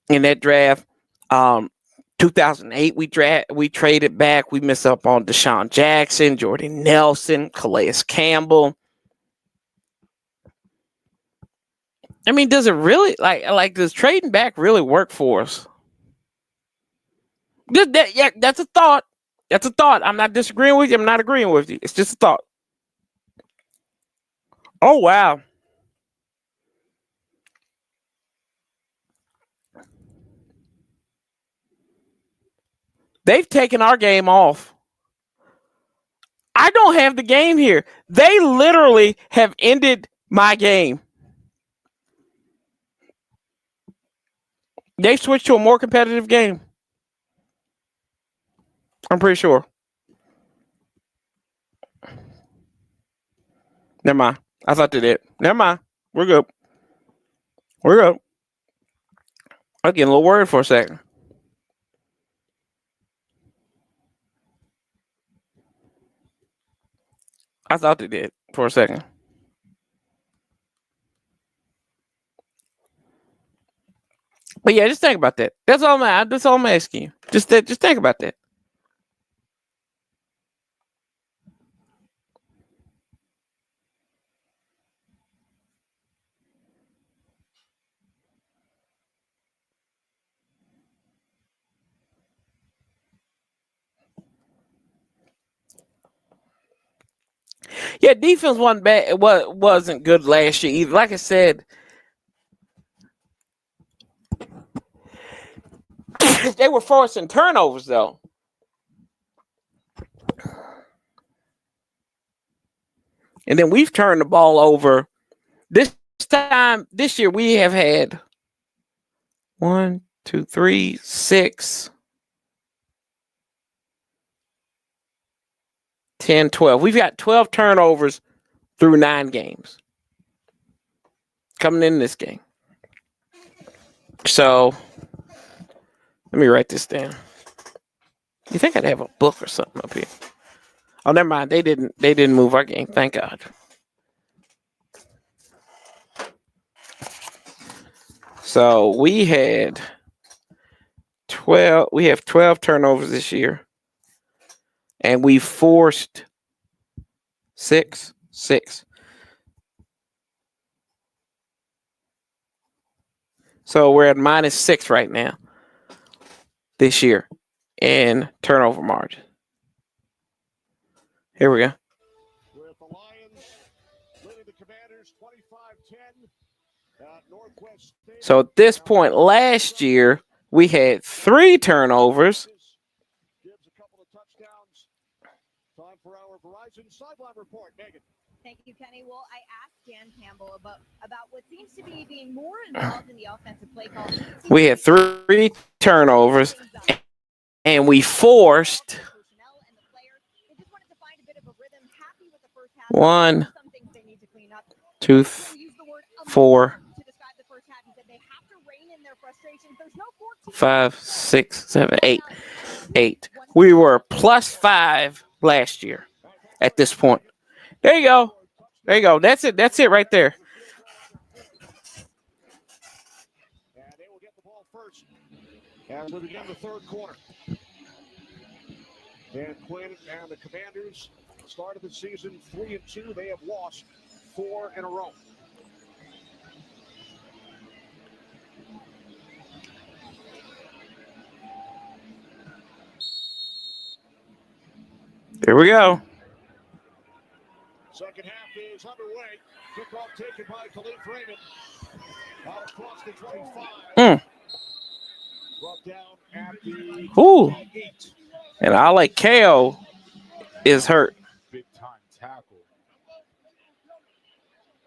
in that draft. 2008 we traded back. We missed up on Deshaun Jackson, Jordan Nelson, Calais Campbell. I mean, does it really does trading back really work for us? That's a thought. That's a thought. I'm not disagreeing with you. I'm not agreeing with you. It's just a thought. Oh, wow. They've taken our game off. I don't have the game here. They literally have ended my game. They switched to a more competitive game. I'm pretty sure. Never mind. I thought they did. Never mind. We're good. We're good. I was getting a little worried for a second. I thought they did for a second. But yeah, just think about that. That's all I'm asking you. Just think about that. Yeah, defense wasn't bad. It wasn't good last year either. Like I said, they were forcing turnovers though. And then we've turned the ball over. This year we have had 1, 2, 3, 6, 10, 12. We've got 12 turnovers through 9 games coming in this game. So let me write this down. You think I'd have a book or something up here? Oh, never mind. They didn't move our game. Thank God. So we had 12. We have 12 turnovers this year, and we forced 6. So we're at -6 right now this year in turnover margin. Here we go. With the Lions leading the Commanders 25-10 at Northwest State. So at this point last year, we had 3 turnovers. Gives a couple of touchdowns. Time for our Verizon sideline report. Megan. Thank you, Kenny. Well, I asked Dan Campbell about what seems to be being more involved in the offensive play call. We had 3 turnovers, and we forced 1, 2, 4, 5, 6, 7, 8. We were +5 last year at this point. There you go. There you go. That's it. That's it right there. And they will get the ball first as we begin the third quarter. Dan Quinn and the Commanders started the season 3-2. They have lost 4 in a row. Here we go. Second half is underway. Kickoff taken by Khalif Raymond. Out across the 25. Brought down at the 8. And I like KO is hurt. Big time tackle.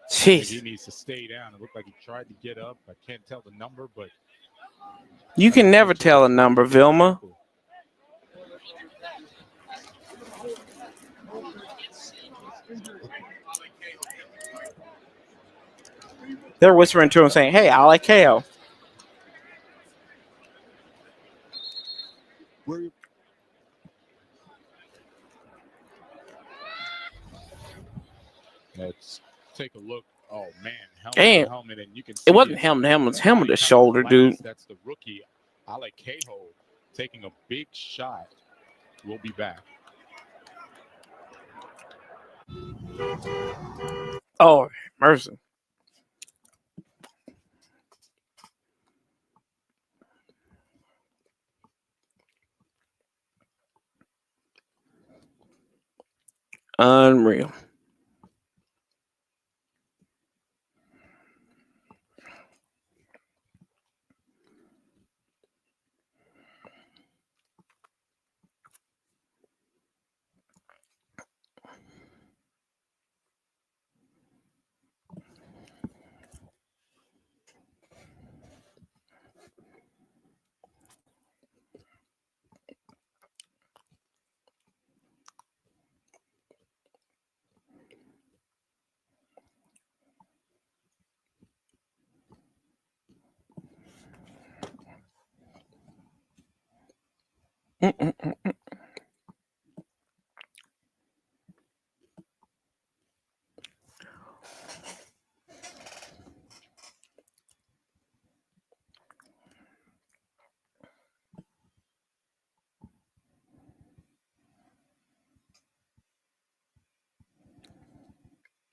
Jeez. He needs to stay down. It looked like he tried to get up. I can't tell the number, but You can never tell a number, Vilma. They're whispering to him saying, hey, I like KO. Let's take a look. Oh, man. Damn. Helmet, and you can see it wasn't helmet. It was helmet to shoulder, dude. That's the rookie, Alakeho, taking a big shot. We'll be back. Oh, mercy. Unreal.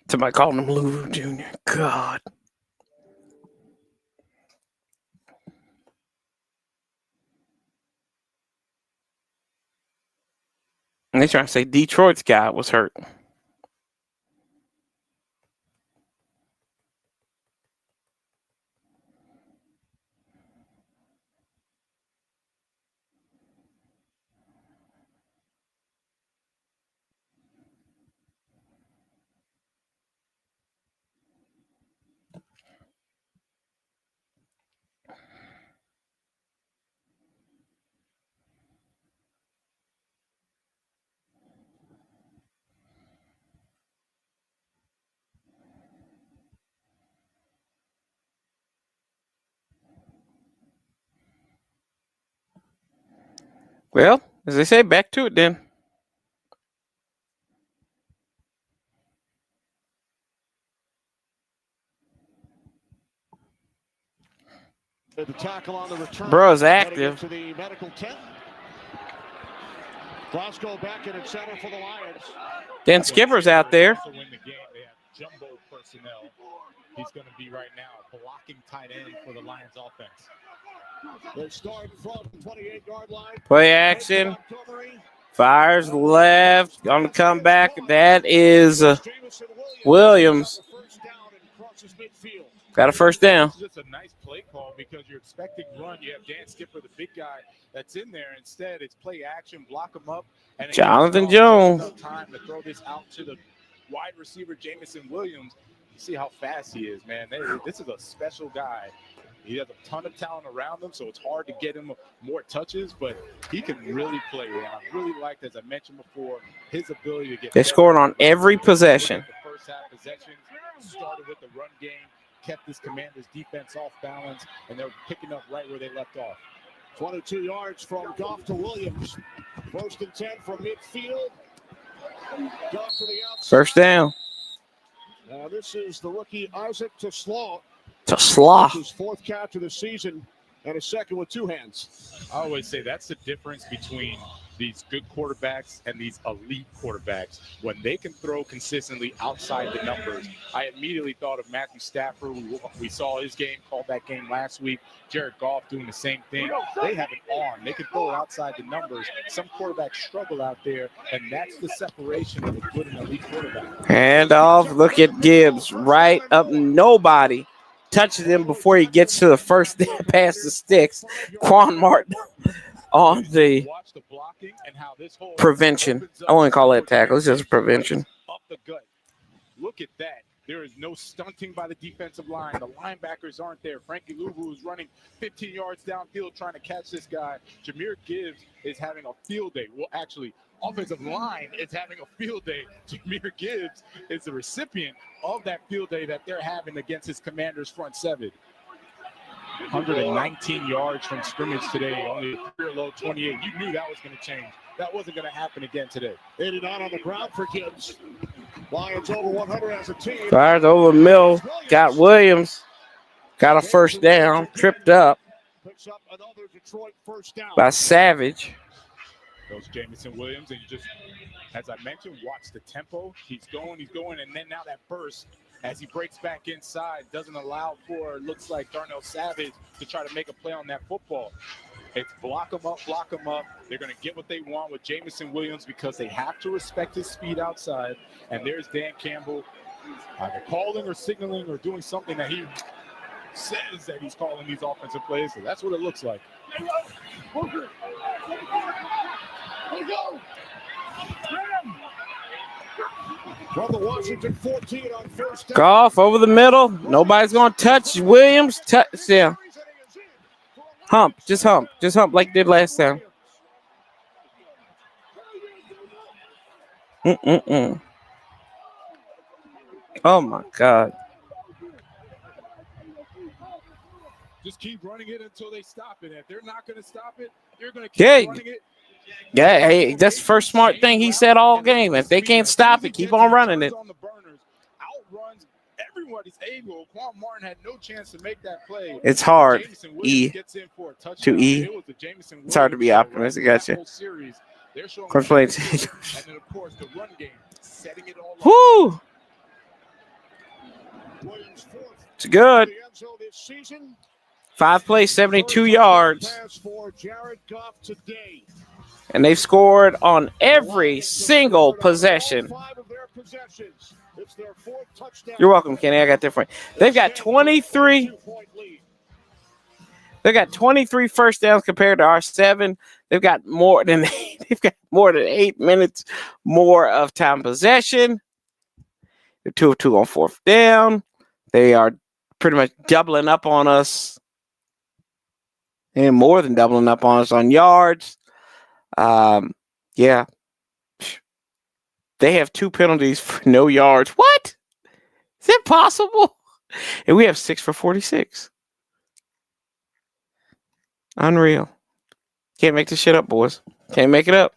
Somebody called him Lou Jr. God. And they trying to say Detroit's guy was hurt. Well, as they say, back to it then. The tackle on the return. Bro's active. To the medical tent. Glasgow back in center for the Lions. Dan Skipper's out there. Also in the game, they have jumbo personnel. He's going to be right now blocking tight end for the Lions offense. They start from 28-yard line. Play action. Fires left. On the comeback. That is Williams. Got a first down. This is just a nice play call because you're expecting run. You have Dan Skipper, the big guy, that's in there. Instead, it's play action, block him up. And Jonathan Jones. Time to throw this out to the wide receiver, Jamison Williams. You see how fast he is, man. This is a special guy. He has a ton of talent around him, so it's hard to get him more touches, but he can really play. And I really liked, as I mentioned before, his ability to get. They scored on every possession. The first half possession started with the run game, kept this Commanders defense off balance, and they're picking up right where they left off. 22 yards from Goff to Williams. First and 10 from midfield. Goff to the outside. First down. Now this is the rookie Isaac Taslaw. His fourth catch of the season and a second with two hands. I always say that's the difference between these good quarterbacks and these elite quarterbacks. When they can throw consistently outside the numbers, I immediately thought of Matthew Stafford. We saw his game, called that game last week. Jared Goff doing the same thing. They have an arm. They can throw it outside the numbers. Some quarterbacks struggle out there, and that's the separation of a good and elite quarterback. Hand off. Look at Gibbs. Right up. Nobody touches him before he gets to the first past the sticks. Quan Martin on the Watch the blocking and how this whole prevention. I wouldn't call that tackle. It's just prevention. Up the gut. Look at that. There is no stunting by the defensive line. The linebackers aren't there. Frankie Louvu is running 15 yards downfield trying to catch this guy. Jameer Gibbs is having a field day. Well, actually, offensive line is having a field day. Jameer Gibbs is the recipient of that field day that they're having against his Commanders front seven. 119 yards from scrimmage today, only a career low 28. You knew that was going to change. That wasn't going to happen again today. 89 on the ground for Gibbs. Lions over 100 as a team. Fired over Mill. Got Williams. Got a first down. Tripped up Picks up another Detroit first down. by Savage. Goes Jamison Williams, and you just, as I mentioned, watch the tempo. He's going, and then now that burst as he breaks back inside doesn't allow for, looks like, Darnell Savage to try to make a play on that football. It's block him up. They're going to get what they want with Jamison Williams because they have to respect his speed outside. And there's Dan Campbell either calling or signaling or doing something that he says that he's calling these offensive plays. So that's what it looks like. From the Washington 14 on first down. Goff over the middle. Nobody's going to touch Williams. Touchdown. Hump. Just hump like they did last time. Oh, my God. Just keep running it until they stop it. If they're not going to stop it, you're going to keep running it. Yeah, hey, that's the first smart thing he said all game. If they can't stop it, keep on running it. Outruns everybody's able. Quan Martin had no chance to make that play. It's hard. It's hard to be optimistic. Gotcha. Coach playing. And then, of course, the run game, setting it all up. Whoo! It's good. 5 plays, 72 yards. And they've scored on every single possession. You're welcome, Kenny. I got that for you. They've got 23. They got 23 first downs compared to our 7. They've got more than 8 minutes more of time possession. They're 2 of 2 on 4th down. They are pretty much doubling up on us, and more than doubling up on us on yards. Yeah. They have 2 penalties for no yards. What? Is it possible? And we have 6 for 46. Unreal. Can't make this shit up, boys. Can't make it up.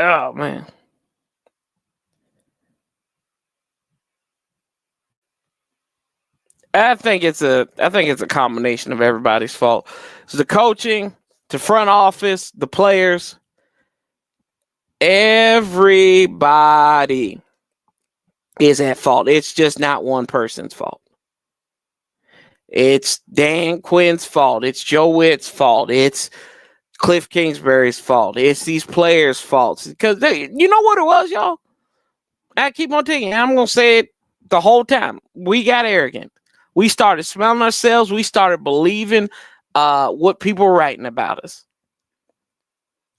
Oh, man. I think it's a combination of everybody's fault. It's the coaching, the front office, the players. Everybody is at fault. It's just not one person's fault. It's Dan Quinn's fault. It's Joe Witt's fault. It's Cliff Kingsbury's fault. It's these players' faults. Because you know what it was, y'all? I keep on telling you. I'm going to say it the whole time. We got arrogant. We started smelling ourselves. We started believing what people were writing about us.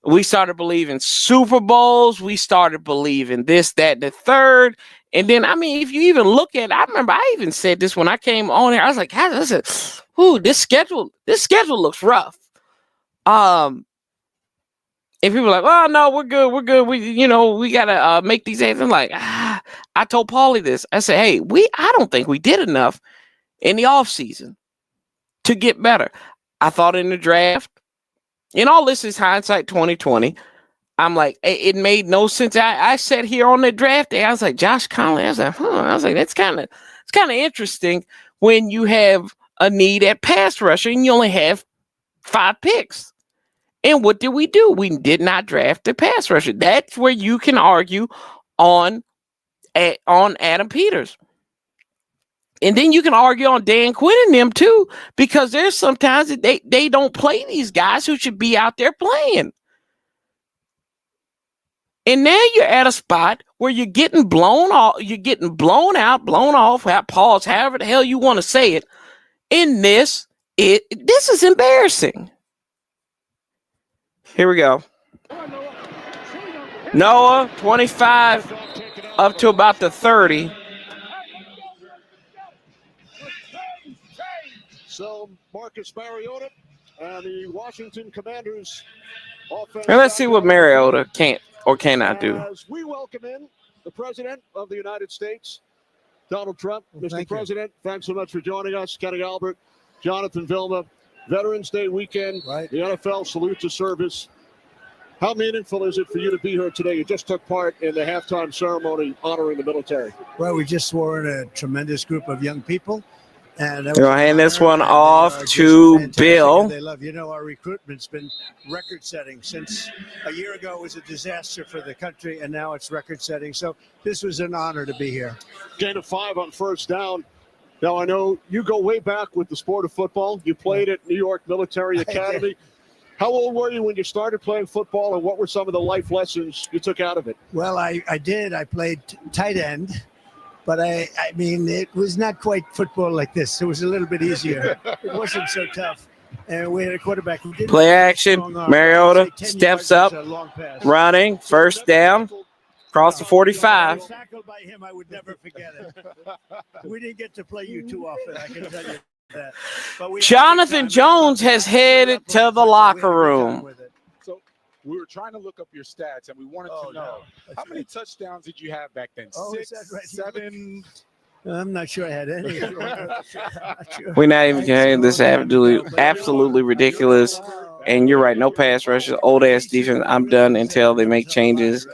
We started believing Super Bowls. We started believing this, that, and the third. And then, I mean, if you even look at it, I remember I even said this when I came on here. I was like, this schedule looks rough. And people are like, oh, no, we're good. We got to make these eggs. I'm like, I told Paulie this. I said, hey, I don't think we did enough in the offseason to get better. I thought in the draft, and all this is hindsight 2020. I'm like, it made no sense. I sat here on the draft day. I was like, Josh Conley. I was like, it's kind of interesting when you have a need at pass rusher and you only have 5 picks. And what did we do? We did not draft a pass rusher. That's where you can argue on Adam Peters. And then you can argue on Dan Quinn and them too, because there's sometimes that they don't play these guys who should be out there playing. And now you're at a spot where you're getting blown off, you're getting blown out, blown off, pause, however the hell you want to say it. In this is embarrassing. Here we go. Noah, 25 up to about the 30. So Marcus Mariota and the Washington Commanders offense. And let's see what Mariota can't or cannot do. As we welcome in the President of the United States, Donald Trump. Mr. President, thanks so much for joining us. Kenny Albert, Jonathan Vilma, Veterans Day weekend, the NFL salute to service. How meaningful is it for you to be here today? You just took part in the halftime ceremony honoring the military. Well, we just swore in a tremendous group of young people. And we're going to hand this one off to Bill. They love, our recruitment's been record setting since a year ago. It was a disaster for the country, and now it's record setting. So this was an honor to be here. Gain of 5 on first down. Now, I know you go way back with the sport of football. You played at New York Military Academy. How old were you when you started playing football, and what were some of the life lessons you took out of it? Well, I did. I played tight end. But I mean, it was not quite football like this. It was a little bit easier. It wasn't so tough. And we had a quarterback who didn't. Play action. Mariota steps up, running, first down, across the 45. Tackled by him, I would never forget it. We didn't get to play you too often, I can tell you that. But Jonathan Jones has headed to the locker room. We were trying to look up your stats, and we wanted to know how many touchdowns did you have back then? 6, 7? I'm not sure I had any. We're not even carrying this absolutely ridiculous. And you're right, no pass rushes, old ass defense. I'm done until they make changes.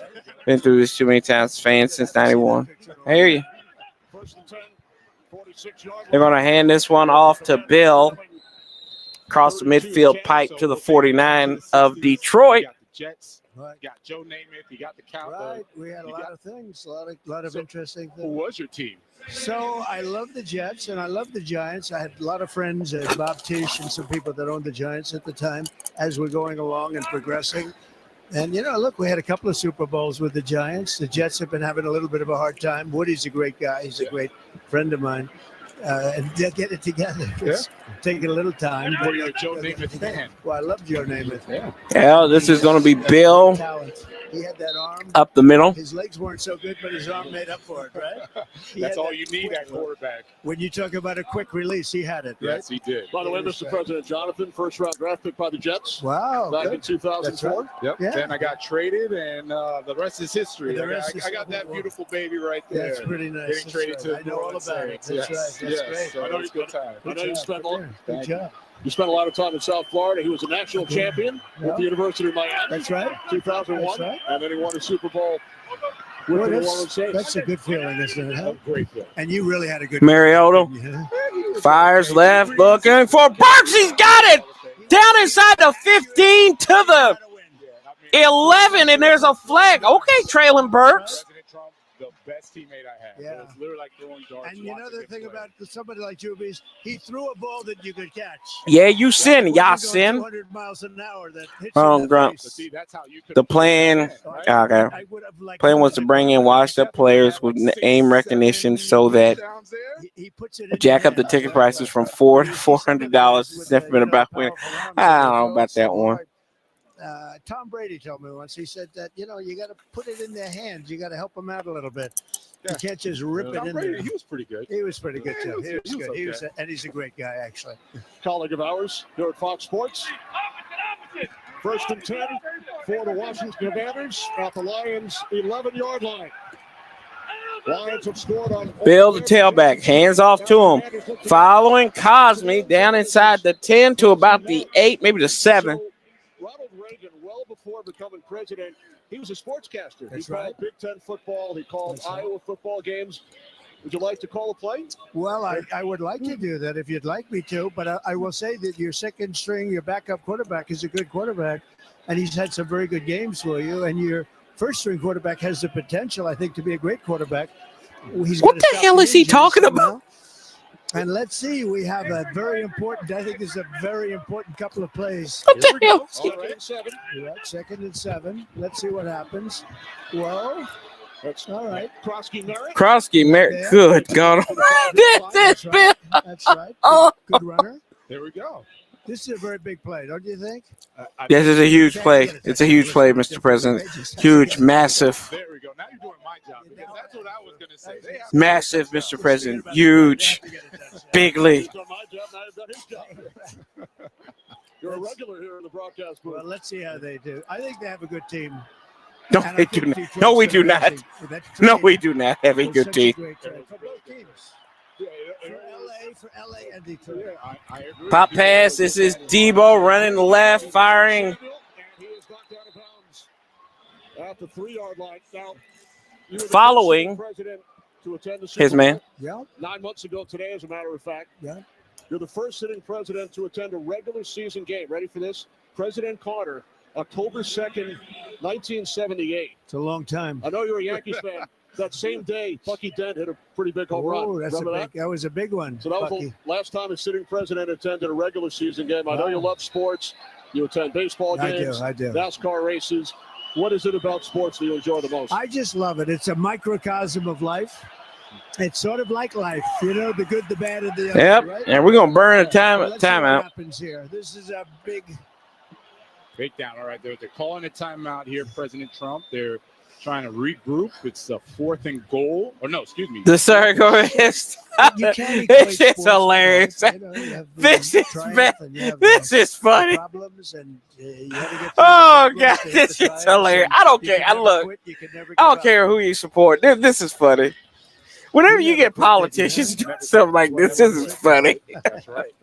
Been through this too many times. Fans since '91. I hear you. They're going to hand this one off to Bill. Across the midfield pipe to the 49 of Detroit. Jets, got Joe Namath, you got the Cowboys. Right, we had a lot of things, a lot of interesting things. Who was your team? So I love the Jets and I love the Giants. I had a lot of friends, Bob Tisch and some people that owned the Giants at the time as we're going along and progressing. And, look, we had a couple of Super Bowls with the Giants. The Jets have been having a little bit of a hard time. Woody's a great guy. He's a great friend of mine. And they'll get it together. It's taking a little time. Were you a Joe Namath fan? Well, I love Joe Namath. Yeah, this is going to be Bill He had that arm. up the middle. His legs weren't so good, but his arm made up for it, right? That's all you need at quarterback. When you talk about a quick release, he had it, right? Yes, he did. By the way, Mr. President, Jonathan, first-round draft pick by the Jets. Wow. Back in 2004. Right. Yep. Yeah. Then I got traded, and the rest is history. I got that beautiful baby right there. That's pretty nice. Getting traded to I know all about it. That's right. That's great. So I know good time. I know you spent Good job. You spent a lot of time in South Florida. He was a national champion with the University of Miami. That's right. 2001. That's right. And then he won a Super Bowl with the New Orleans Saints. That's a good feeling, isn't it? Huh? Great feeling. And you really had a good Mariota fires left, looking for Burks. He's got it down inside the 15 to the 11, and there's a flag. Okay, Traylon Burks. The best teammate I had. Yeah. It's literally like throwing darts. And the thing about somebody like Juby's, he threw a ball that you could catch. Yeah, you sin, y'all sin. 200 miles an hour that hits Grunt. See, that's how you could The plan, plan was to bring in washed-up players with aim recognition so that jack up the ticket prices from $400 to $400. It's never been about winning. I don't know about that one. Tom Brady told me once, he said that, you got to put it in their hands. You got to help them out a little bit. You can't just rip it in there. He was pretty good. He was pretty good, too. He was good. Okay. And he's a great guy, actually. Colleague of ours here at Fox Sports. First and 10 for the Washington Commanders at the Lions' 11-yard line. Lions have scored on Bill the tailback, hands off to him. Following Cosme down inside the 10 to about the 8, maybe the 7. Ronald Reagan, well before becoming president, he was a sportscaster. That's he called right. Big Ten football. He called Iowa football games. Would you like to call a play? Well, I would like to do that if you'd like me to, but I will say that your second string, your backup quarterback is a good quarterback, and he's had some very good games for you, and your first string quarterback has the potential, I think, to be a great quarterback. What the hell is he talking about? And let's see, we have a very important, I think this is a very important couple of plays. What the hell? Second and 7. Yeah, 2nd and 7. Let's see what happens. Whoa. That's all right. Krosky, Merritt. Good God. That's right. That's right. Oh. Good runner. There we go. This is a very big play, don't you think? Yes, it's a huge play. It's a huge play, Mr. President. Huge, massive. There we go. Now you're doing my job because that's what I was going to say. They have Massive, Mr. President. Huge. Bigly. You're a regular here in the broadcast booth. Well, let's see how they do. I think they have a good team. No, they do not. No, we do not. No, we do not have a good team. For LA and Detroit. Pop pass. This is Debo running left, firing. At the 3-yard line. Now, Following his man. Yeah. 9 months ago today, as a matter of fact. Yeah. You're the first sitting president to attend a regular season game. Ready for this? President Carter, October 2nd, 1978. It's a long time. I know you're a Yankees fan. That same day, Bucky Dent hit a pretty big home run. Oh, that was a big one. So that was the last time a sitting president attended a regular season game. I know you love sports. You attend baseball games, I do. NASCAR races. What is it about sports that you enjoy the most? I just love it. It's a microcosm of life. It's sort of like life, the good, the bad, and the ugly. Yep, right? and we're going to burn a timeout. What happens here? This is a big down. All right, they're calling a timeout here, President Trump. They're trying to regroup. It's the 4th and goal. Or no, excuse me. The circle is. It's just hilarious. This is bad. This is funny. Oh God, this is hilarious. I don't care. I don't care who you support. This is funny. Whenever you get politicians doing something like this is funny. That's right.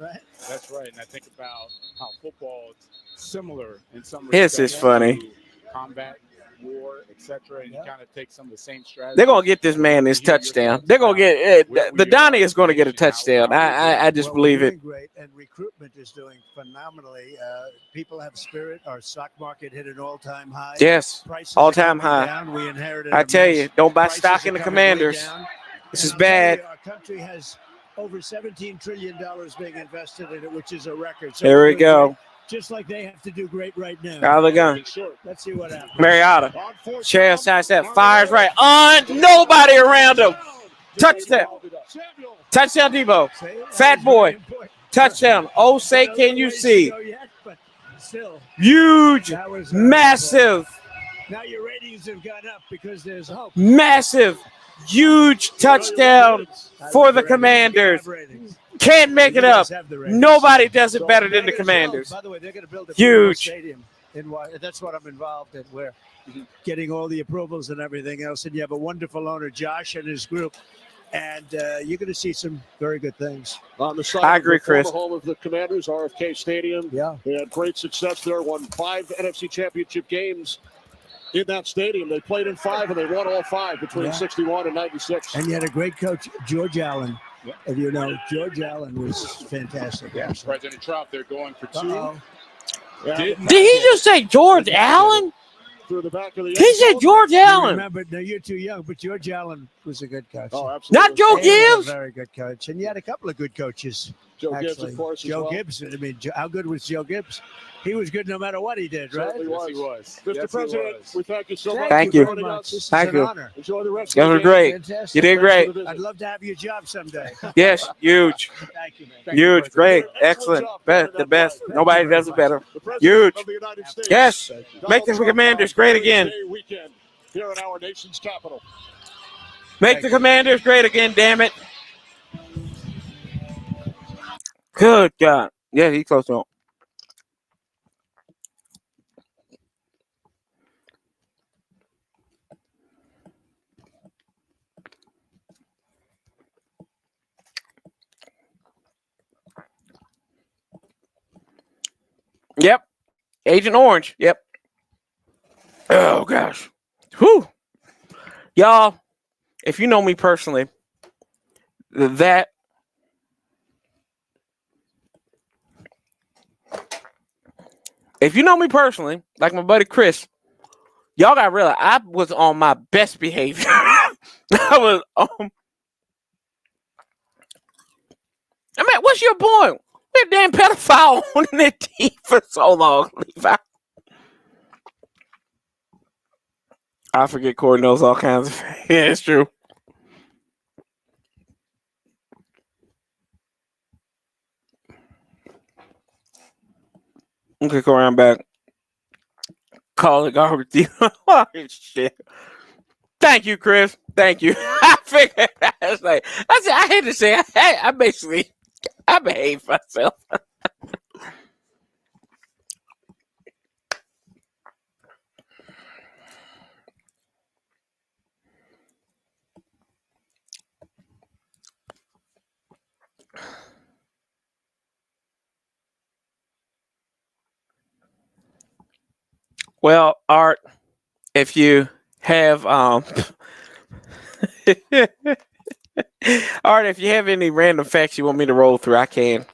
That's right. And I think about how football is similar in some This respects is funny. to combat, war, etc. And you kind of take some of the same strategies. They're gonna get this man his touchdown. They're gonna get the Donnie is gonna get a touchdown. I just believe it. Great, and recruitment is doing phenomenally. People have spirit. Our stock market hit an all-time high. Yes, Prices all-time are coming high. down. We inherited. I tell you, don't buy stock in the Commanders. This is bad. Our country has over $17 trillion being invested in it, which is a record. So There we go. Just like they have to do great right now. Out of the gun. Let's see what happens. Mariota. Chair sidestep. Fires right on. Nobody around him. Touchdown. Touchdown, Debo. Fat boy. Touchdown. Oh, say, can you see? Huge. Massive. Now your ratings have gone up because there's hope. Massive. Huge touchdown for the Commanders. Can't make it up. Nobody does it better than the Commanders. By the way, they're going to build a huge stadium. That's what I'm involved in. We're getting all the approvals and everything else. And you have a wonderful owner, Josh, and his group. And you're going to see some very good things. On the side I agree, of the former Chris. home of the Commanders, RFK Stadium. Yeah. They had great success there, won 5 NFC championship games in that stadium. They played in 5, and they won all 5 between 61 and 96. And you had a great coach, George Allen. And you know, George Allen was fantastic. Yeah, President Trump, they're going for 2. Did he just say George Allen? Through the back of the He said George Allen. Remember, now you're too young, but George Allen was a good coach. Oh, absolutely. Not Joe He was Gibbs. a very good coach. And you had a couple of good coaches. Joe actually. Gibbs, of course, as Joe well. Gibbs. I mean, how good was Joe Gibbs? He was good no matter what he did, right? Certainly Yes, he was. Mr. Yes, he President, was. we thank you so much Thank for you. joining us. Thank It's you. an honor. Enjoy the rest You of the were game. great. Fantastic. You did great. I'd love to have your job someday. Yes, huge. Thank you, man. Huge, great, excellent, best, the best. Nobody does it better. The President Huge. of the United States, Yes. Donald Make the Trump, Commanders on great again. Thursday weekend here in our nation's capital. Make the Commanders great again, damn it. Good God. Yeah, he's close to home. Yep. Agent Orange. Yep. Oh, gosh. Whew. Y'all, if you know me personally, that if you know me personally, like my buddy Chris, y'all got to realize I was on my best behavior. I was I mean, what's your point? That damn pedophile on that team for so long, Levi. I forget Corey knows all kinds of. Yeah, it's true. Okay, Corey, I'm back. Call it garbage. Oh, shit. Thank you, Chris. Thank you. I figured. I had to say. I behaved myself. Well, Art, if you have Art, if you have any random facts you want me to roll through, I can.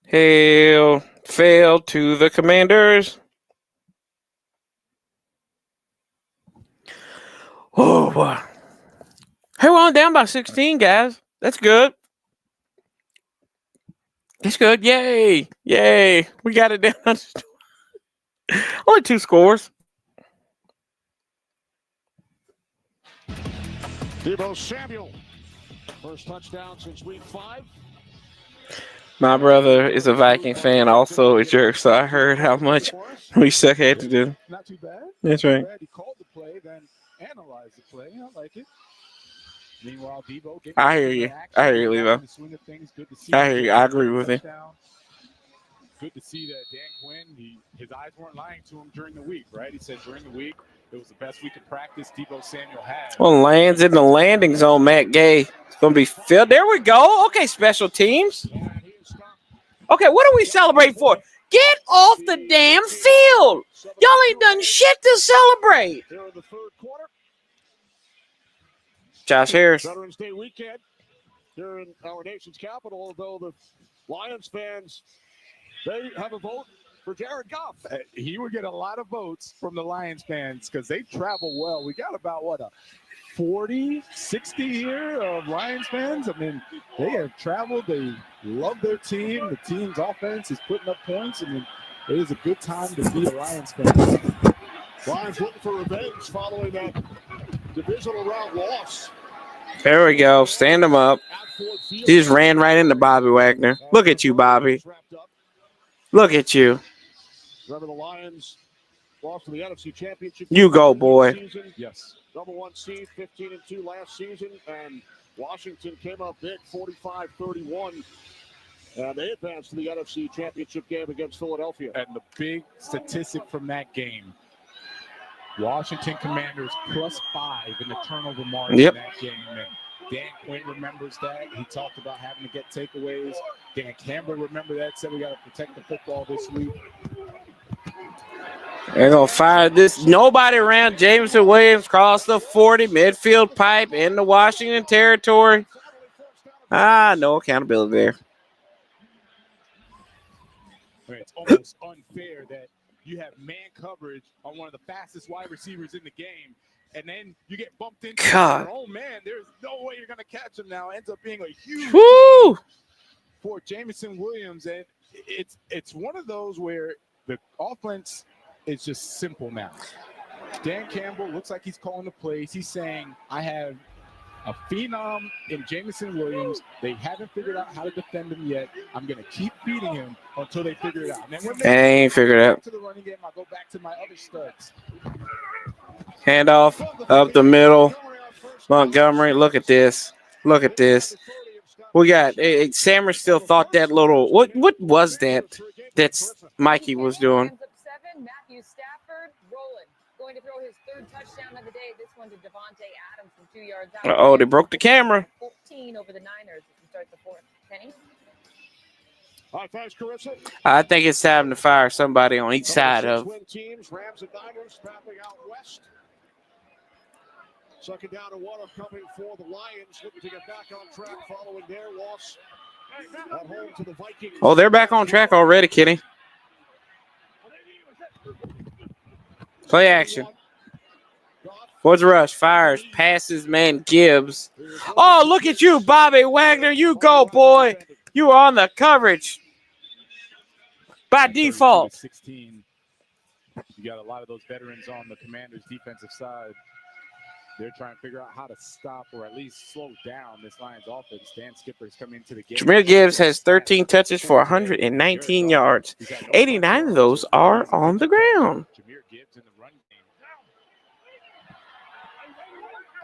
Hail, fail to the Commanders. Oh, boy. Hey, we're on down by 16, guys. That's good. That's good. Yay. Yay. We got it down. Only 2 scores. Deebo Samuel, first touchdown since week 5. My brother is a Viking fan, also a jerk, so I heard how much we suck had to do. Not too bad. That's right. He called the play, then analyzed the play. I like it. Meanwhile, Deebo. I hear you. I hear you, Levo. I hear you. I agree with you. Good to see that Dan Quinn, his eyes weren't lying to him during the week, right? He said during the week, it was the best week of practice Deebo Samuel had. Well, lands in the landing zone, Matt Gay. It's going to be filled. There we go. Okay, special teams. Okay, what are we celebrating for? Get off the damn field. Y'all ain't done shit to celebrate. Here in the third quarter. Josh Harris. Veterans Day weekend here in our nation's capital, although the Lions fans, they have a vote for Jared Goff. He would get a lot of votes from the Lions fans because they travel well. We got about, a 40, 60 here of Lions fans. I mean, they have traveled. They love their team. The team's offense is putting up points. I mean, it is a good time to be a Lions fan. Lions looking for revenge following that divisional round loss. There we go. Stand him up. He just ran right into Bobby Wagner. Look at you, Bobby. Look at you. Remember the Lions lost to the NFC Championship. You go, boy. Yes. Number 1 seed, 15-2 last season, and Washington came up big, 45-31. And they advanced to the NFC Championship game against Philadelphia. And the big statistic from that game, Washington Commanders +5 in the turnover margin in that game. And Dan Quinn remembers that. He talked about having to get takeaways. Dan Campbell remembered that, said we got to protect the football this week. They're going to fire this. Nobody around Jameson Williams cross the 40 midfield pipe in the Washington territory. No accountability there. It's almost unfair that you have man coverage on one of the fastest wide receivers in the game, and then you get bumped into. God. Oh, man, there's no way you're going to catch him now. Ends up being a huge Woo! for Jameson Williams, and it's one of those where the offense is just simple now. Dan Campbell looks like he's calling the plays. He's saying, I have a phenom in Jameson Williams. They haven't figured out how to defend him yet. I'm going to keep feeding him until they figure it out. And then when they ain't figured it out. To the running game, I'll go back to my other studs. Handoff up the middle. Montgomery, look at this. Look at this. We got Sammer still thought that little what was that Mikey was doing. Matthew Stafford rolling. Going to throw his 3rd touchdown of the day. This one to Devontae Adams from 2 yards out. Oh, they broke the camera. 14 over the Niners as we start the 4th. Kenny? All right, thanks, Carissa. I think it's time to fire somebody on each side of. Teams, Rams and Niners mapping out west. Second down and 1 coming for the Lions, looking to get back on track following their loss At home to the Vikings. Oh, they're back on track already, Kenny. Play action. What's the rush? Fires. Passes, man. Gibbs. Oh, look at you, Bobby Wagner. You go, boy. You are on the coverage. By default. 16. You got a lot of those veterans on the Commanders' defensive side. They're trying to figure out how to stop or at least slow down this Lions offense. Dan Skipper's coming into the game. Jameer Gibbs has 13 touches for 119 yards. 89 of those are on the ground. Jameer Gibbs in the run game.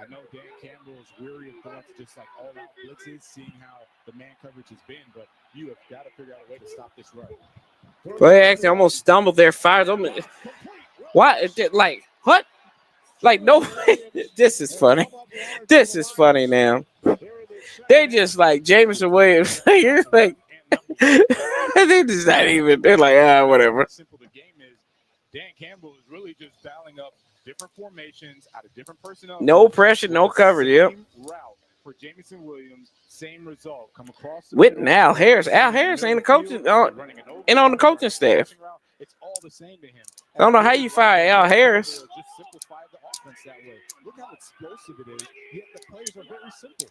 I know Dan Campbell is weary of going to just like all-out blitzes, seeing how the man coverage has been, but you have got to figure out a way to stop this run. Play action almost stumbled there. Fires. What? Like, what? Like, no. This is funny. This is funny now. They just like Jameson Williams. Like, they just not even. They're like, whatever. Simple the game is. Dan Campbell is really just dialing up different formations out of different personnel. No pressure, no coverage. Yep. Route for Jameson Williams, same result. Come across With Al Harris. Al Harris ain't the coaching and on the coaching staff. It's all the same to him. I don't know how you fire Al Harris. Just simplify the offense that way. Look how explosive it is. Yet the plays are very simple.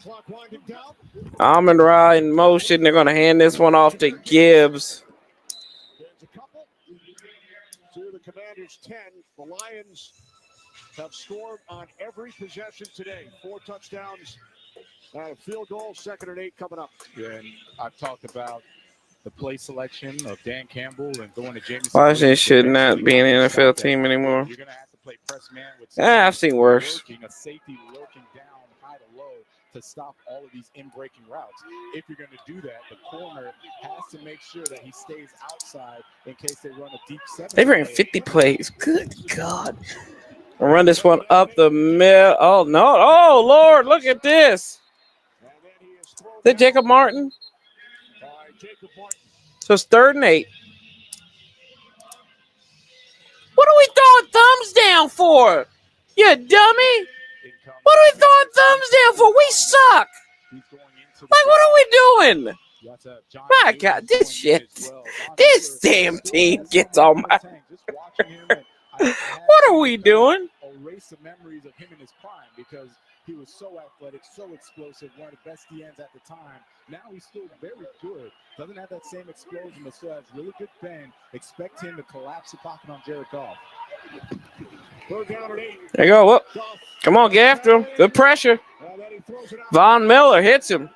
Clock winding down. Amon Ra in motion. They're going to hand this one off to Gibbs. There's a couple. To the Commanders 10. The Lions have scored on every possession today. 4 touchdowns. A field goal, 2nd and 8 coming up. Yeah, and I've talked about the play selection of Dan Campbell and going to Jameson. Washington should not be an NFL team anymore. You're going to have to play press man with I've seen worse. A safety lurking down high to low to stop all of these in-breaking routes. If you're going to do that, the corner has to make sure that he stays outside in case they run a deep 7. They ran 50 plays. Good God. I'll run this one up the middle. Oh, no. Oh, Lord, look at this. Is that Jacob Martin? So it's 3rd and 8. What are we throwing thumbs down for? You dummy. What are we throwing thumbs down for? We suck. Like, what are we doing? My God, this shit. This damn team gets on my. What are we doing? Erase the memories of him in his prime because he was so athletic, so explosive, one of the best DNs at the time. Now he's still very good. Doesn't have that same explosion, but still has really good bend. Expect him to collapse the pocket on Jared Goff. There you go. Whoop. Come on, get after him. Good pressure. Von Miller hits him.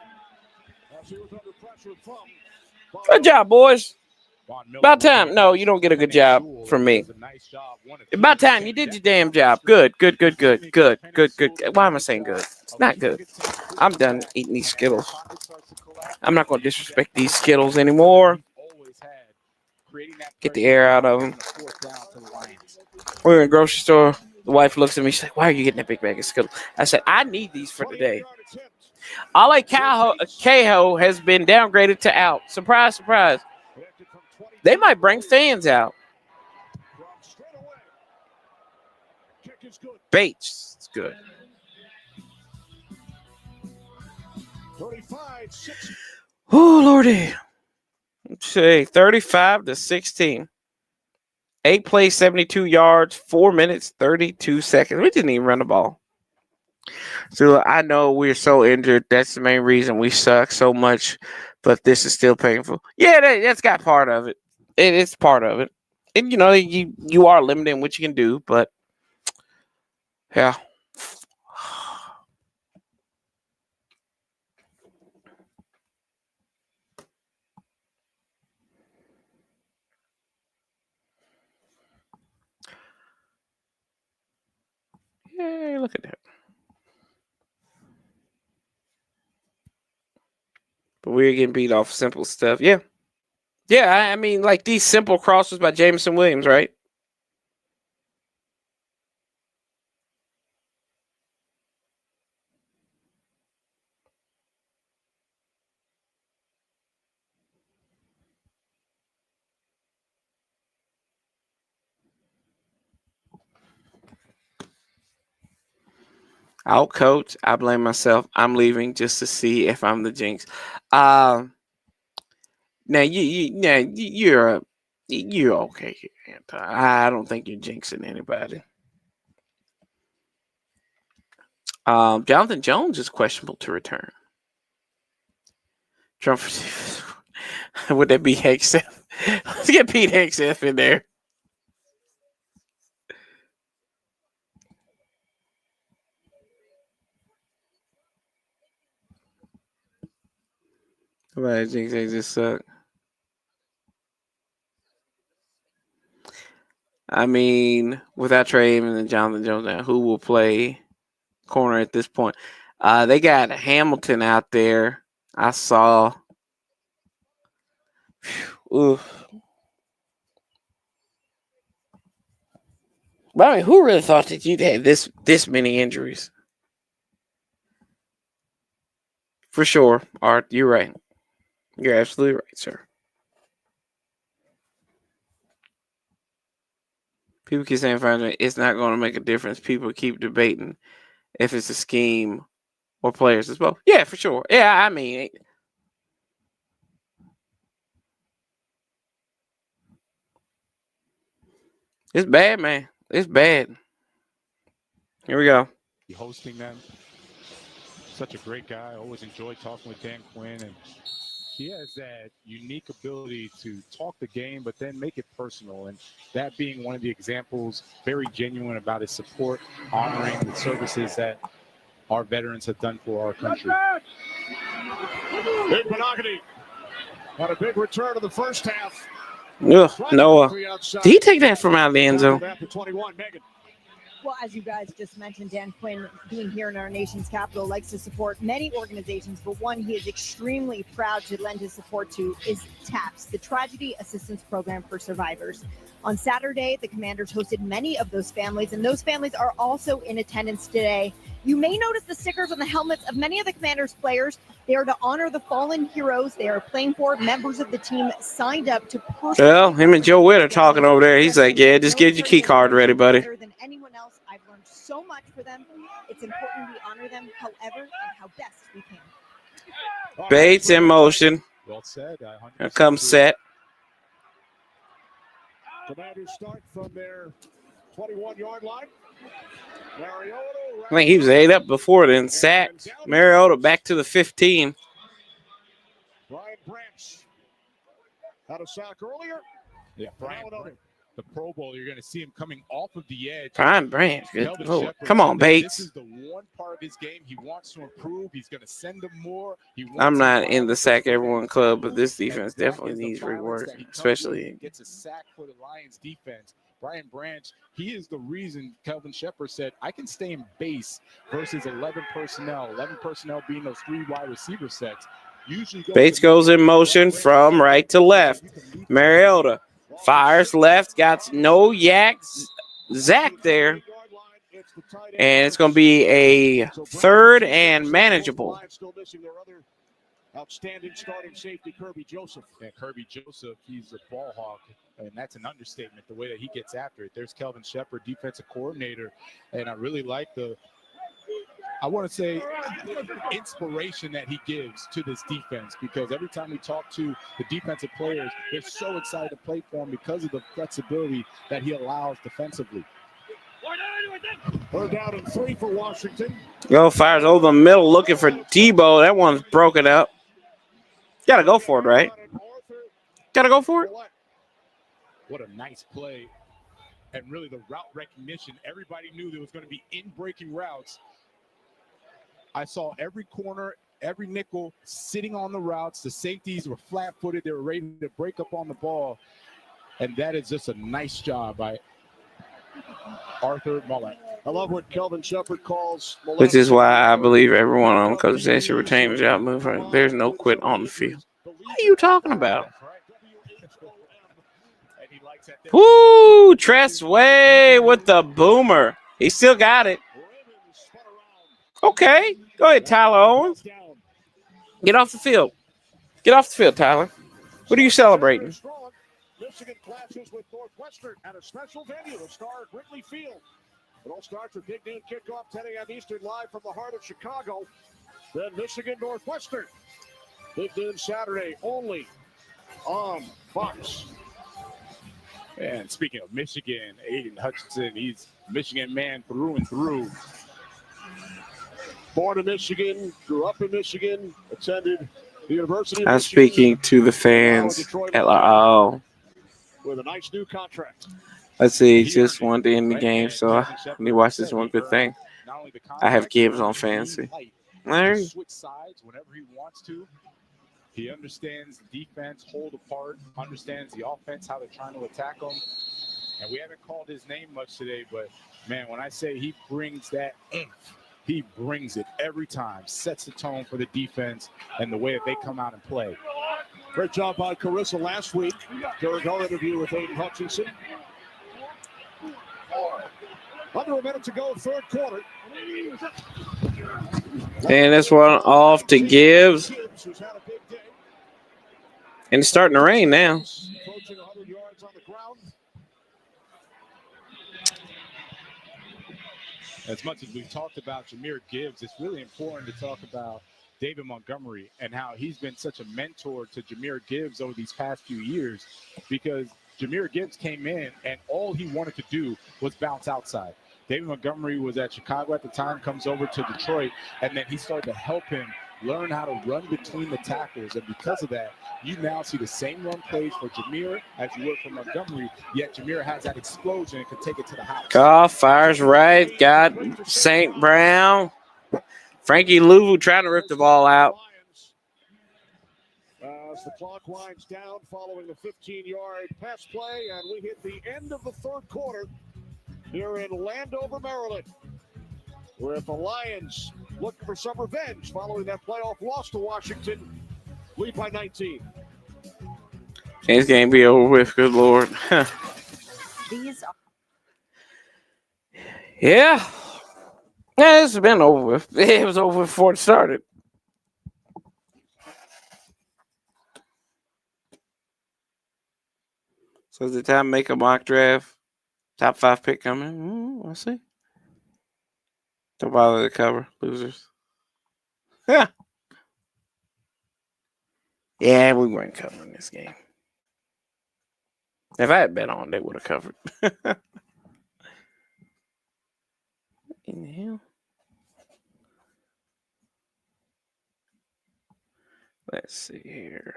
Good job, boys. About time. No, you don't get a good job from me. About time. You did your damn job. Good. Why am I saying good? It's not good. I'm done eating these Skittles. I'm not going to disrespect these Skittles anymore. Get the air out of them. We're in a grocery store. The wife looks at me. She's like, why are you getting that big bag of Skittles? I said, I need these for today. Ale Cajo has been downgraded to out. Surprise, surprise. They might bring fans out. Bates, it's good. Oh, Lordy. Let's see, 35-16. 8 plays, 72 yards, 4 minutes, 32 seconds. We didn't even run the ball. So I know we're so injured. That's the main reason we suck so much. But this is still painful. Yeah, that's got part of it. It's part of it. And, you know, you are limited in what you can do. But, yeah. Yay, look at that. But we're getting beat off simple stuff. Yeah. Yeah, I mean, like these simple crosses by Jameson Williams, right? Out coach. I blame myself. I'm leaving just to see if I'm the jinx. Now you're okay here, Anton. I don't think you're jinxing anybody. Jonathan Jones is questionable to return. Trump, would that be Hegseth? Let's get Pete Hegseth in there. Somebody jinx they just suck. I mean, without Trey Evans and Jonathan Jones, now who will play corner at this point? They got Hamilton out there. I saw. Oof. But I mean, who really thought that you'd have this many injuries? For sure, Art, you're right. You're absolutely right, sir. People keep saying it's not going to make a difference. People keep debating if it's a scheme or players as well. Yeah, for sure. Yeah, I mean, it's bad, man. It's bad. Here we go. Hosting them. Such a great guy. I always enjoy talking with Dan Quinn, and he has that unique ability to talk the game, but then make it personal. And that being one of the examples, very genuine about his support, honoring the services that our veterans have done for our country. Big monogamy. Had a big return in the first half. Ugh, Noah. Did he take that from out of the end zone? Well, as you guys just mentioned, Dan Quinn, being here in our nation's capital, likes to support many organizations, but one he is extremely proud to lend his support to is TAPS, the Tragedy Assistance Program for Survivors. On Saturday, the Commanders hosted many of those families, and those families are also in attendance today. You may notice the stickers on the helmets of many of the Commanders players. They are to honor the fallen heroes they are playing for. Members of the team signed up to personally. Well, him and Joe Witt are talking over there. He's like, yeah, just get your key card ready, buddy. Better than anyone else. I've learned so much for them. It's important we honor them however and how best we can. Bates in motion. Well said. Here comes Set. Commanders start from their 21-yard line. I think he was 8 up before then. Sacked. Mariota back to the 15. Brian Branch had a sack earlier. Yeah, Brian Branch. The Pro Bowl, you're going to see him coming off of the edge. Brian Branch. Oh, come on, Bates. This is the one part of his game he wants to improve. He's going to send them more. I'm not in the sack everyone club, but this defense definitely needs rework, especially. Gets a sack for the Lions defense. Brian Branch, he is the reason Kelvin Shepard said, I can stay in base versus 11 personnel. 11 personnel being those 3 wide receiver sets. Bates goes in motion from right to left. Mariota fires left, got no Zach there. And it's going to be a 3rd and manageable. Outstanding starting safety, Kirby Joseph. And Kirby Joseph, he's a ball hawk, and that's an understatement, the way that he gets after it. There's Kelvin Shepard, defensive coordinator, and I really like inspiration that he gives to this defense, because every time we talk to the defensive players, they're so excited to play for him because of the flexibility that he allows defensively. 3rd down and 3 for Washington. Go fires over the middle looking for Debo. That one's broken up. Got to go for it, right? Got to go for it. What a nice play. And really the route recognition. Everybody knew there was going to be in-breaking routes. I saw every corner, every nickel sitting on the routes. The safeties were flat-footed. They were ready to break up on the ball. And that is just a nice job by Arthur Mullen. I love what Kelvin Shepard calls. Which is why I believe everyone on Coach Zay should retain the job movement. There's no quit on the field. What are you talking about? Woo! Tressway with the boomer. He still got it. Okay. Go ahead, Tyler Owens. Get off the field. Get off the field, Tyler. What are you celebrating? Michigan clashes with Northwestern at a special venue, the Star Wrigley Field. It all starts with big noon kickoff, 10 a.m. Eastern, live from the heart of Chicago. Then Michigan Northwestern. Big noon Saturday only on Fox. And speaking of Michigan, Aiden Hutchinson, he's a Michigan man through and through. Born in Michigan, grew up in Michigan, attended the University of I'm Michigan. speaking to the fans. Oh. With a nice new contract. Let's see. Just wanted to end the game, so I need to watch this one good thing. I have Gibbs on fantasy. He switch sides whenever he wants to. He understands the defense, hold apart, understands the offense, how they're trying to attack him. And we haven't called his name much today, but, man, when I say he brings that oomph, he brings it every time, sets the tone for the defense and the way that they come out and play. Great job by Carissa last week during our interview with Aiden Hutchinson. Under a minute to go, third quarter. And this one off to Gibbs. And it's starting to rain now. Approaching 100 yards on the ground. As much as we've talked about Jahmyr Gibbs, it's really important to talk about David Montgomery and how he's been such a mentor to Jahmyr Gibbs over these past few years, because Jahmyr Gibbs came in and all he wanted to do was bounce outside. David Montgomery was at Chicago at the time, comes over to Detroit, and then he started to help him learn how to run between the tackles. And because of that, you now see the same run plays for Jahmyr as you would for Montgomery, yet Jahmyr has that explosion and can take it to the house. Goff fires right, got St. Brown. Frankie Louvu trying to rip the ball out. As the clock winds down following the 15-yard pass play, and we hit the end of the third quarter here in Landover, Maryland, where the Lions looking for some revenge following that playoff loss to Washington, lead by 19. This game be over with, good Lord. These are Yeah, it's been over with. It was over before it started. So is it time to make a mock draft? Top 5 pick coming? We'll see. Don't bother to cover, losers. Yeah. Yeah, we weren't covering this game. If I had bet on, they would have covered. What in the hell? Let's see here.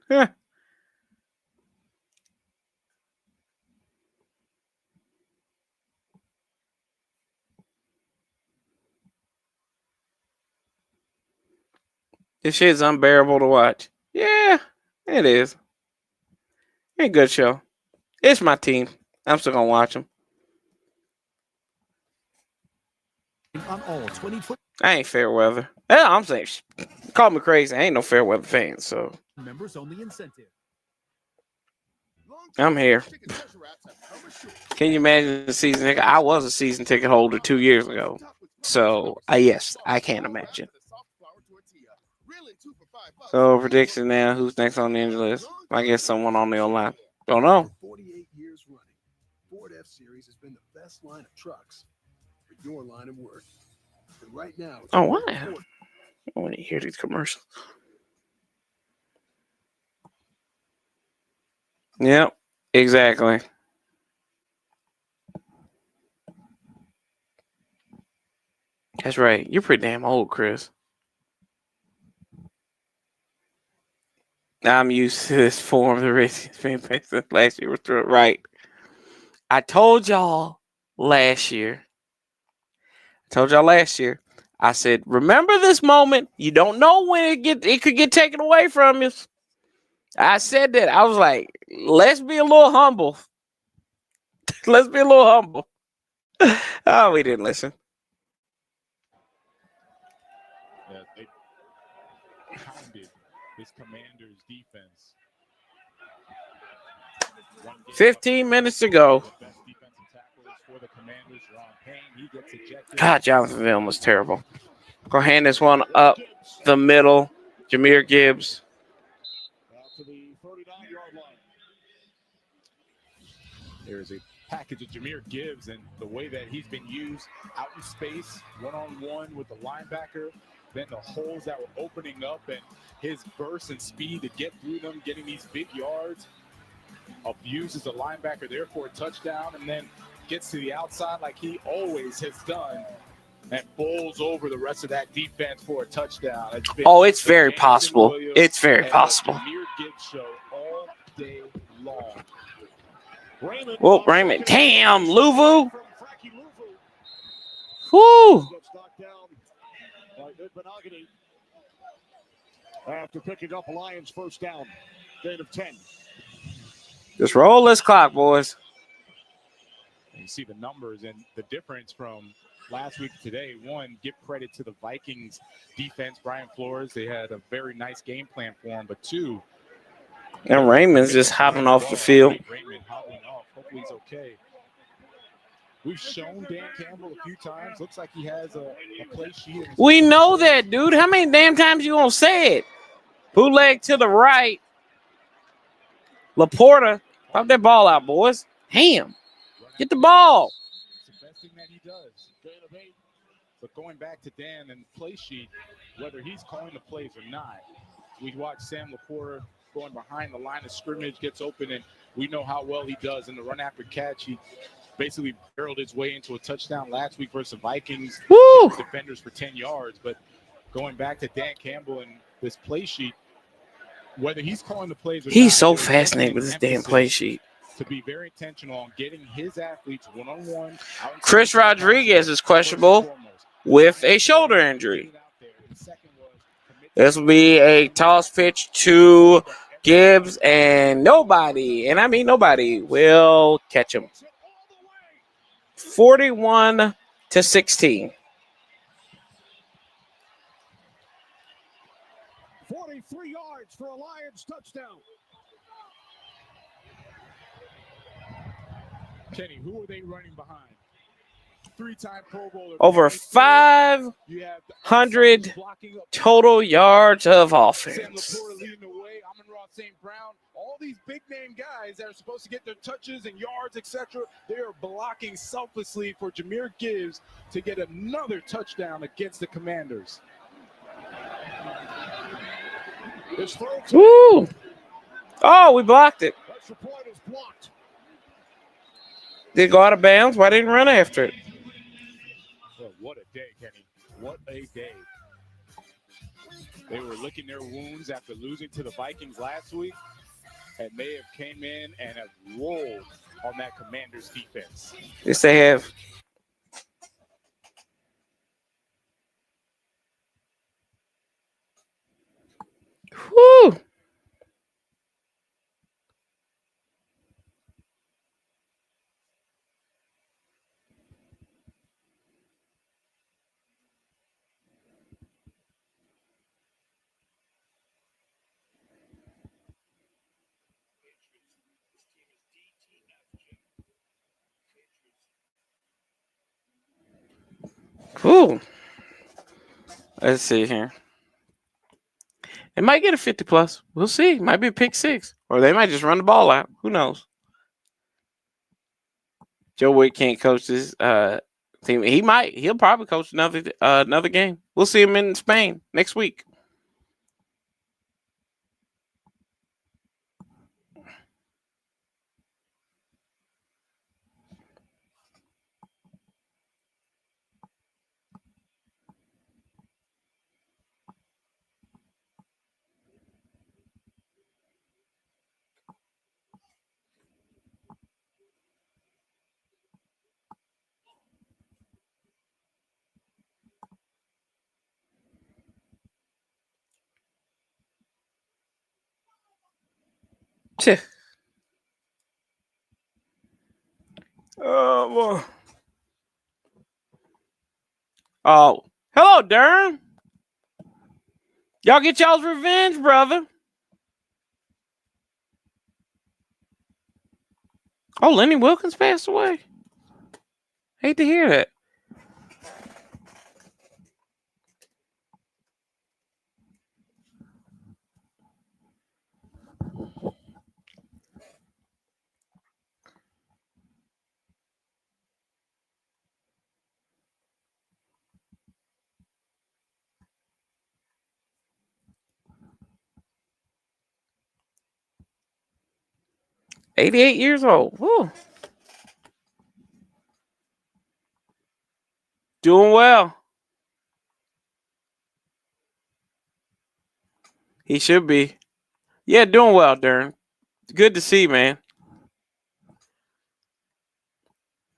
Huh. This shit's unbearable to watch. Yeah, it is. It's a good show. It's my team. I'm still gonna watch them. On all 20 I ain't fair weather. Yeah, I'm saying, call me crazy. I ain't no fair weather fan, so members only incentive. I'm here. Can you imagine the season ticket? I was a season ticket holder 2 years ago, so yes, I can imagine. So prediction now. Who's next on the injury list? I guess someone on the O-line. Don't know. 48 years running, Ford F-Series has been the best line of trucks for your line of work. And right now, Oh, why? I want to hear these commercials. Yep, exactly. That's right. You're pretty damn old, Chris. I'm used to this form of the racing being based on last year. Right. I told y'all last year. I said, remember this moment. You don't know when it could get taken away from you. I said that. I was like, let's be a little humble. Let's be a little humble. Oh, we didn't listen. Yeah, they pounded this Commanders defense. 15 minutes to go. The best defensive tackles for the Commanders are on God, Jonathan Vilm was terrible. Go hand this one up the middle. Jahmyr Gibbs. To the 39-yard line. There's a package of Jahmyr Gibbs and the way that he's been used out in space, one-on-one with the linebacker, then the holes that were opening up and his burst and speed to get through them, getting these big yards, abuses the linebacker there for a touchdown, and then gets to the outside like he always has done and bowls over the rest of that defense for a touchdown. It's very possible. It's very possible. Jahmyr Gibbs show all day long. Whoa, Raymond. Damn, Luvu. Whoo. After picking up Lions first down, gain of 10. Just roll this clock, boys. You see the numbers and the difference from last week to today. One, give credit to the Vikings defense, Brian Flores. They had a very nice game plan for him. But two, and Raymond's just hopping off the field. Raymond hopping off. Hopefully he's okay. We've shown Dan Campbell a few times. Looks like he has a play sheet. We know that, dude. How many damn times you gonna say it? Bootleg to the right. Laporta, pop that ball out, boys. Damn. Get the ball. It's the best thing that he does. But going back to Dan and the play sheet, whether he's calling the plays or not, we watch Sam Laporta going behind the line of scrimmage, gets open, and we know how well he does in the run after catch. He basically barreled his way into a touchdown last week versus the Vikings. Defenders for 10 yards. But going back to Dan Campbell and this play sheet, whether he's calling the plays or he's not, so fascinated with this damn play sheet. To be very intentional on getting his athletes one-on-one. Chris Rodriguez is questionable with a shoulder injury. This will be a toss pitch to Gibbs, and nobody, and I mean nobody, will catch him. 41-16. 43 yards for a Lions touchdown. Kenny, who are they running behind? Three-time Pro Bowler. Over 500 total yards of offense. Sam Laporta leading the way. Amon-Ra St. Brown. All these big-name guys that are supposed to get their touches and yards, etc., they are blocking selflessly for Jahmyr Gibbs to get another touchdown against the Commanders. Woo! Oh, we blocked it. Did it go out of bounds? Why didn't run after it? Well, what a day, Kenny. What a day. They were licking their wounds after losing to the Vikings last week, and they have came in and have rolled on that Commanders defense. Yes, they have. Woo! Ooh. Let's see here. It might get a 50-plus. We'll see. Might be a pick six. Or they might just run the ball out. Who knows? Joe Wick can't coach this team. He'll probably coach another game. We'll see him in Spain next week. Oh, hello, Durham. Y'all get y'all's revenge, brother. Oh, Lenny Wilkins passed away. Hate to hear that. 88 years old. Woo. Doing well. He should be. Yeah, doing well, Darren. Good to see, man.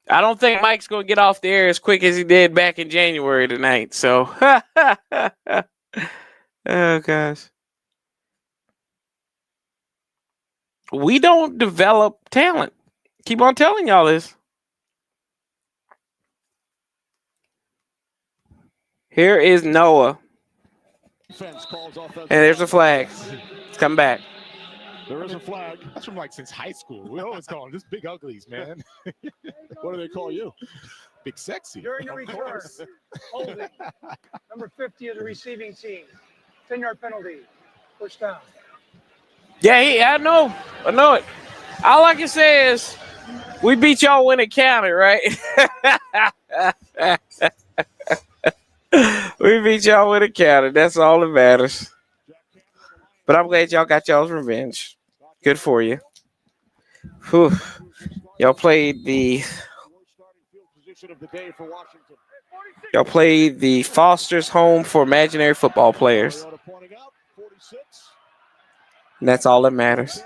I don't think Mike's going to get off the air as quick as he did back in January tonight. So, oh, gosh. We don't develop talent. Keep on telling y'all this. Here is Noah. And there's a flag. It's come back. There is a flag. That's from like since high school. We always call them just big uglies, man. What do they call you? Big sexy. During the return, holding number 50 of the receiving team. 10-yard penalty. First down. Yeah, I know. I know it. All I can say is we beat y'all when it counted, right? We beat y'all when it counted. That's all that matters. But I'm glad y'all got y'all's revenge. Good for you. Whew. Y'all played the Foster's Home for Imaginary Football Players. And that's all that matters.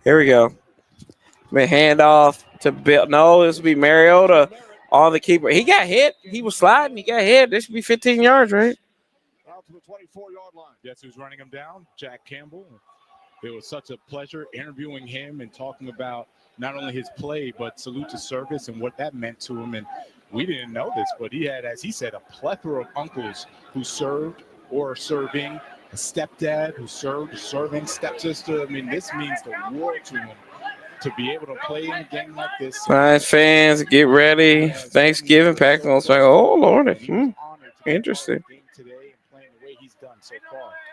Here we go. Hand off to Bill. No, this will be Mariota on the keeper. He got hit. He was sliding. He got hit. This should be 15 yards, right? Out to the 24-yard line. Guess who's running him down? Jack Campbell. It was such a pleasure interviewing him and talking about not only his play, but salute to service and what that meant to him. And we didn't know this, but he had, as he said, a plethora of uncles who served or are serving, a stepdad who served, serving, stepsister. I mean, this means the world to him to be able to play in a game like this. Fine, fans, get ready. Thanksgiving, packing on swing. Oh, Lord. Interesting.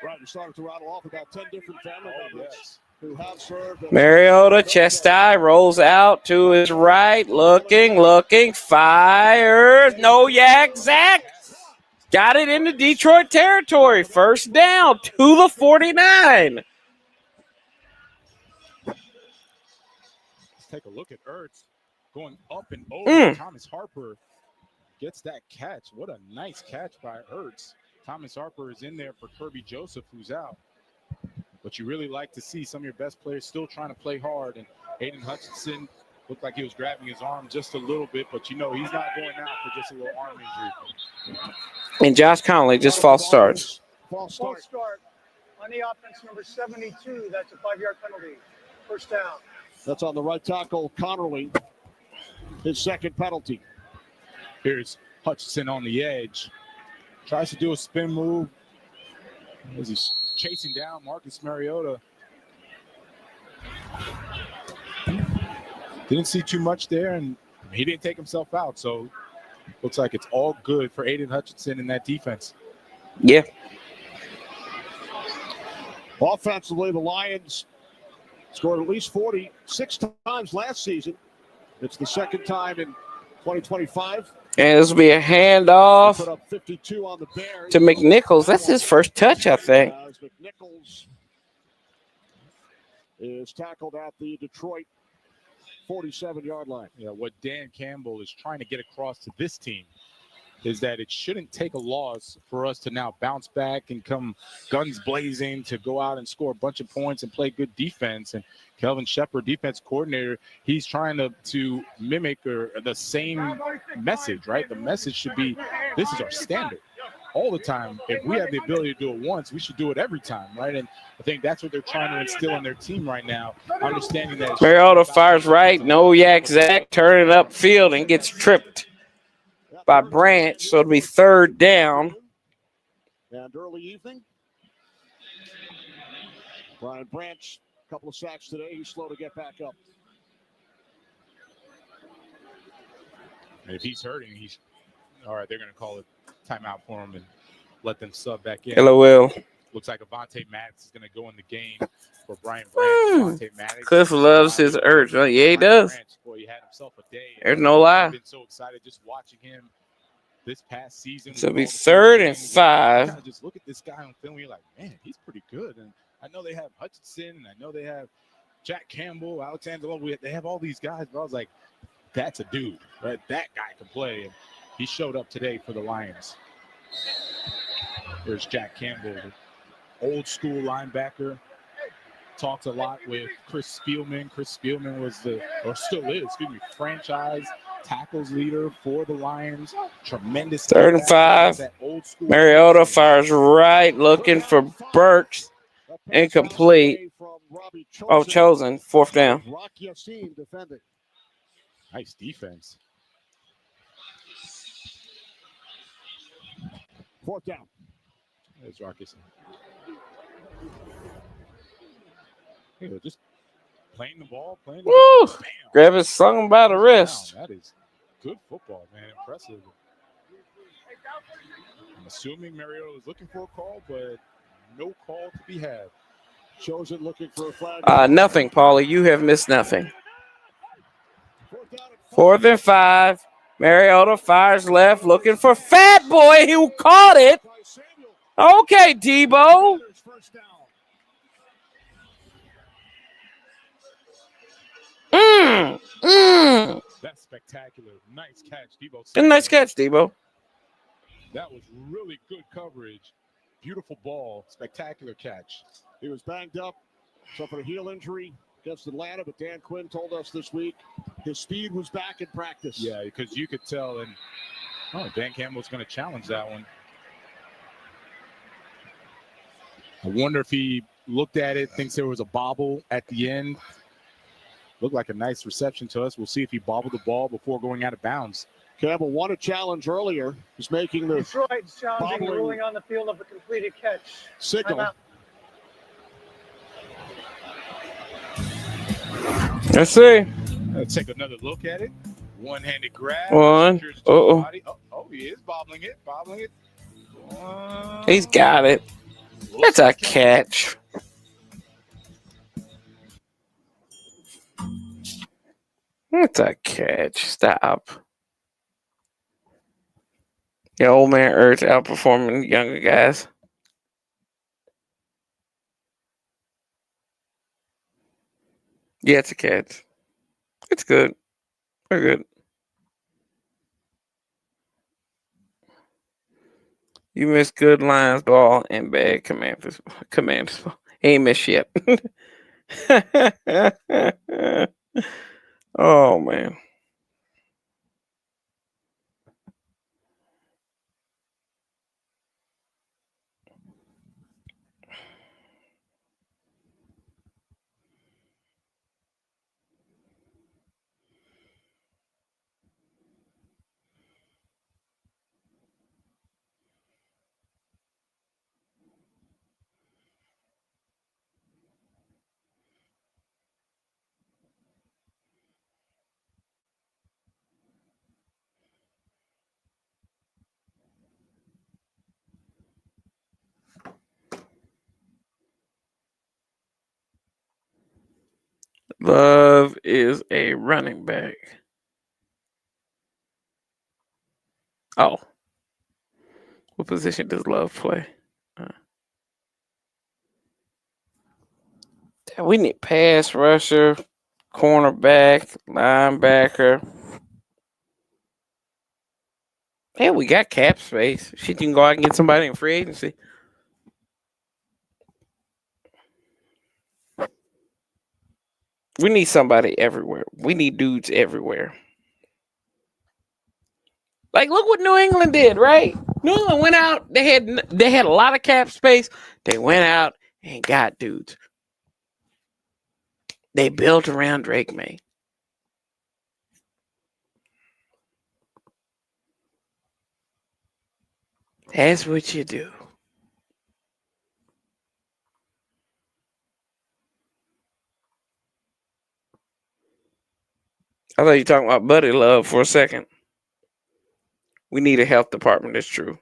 Right, you started to rattle off about 10 different family members who have served. Mariota, chest high, rolls out to his right, looking, fires. No yak, Zach. Got it into Detroit territory. First down to the 49. Let's take a look at Ertz going up and over. Thomas Harper gets that catch. What a nice catch by Ertz. Thomas Harper is in there for Kirby Joseph, who's out. But you really like to see some of your best players still trying to play hard. And Aiden Hutchinson looked like he was grabbing his arm just a little bit, but you know he's not going out for just a little arm injury. And Josh Conley just false starts. False start on the offense, number 72. That's a 5-yard penalty. First down. That's on the right tackle, Connerly. His second penalty. Here's Hutchinson on the edge. Tries to do a spin move as he's chasing down Marcus Mariota. Didn't see too much there, and he didn't take himself out. So looks like it's all good for Aiden Hutchinson in that defense. Yeah. Offensively, the Lions scored at least 46 times last season. It's the second time in 2025. And this will be a handoff Put up 52 on the Bears. to McNichols. That's his first touch, I think. As McNichols is tackled at the Detroit 47-yard line. Yeah, what Dan Campbell is trying to get across to this team is that it shouldn't take a loss for us to now bounce back and come guns blazing to go out and score a bunch of points and play good defense. And Kelvin Shepard, defense coordinator, he's trying to mimic the same message, right? The message should be, this is our standard all the time. If we have the ability to do it once, we should do it every time, right? And I think that's what they're trying to instill in their team right now, understanding that. Mariota fires right. No yak, Zach turning it upfield and gets tripped by Branch, so it'll be third down. And early evening. Brian Branch, a couple of sacks today. He's slow to get back up. And if he's hurting, he's all right. They're going to call it timeout for him and let them sub back in. LOL. Looks like Avonte Maddox is going to go in the game for Brian Branch. Avonte Maddox. Cliff loves his urge. Well, yeah, he does. Branch, boy, he had himself a day. There's no lie. I've been so excited just watching him this past season. So it'll be 3rd and 5. Just look at this guy on film. You're like, man, he's pretty good. And I know they have Hutchinson, and I know they have Jack Campbell, Alexander Love. They have all these guys, but I was like, that's a dude, right? That guy can play, and he showed up today for the Lions. There's Jack Campbell, the old school linebacker. Talked a lot with Chris Spielman. Chris Spielman was still is, franchise tackles leader for the Lions. Tremendous. 3rd and 5. Mariota fires right, looking for Burks. Incomplete. Oh, chosen. 4th down. Nice defense. 4th down. There's Rocky. Just playing the ball, playing the Woo! ball. Bam. Grab his slung by the wrist. That is good football, man. Impressive. I'm assuming Mariota was looking for a call, but no call to be had. Chosen looking for a flag. Nothing, Paulie. You have missed nothing. 4th and 5. Mariota fires left, looking for Fat Boy, who caught it. Okay, Debo. That's spectacular. Nice catch, Debo. Nice catch, Debo. That was really good coverage. Beautiful ball. Spectacular catch. He was banged up, suffered a heel injury against Atlanta, but Dan Quinn told us this week his speed was back in practice. Yeah, because you could tell, and Dan Campbell's going to challenge that one. I wonder if he looked at it, thinks there was a bobble at the end. Looked like a nice reception to us. We'll see if he bobbled the ball before going out of bounds. Campbell won a challenge earlier. He's making the Detroit's challenging ruling on the field of a completed catch. Signal. Let's see. Let's take another look at it. One-handed grab. One. Oh, he is bobbling it. He's got it. It's a catch. It's a catch. Stop. The old man Ertz outperforming the younger guys. Yeah, it's a catch. It's good. We're good. You missed good Lions ball and bad Commanders ball. He ain't missed yet. Oh, man. Love is a running back. Oh. What position does Love play? We need pass rusher, cornerback, linebacker. Hey, we got cap space. Shit, you can go out and get somebody in free agency. We need somebody everywhere. We need dudes everywhere. Like, look what New England did, right? New England went out. They had a lot of cap space. They went out and got dudes. They built around Drake May. That's what you do. I thought you were talking about Buddy Love for a second. We need a health department. That's true.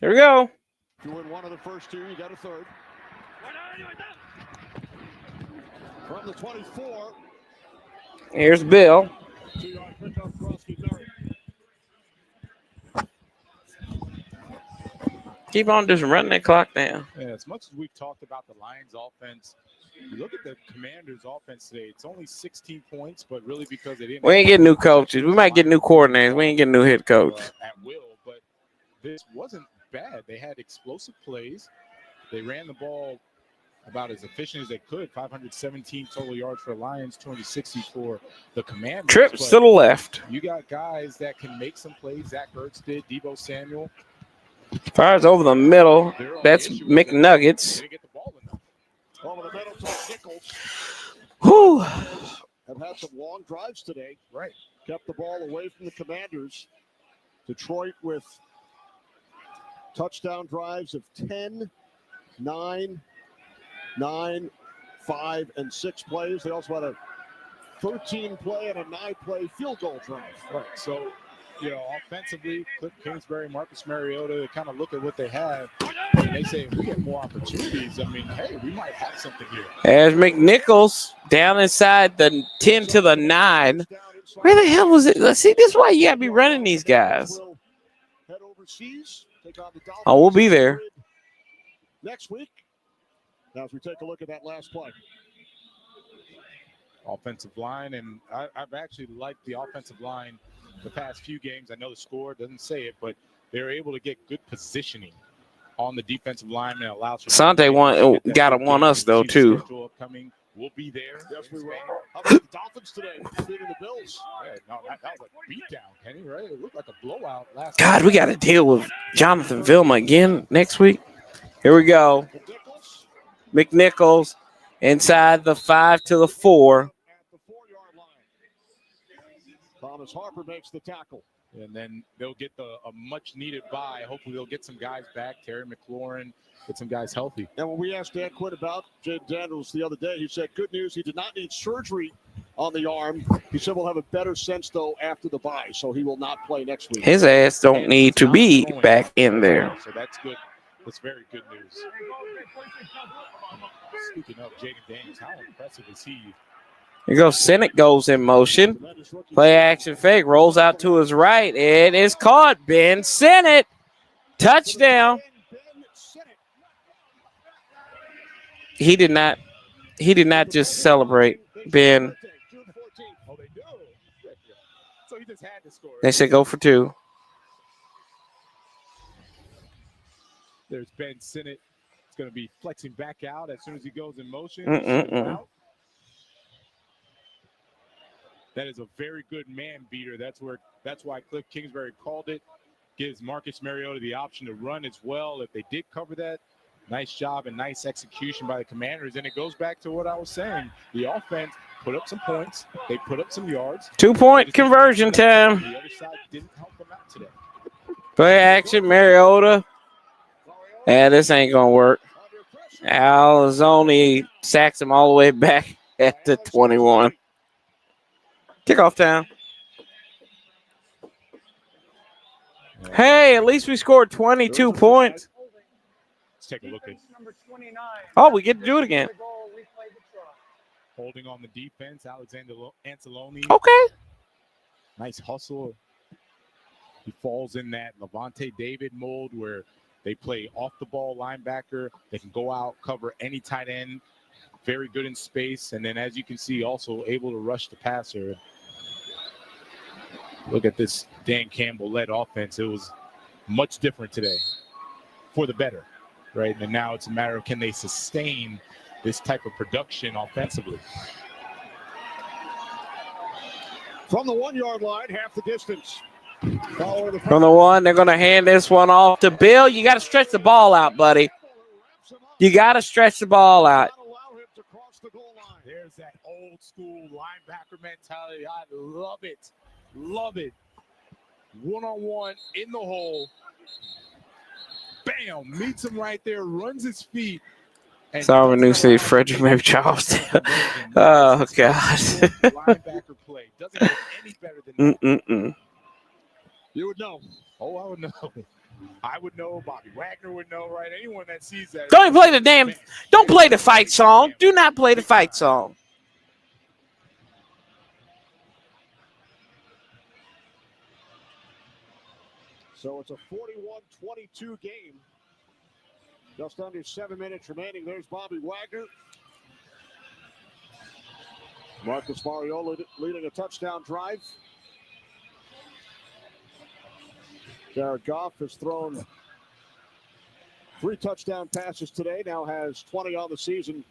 Here we go. If you win one of the first two, you got a third. From the 24. Here's Bill. 2-yard pickup, Krusty Merritt. Keep on just running that clock down. Yeah, as much as we've talked about the Lions offense, you look at the Commanders offense today, it's only 16 points, but really because they didn't. We ain't getting new coaches. We might get new coordinators. We ain't getting new head coach. At will, but this wasn't bad. They had explosive plays. They ran the ball about as efficient as they could. 517 total yards for the Lions, 260 for the Commanders. Trips to the left. You got guys that can make some plays. Zach Ertz did, Deebo Samuel. Fires over the middle. That's McNuggets. Over the middle to Nichols. Whew. Have had some long drives today. Right. Kept the ball away from the Commanders. Detroit with touchdown drives of 10, 9, 9, 5, and 6 plays. They also had a 13-play and a 9-play field goal drive. Right. So, offensively, Cliff Kingsbury, Marcus Mariota, they kind of look at what they have, and they say, if we get more opportunities, I mean, hey, we might have something here. There's McNichols down inside the 10 to the 9. Where the hell was it? Let's see, this is why you got to be running these guys. Head overseas, take on the Dolphins. Oh, we'll be there. Next week. Now, as we take a look at that last play. Offensive line, and I've actually liked the offensive line the past few games. I know the score doesn't say it, but they're able to get good positioning on the defensive line and allows for Sante got to want us, though, too. Upcoming. We'll be there. Yes, we will. How about the Dolphins today? Beating the Bills. Yeah, no, that was a beatdown, Kenny, right? It looked like a blowout last God, night. we got to deal with Jonathan Vilma again next week. Here we go. McNichols inside the 5 to the 4. Thomas Harper makes the tackle. And then they'll get a much-needed bye. Hopefully they'll get some guys back. Terry McLaurin, get some guys healthy. And when we asked Dan Quinn about Jaden Daniels the other day, he said, good news, he did not need surgery on the arm. He said we'll have a better sense, though, after the bye, so he will not play next week. His ass don't need to be back in there. So that's good. That's very good news. Speaking of Jaden Daniels, how impressive is he? Here goes Senate, goes in motion. Play action fake, rolls out to his right. It is caught. Ben Senate. Touchdown. He did not just celebrate. Ben. They said go for 2. There's Ben Senate. It's going to be flexing back out as soon as he goes in motion. That is a very good man beater. That's why Cliff Kingsbury called it. Gives Marcus Mariota the option to run as well. If they did cover that, nice job and nice execution by the Commanders. And it goes back to what I was saying. The offense put up some points. They put up some yards. 2-point conversion time. The other side didn't help them out today. Play action, Mariota. This ain't going to work. Alzoni sacks him all the way back at the 21. Kickoff time. Hey, at least we scored 22 points. Let's take a look at. Oh, we get to do it again. Holding on the defense, Alexander Anzalone. Okay. Nice hustle. He falls in that Levante David mold where they play off the ball linebacker. They can go out, cover any tight end. Very good in space. And then as you can see, also able to rush the passer. Look at this Dan Campbell-led offense. It was much different today for the better, right? And now it's a matter of can they sustain this type of production offensively. From the 1-yard line, half the distance. From the 1, they're going to hand this one off to Bill. You got to stretch the ball out, buddy. You got to stretch the ball out. There's that old school linebacker mentality. I love it. Love it. One-on-one in the hole. Bam. Meets him right there. Runs his feet. Sorry, New City, Frederick, maybe Charleston. Oh, God. Linebacker play. Doesn't get any better than that. You would know. Oh, I would know. I would know. Bobby Wagner would know, right? Anyone that sees that. Don't play the damn. Don't play the fight song. Do not play the fight song. So it's a 41-22 game. Just under 7 minutes remaining. There's Bobby Wagner. Marcus Mariota leading a touchdown drive. Jared Goff has thrown 3 touchdown passes today, now has 20 on the season.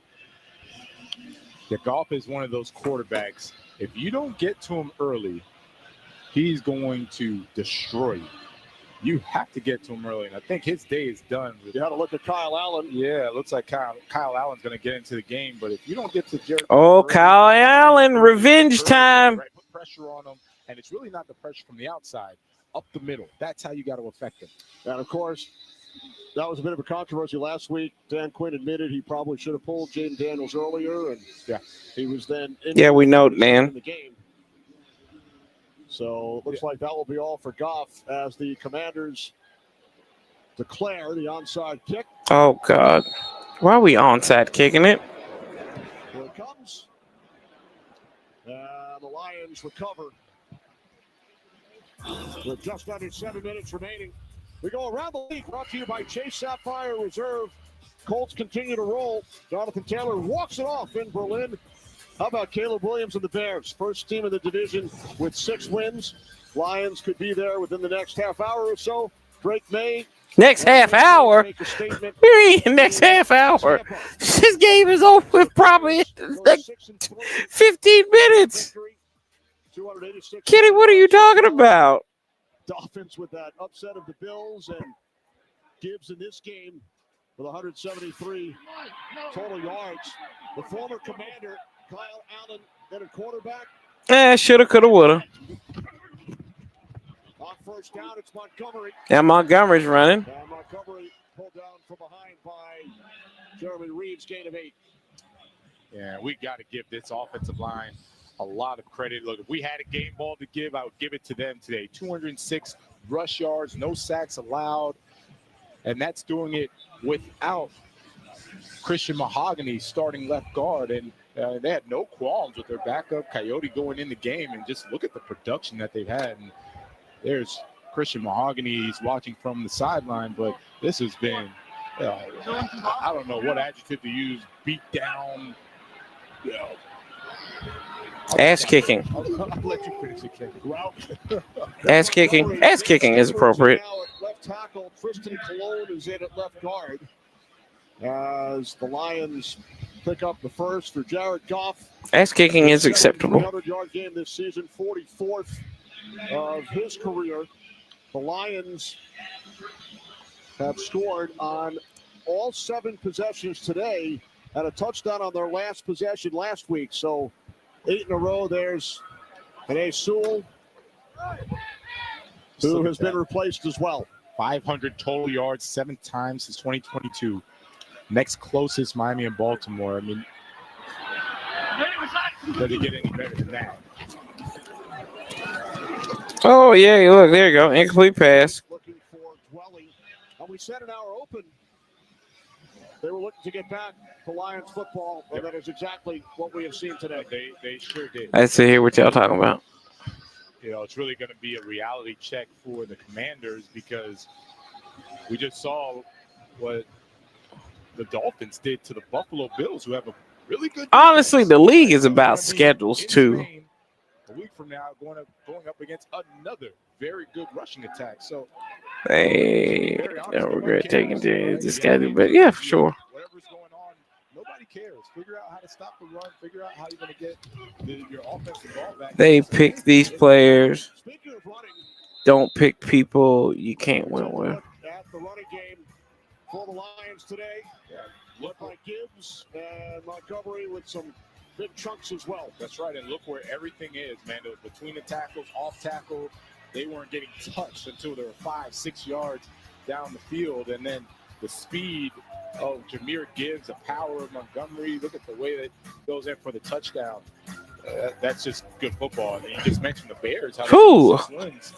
Yeah, Goff is one of those quarterbacks. If you don't get to him early, he's going to destroy you. You have to get to him early, and I think his day is done. You got to look at Kyle Allen. Yeah, it looks like Kyle Allen's going to get into the game, but if you don't get to Jared Oh, Kyle Allen, revenge time. Right, put pressure on him, and it's really not the pressure from the outside, up the middle. That's how you got to affect him. And, of course, that was a bit of a controversy last week. Dan Quinn admitted he probably should have pulled Jaden Daniels earlier, and he was then we know, Dan. in the game. So it looks like that will be all for Goff as the Commanders declare the onside kick. Oh, God. Why are we onside kicking it? Here it comes. And the Lions recover. With just under 7 minutes remaining. We go around the league, brought to you by Chase Sapphire Reserve. Colts continue to roll. Jonathan Taylor walks it off in Berlin. How about Caleb Williams and the Bears? First team in the division with 6 wins. Lions could be there within the next half hour or so. Drake May. Next half hour? Next half hour. This game is over probably like 15 minutes. Kitty, what are you talking about? Dolphins with that upset of the Bills, and Gibbs in this game with 173 total yards. The former commander, Kyle Allen, then a quarterback. Shoulda, coulda, woulda. On first down, it's Montgomery. Yeah, Montgomery's running. And Montgomery pulled down from behind by Jeremy Reed's gain of 8. Yeah, we got to give this offensive line a lot of credit. Look, if we had a game ball to give, I would give it to them today. 206 rush yards, no sacks allowed. And that's doing it without Christian Mahogany starting left guard. And they had no qualms with their backup, Coyote, going in the game. And just look at the production that they've had. And there's Christian Mahogany. He's watching from the sideline. But this has been, I don't know what adjective to use, beat down, Ass kicking. I'll let you finish it, Ken. Ass kicking. Ass kicking is appropriate. Now at left tackle, Tristan Colon is in at left guard as the Lions pick up the first for Jared Goff. Ass kicking is acceptable. 300-yard game this season, 44th of his career. The Lions have scored on all 7 possessions today and a touchdown on their last possession last week. So 8 in a row. There's an Sewell, who has been replaced as well. 500 total yards 7 times since 2022. Next closest, Miami and Baltimore. I mean, does it get any better than that? Oh, yeah, look, there you go. Incomplete pass. Looking for Dwelly. And we set an hour open. They were looking to get back to Lions football, and that is exactly what we have seen today. They sure did. I see here what y'all talking about. It's really going to be a reality check for the Commanders because we just saw what the Dolphins did to the Buffalo Bills, who have a really good. Honestly, the league is about schedules too. A week from now, going up against another very good rushing attack. So they don't regret taking this guy, but yeah, for sure. Whatever's going on, nobody cares. Figure out how to stop the run. Figure out how you're going to get your offensive ball back. They pick these players. Don't pick people you can't win with. At the running game for the Lions today, led by Gibbs and Montgomery with some big chunks as well. That's right, and look where everything is, man. It was between the tackles, off tackle. They weren't getting touched until they were 5-6 yards down the field, and then the speed of Jahmyr Gibbs, the power of Montgomery. Look at the way that goes in for the touchdown. That's just good football. And you just mentioned the Bears. How 6 wins.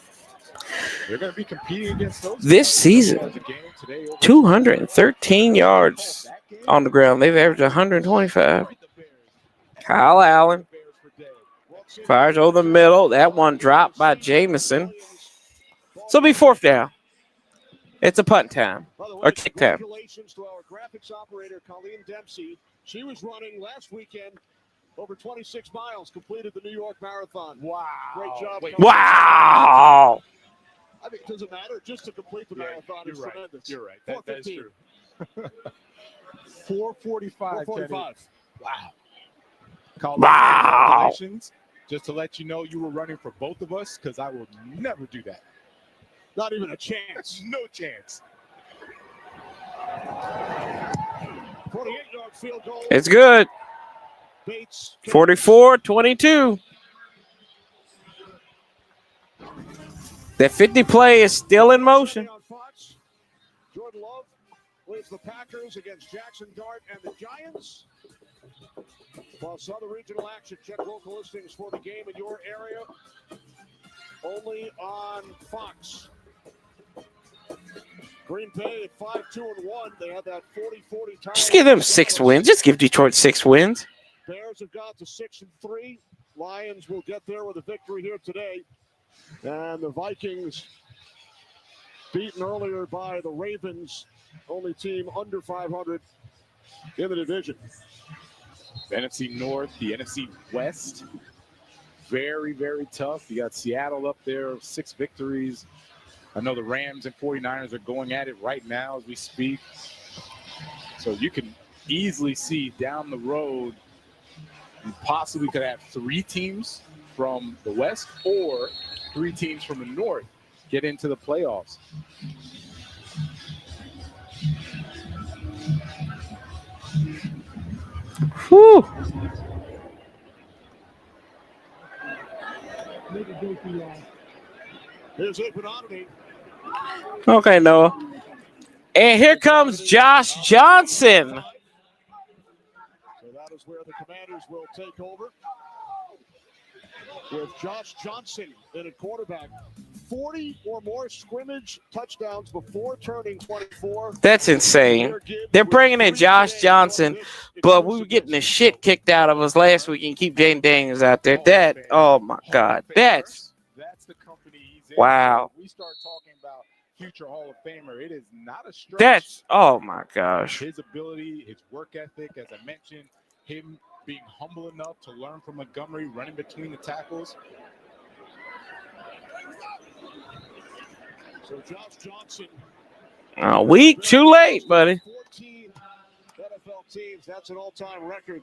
They're going to be competing against those this season. 213 yards on the ground. They've averaged 125. Kyle Allen fires over the middle. That one dropped by Jamison. So it'll be 4th down. It's a punt time By the way, or kick time. congratulations to our graphics operator, Colleen Dempsey. She was running last weekend over 26 miles, completed the New York Marathon. Wow. Great job. Wow. I think it doesn't matter. Just to complete the marathon is tremendous. You're right. That is 4:15. true. 4:45. 4:45. Wow. Colleen, Wow. congratulations. Just to let you know, you were running for both of us because I will never do that. Not even a chance. No chance. 48-yard field goal. It's good. Bates. 44-22. That 50 play is still in motion. On Fox. Jordan Love leads the Packers against Jackson Dart and the Giants. Plus other regional action. Check local listings for the game in your area. Only on Fox. Green Bay at 5-2-1. They had that 40-40 tie. Just give them 6 wins. Just give Detroit 6 wins. Bears have got to 6-3. Lions will get there with a victory here today. And the Vikings beaten earlier by the Ravens, only team under 500 in the division. The NFC North, the NFC West, very, very tough. You got Seattle up there, 6 victories. I know the Rams and 49ers are going at it right now as we speak. So you can easily see down the road, you possibly could have 3 teams from the West or 3 teams from the North get into the playoffs. Whew. Here's Iguodala. Okay, Noah. And here comes Josh Johnson. So that is where the Commanders will take over. With Josh Johnson in at quarterback. 40 or more scrimmage touchdowns before turning 24. That's insane. They're bringing in Josh Johnson, but we were getting the shit kicked out of us last week and keep Jaden Daniels out there. Oh my God. That's the company he's in. Wow. We start talking about future Hall of Famer. It is not a stretch. Oh my gosh. His ability, his work ethic, as I mentioned, him being humble enough to learn from Montgomery, running between the tackles. So Josh Johnson. A week too late, buddy. 14 NFL teams. That's an all-time record.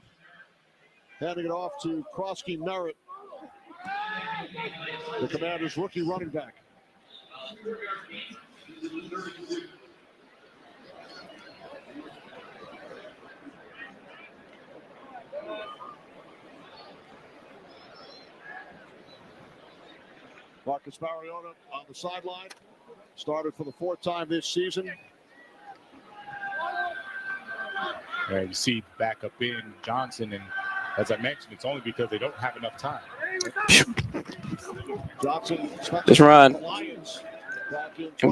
Handing it off to Krosky Merritt, the Commanders' rookie running back. Marcus Mariota on the sideline. Started for the 4th time this season. Right, you see back up in Johnson, and as I mentioned, it's only because they don't have enough time. Johnson Just run.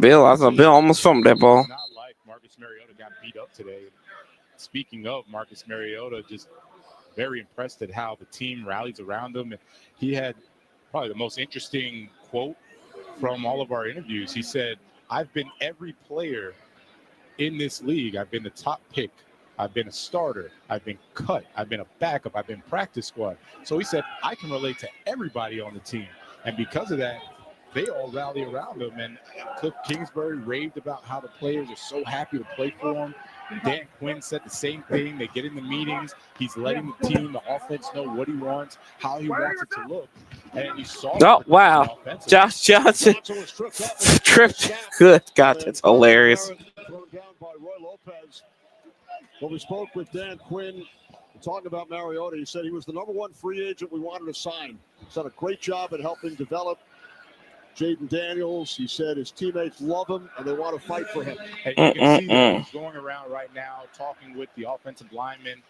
Bill almost fumbled that ball. It's not like Marcus Mariota got beat up today. Speaking of Marcus Mariota, just very impressed at how the team rallies around him. And he had probably the most interesting quote from all of our interviews. He said, I've been every player in this league. I've been the top pick. I've been a starter. I've been cut. I've been a backup. I've been practice squad. So he said, I can relate to everybody on the team. And because of that, they all rally around him. And Cliff Kingsbury raved about how the players are so happy to play for him. Dan Quinn said the same thing. They get in the meetings. He's letting the team, the offense, know what he wants, how he wants it to look. And you saw. Oh, wow. Josh Johnson tripped. Good God, that's hilarious. Thrown down by Roy Lopez. Well, we spoke with Dan Quinn talking about Mariota. He said he was the #1 free agent we wanted to sign. He's done a great job at helping develop Jaden Daniels. He said his teammates love him and they want to fight for him. And you can see that he's going around right now talking with the offensive linemen.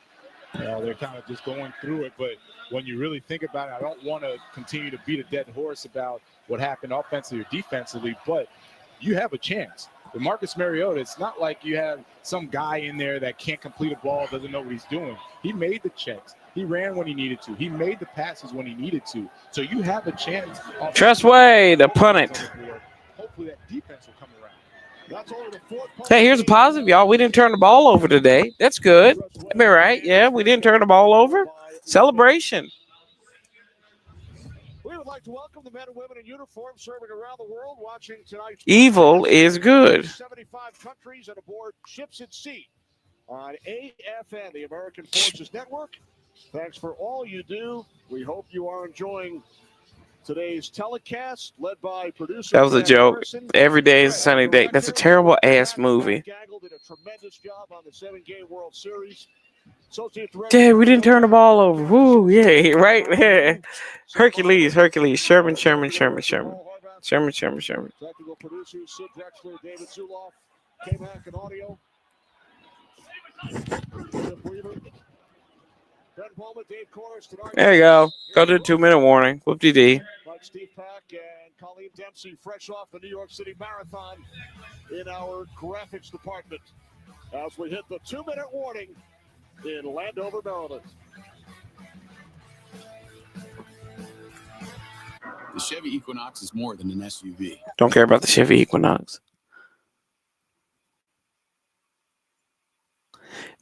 They're kind of just going through it. But when you really think about it, I don't want to continue to beat a dead horse about what happened offensively or defensively, but you have a chance. With Marcus Mariota, it's not like you have some guy in there that can't complete a ball, doesn't know what he's doing. He made the checks. He ran when he needed to. He made the passes when he needed to. So you have a chance. Trustway to punt it. Hopefully that defense will come around. Hey, here's a positive, y'all. We didn't turn the ball over today. That's good. Am I right? Yeah, we didn't turn the ball over. Celebration. We would like to welcome the men and women in uniform serving around the world watching tonight's Evil is good. 75 countries and aboard ships at sea on AFN, the American Forces Network. Thanks for all you do. We hope you are enjoying today's telecast, led by producer. That was a Brad joke. Harrison. Every day is a sunny day. That's a terrible ass movie. Gaggle did a tremendous job on the 7-game World Series. Yeah, we didn't turn the ball over. Woo, yeah, right there. Hercules. Sherman. Technical producers Sid Drexler, David Zuloff, K-Mac and audio. Ben Bowman, Dave Corris, There you go. Go to the 2-minute warning. Whoop-de-dee. Like Steve Pack and Colleen Dempsey, fresh off the New York City Marathon in our graphics department. As we hit the 2-minute warning in Landover, Maryland. The Chevy Equinox is more than an SUV. Don't care about the Chevy Equinox.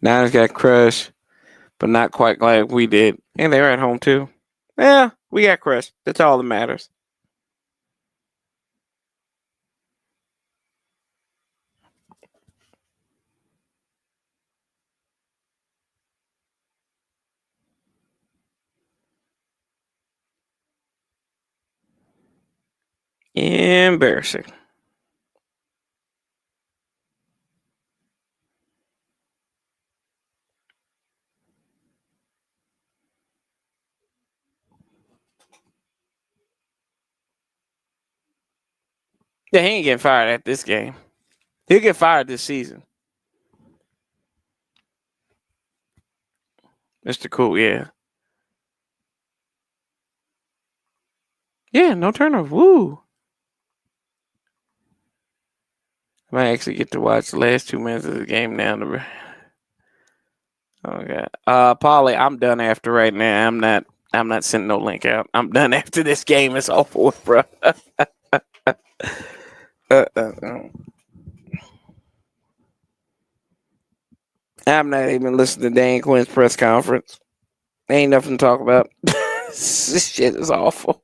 Niners got crushed, but not quite like we did. And they were at home, too. Yeah, we got crushed. That's all that matters. Embarrassing. Yeah, he ain't getting fired at this game. He'll get fired this season. Mr. Cool, yeah. Yeah, no turnover. Woo. I might actually get to watch the last 2 minutes of the game now. Okay. Polly, I'm done after right now. I'm not sending no link out. I'm done after this game is over with, bro. I'm not even listening to Dan Quinn's press conference. Ain't nothing to talk about. This shit is awful.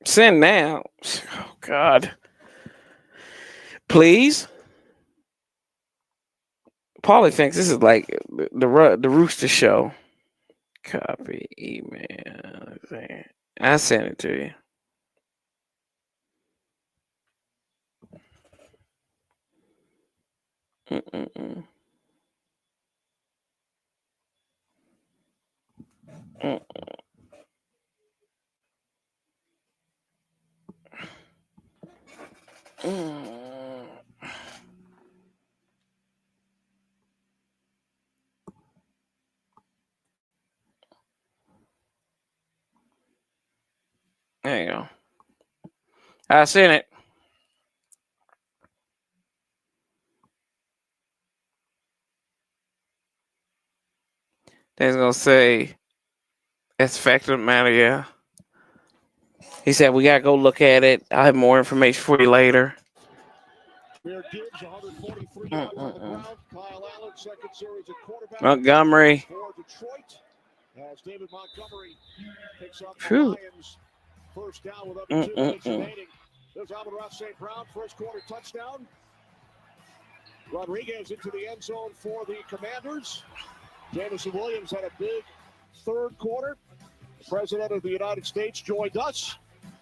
Send now. Oh, God. Please? Paulie thinks this is like the Rooster Show. Copy email. I sent it to you. Mm-mm-mm. Mm-mm. Mm. There you go. I sent it. They're gonna say it's fact of the matter, yeah. He said we gotta go look at it. I'll have more information for you later. Gibbs, 143 yards on the ground. Kyle Allen, second series at quarterback. Montgomery. For Detroit, as David Montgomery picks up the Phew. Lions. First down with up to 2 minutes remaining. There's Amon-Ra St. Brown, first quarter touchdown. Rodriguez into the end zone for the Commanders. Jamison Williams had a big third quarter. The President of the United States joined us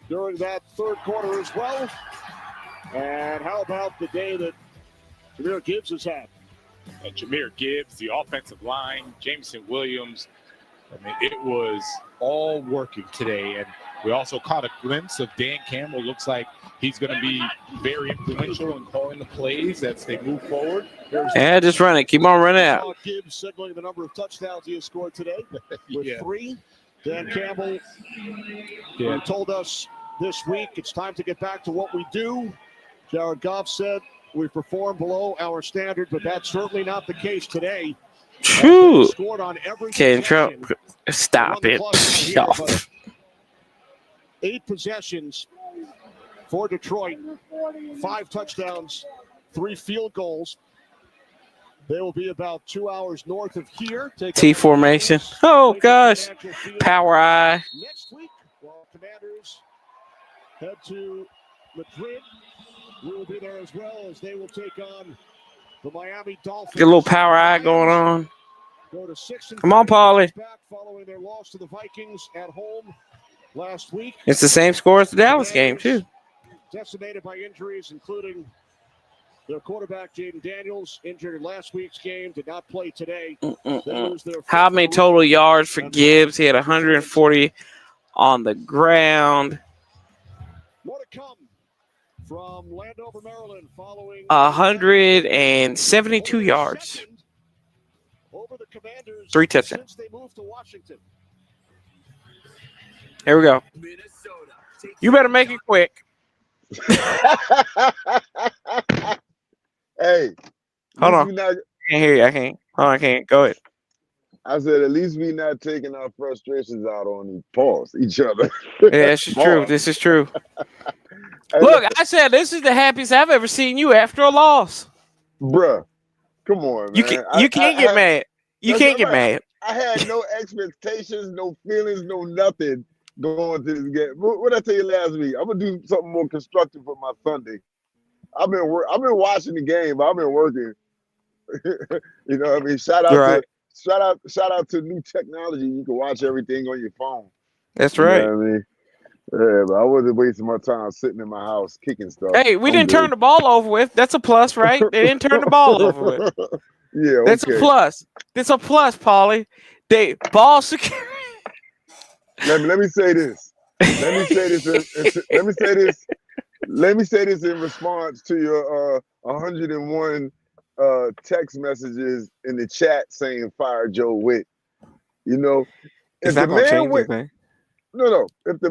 during that third quarter as well. And how about the day that Jahmyr Gibbs has had? Jahmyr Gibbs, the offensive line, Jamison Williams. I mean, it was all working today. And we also caught a glimpse of Dan Campbell. Looks like he's going to be very influential in calling the plays as they move forward. Yeah, just run it. Keep on running out. Gibbs signaling the number of touchdowns he has scored today with 3. Dan Campbell told us this week it's time to get back to what we do. Jared Goff said we perform below our standard, but that's certainly not the case today. True. Scored on every Can possession. Trump stop it? Here, 8 possessions for Detroit, 5 touchdowns, 3 field goals. They will be about 2 hours north of here. T formation. Oh gosh, power eye. Next week, while Commanders head to Madrid, we will be there as well as they will take on the Miami Dolphins. Get a little power eye going on. Go to 6-5 Come on, Paulie. back following their loss to the Vikings at home last week. It's the same score as the Dallas game too. Decimated by injuries, including their quarterback, Jaden Daniels, injured in last week's game, did not play today. How many total yards for Gibbs? He had 140 on the ground. More to come from Landover, Maryland, following 172 yards. Over the Commanders 3 touchdowns. since they moved to Washington. Here we go. You better make it quick. Hey, Hold on. Not, I can't hear you. I can't. Oh, I can't. Go ahead. I said, at least we not taking our frustrations out on each other. Yeah, this is true. This is true. Look, I said this is the happiest I've ever seen you after a loss. Bruh, come on, man. You can't get mad. You can't get mad. I had no expectations, no feelings, no nothing going to this game. What did I tell you last week? I'm gonna do something more constructive for my Sunday. I've been watching the game, but I've been working. You know what I mean? Shout out to new technology. You can watch everything on your phone. That's right. You know what I mean? Yeah, but I wasn't wasting my time sitting in my house kicking stuff. Hey, we didn't turn the ball over with. That's a plus, right? They didn't turn the ball over with. Yeah, that's a plus. That's a plus, Paulie. They ball security. Let me say this. Let me say this in response to your 101 text messages in the chat saying fire Joe Witt. You know, if the man would, no, if the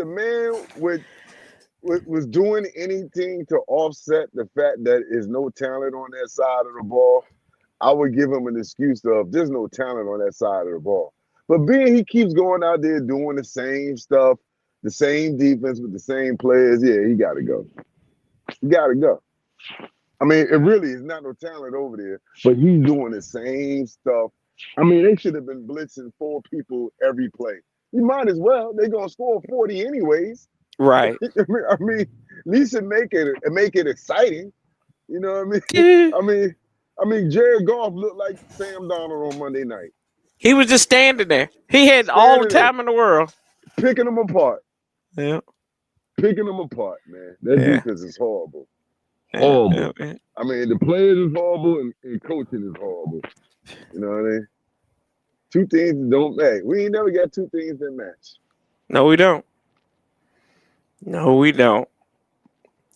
man was doing anything to offset the fact that there's no talent on that side of the ball, I would give him an excuse of there's no talent on that side of the ball. But being he keeps going out there doing the same stuff, the same defense with the same players, yeah, he got to go. He got to go. I mean, it really is not no talent over there, but he's doing the same stuff. I mean, they should have been blitzing 4 people every play. You might as well. They're going to score 40 anyways. Right. I mean, at least make it exciting. You know what I mean? I mean, Jared Goff looked like Sam Donald on Monday night. He was just standing there. He had all the time in the world. Picking them apart. Yeah. Picking them apart, man. That defense is horrible. Horrible. Yeah. I mean, the players is horrible and coaching is horrible. You know what I mean? 2 things don't match. We ain't never got 2 things that match. No, we don't. No, we don't.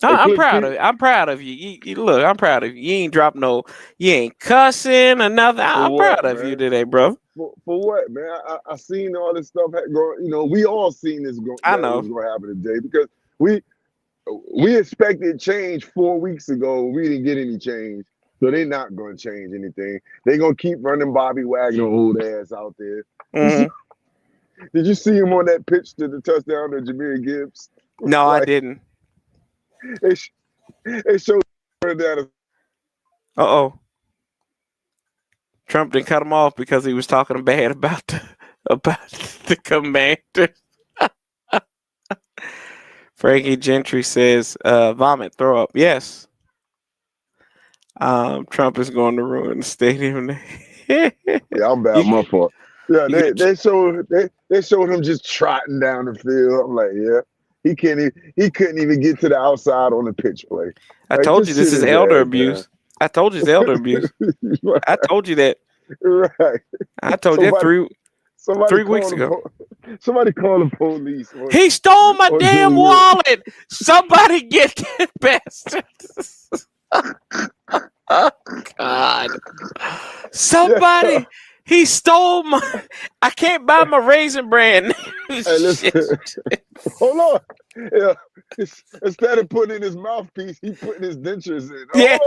I'm proud of you. I'm proud of you. Look, I'm proud of you. You ain't dropped no, you ain't cussing or nothing. I'm proud of you today, bro. For what, man? I seen all this stuff going. You know, we all seen this going. I know was going to happen today because we expected change 4 weeks ago. We didn't get any change, so they're not going to change anything. They're going to keep running Bobby Wagner old ass out there. Mm-hmm. Did you see him on that pitch to the touchdown to Jahmyr Gibbs? No, I didn't. They showed down. Uh-oh. Trump didn't cut him off because he was talking bad about the commander. Frankie Gentry says, vomit, throw up. Yes. Trump is going to ruin the stadium. Yeah, I'm bad. My fault. Yeah, they showed him just trotting down the field. I'm like, yeah. He couldn't even get to the outside on the pitch play. I told you this is elder abuse. Man. I told you it's elder abuse. Right. I told you that. Right. I told you that 3 weeks ago. Somebody call the police. He stole my damn wallet. Somebody get that bastard. Oh, God. Somebody. He stole my. I can't buy my Raisin Bran. Hey, listen. Hold on. Yeah. Instead of putting in his mouthpiece, he putting his dentures in. Yeah,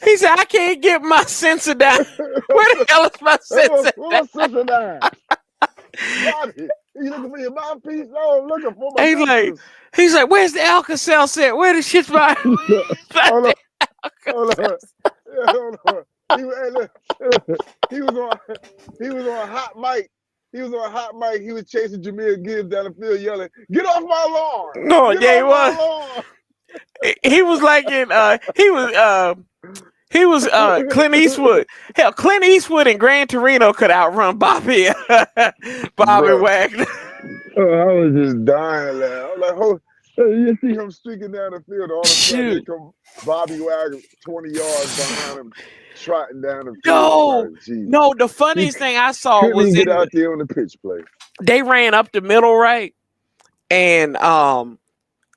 He said, I can't get my sensor down. Where the hell is my sensor? Where's my sensor down? Bobby, you looking for your mouthpiece? No, I'm looking for my sensors. He's like, where's the Alka-Seltz set? Where the shit's my Hold on. Hold on. Yeah, hold on. He was on hot mic. He was on hot mic. He was chasing Jameer Gibbs down the field, yelling, "Get off my lawn!" No, Get yeah, he off was. He was like in he was Clint Eastwood. Hell, Clint Eastwood and Gran Torino could outrun Bobby Wagner. I was just dying laughing. I was like, you see him streaking down the field. All of a sudden, here come Bobby Wagner 20 yards behind him, trotting down the field. No, the funniest thing I saw couldn't was even get out there on the pitch play. They ran up the middle, right? And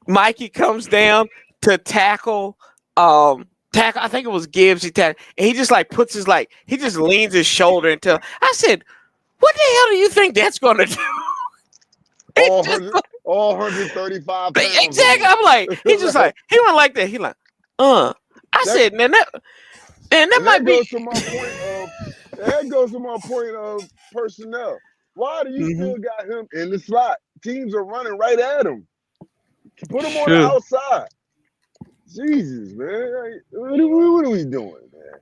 Mikey comes down to tackle. I think it was Gibbs. He tackled, and he just like puts his he just leans his shoulder until I said, "What the hell do you think that's going to do?" All 135 pounds. Exactly. I'm like, he just like he went like that. He like, I said, man, that might be. That goes to my point of personnel. Why do you still got him in the slot? Teams are running right at him. Put him on the outside. Jesus, man. What are we doing, man?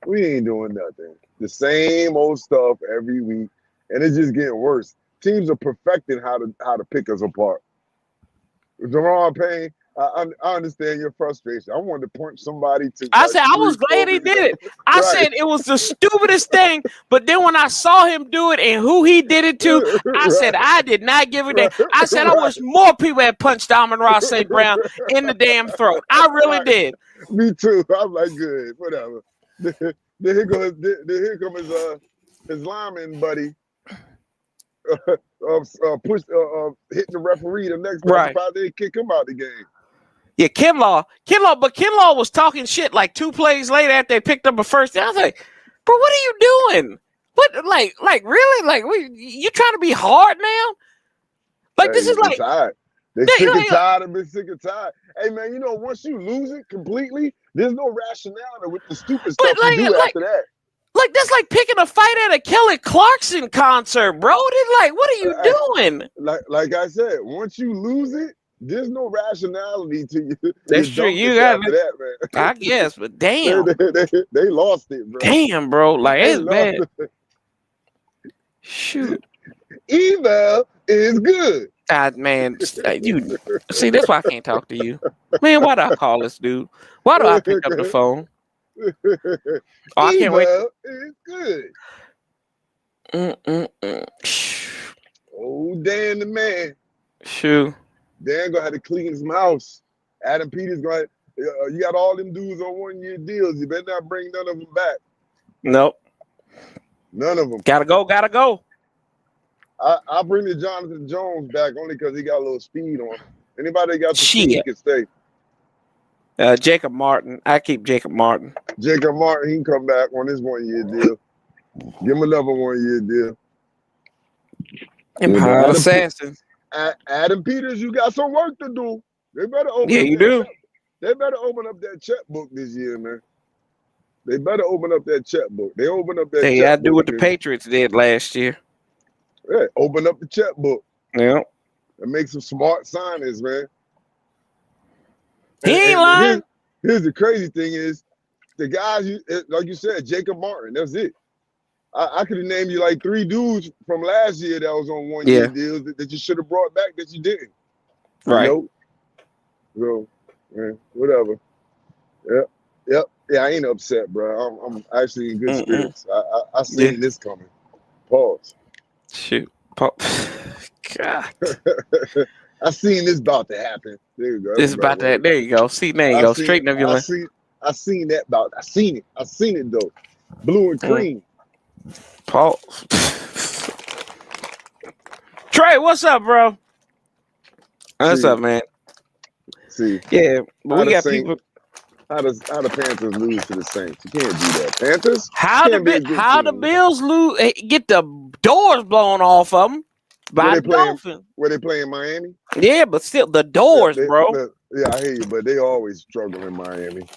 We ain't doing nothing. The same old stuff every week, and it's just getting worse. Teams are perfecting how to pick us apart. Jerron Payne, I understand your frustration. I wanted to punch somebody to. I said I was glad he did it. I said it was the stupidest thing, but then when I saw him do it and who he did it to, I said I did not give a damn. I said I wish more people had punched Amon-Ra St. Brown in the damn throat. I really did. Me too. I'm like, good, whatever. Then here comes his lineman buddy. Hitting the referee the next time they kick him out the game. Yeah, Kinlaw was talking shit like 2 plays later after they picked up a first down. I was like, bro, what are you doing? What like really? Like you trying to be hard now? Like this is like tired. They sick and tired and been sick and tired. Hey man, you know, once you lose it completely, there's no rationality with the stupid stuff you do after that. Like that's like picking a fight at a Kelly Clarkson concert, bro. Like, what are you doing? Like I said, once you lose it, there's no rationality to you. That's true. You got that, man. I guess, but damn, they lost it, bro. Damn, bro. Like it's bad. Shoot, email is good. Man, you see that's why I can't talk to you, man. Why do I call this dude? Why do I pick up the phone? I can't wait. Is good. Oh, Dan the man. Shoot. Dan gonna have to clean his house. Adam Peters gonna. You got all them dudes on 1-year deals. You better not bring none of them back. Nope. None of them. Gotta go. I'll bring the Jonathan Jones back only because he got a little speed on him. Anybody that got the speed can stay. Jacob Martin. I keep Jacob Martin. Jacob Martin, he can come back on his 1-year deal. Give him another 1-year deal. Empire Assassin. Adam Peters, you got some work to do. They better open. Yeah, you do. They better open up that checkbook this year, man. They better open up that checkbook. They open up that. They gotta do what the Patriots did last year. Yeah, open up the checkbook. Yeah. And make some smart signings, man. He ain't lying. Here's the crazy thing is, the guys, like you said, Jacob Martin, that's it. I could have named you like 3 dudes from last year that was on 1-year deals that you should have brought back that you didn't. Right. You know? So, man, whatever. Yep. Yeah, I ain't upset, bro. I'm actually in good spirits. I seen this coming. Pause. Shoot. God. I seen this about to happen. There you go. This about to. There you go. See, there you go. Straighten up your line. I seen that about. I seen it though. Blue and cream. Paul. Trey, what's up, bro? What's up, man? See. Yeah, but we got people. How the Panthers lose to the Saints? You can't do that. Panthers? How the Bills lose? Get the doors blown off of them by the Dolphins. Were they playing Miami? Yeah, but still the doors, bro. Yeah, I hear you, but they always struggle in Miami.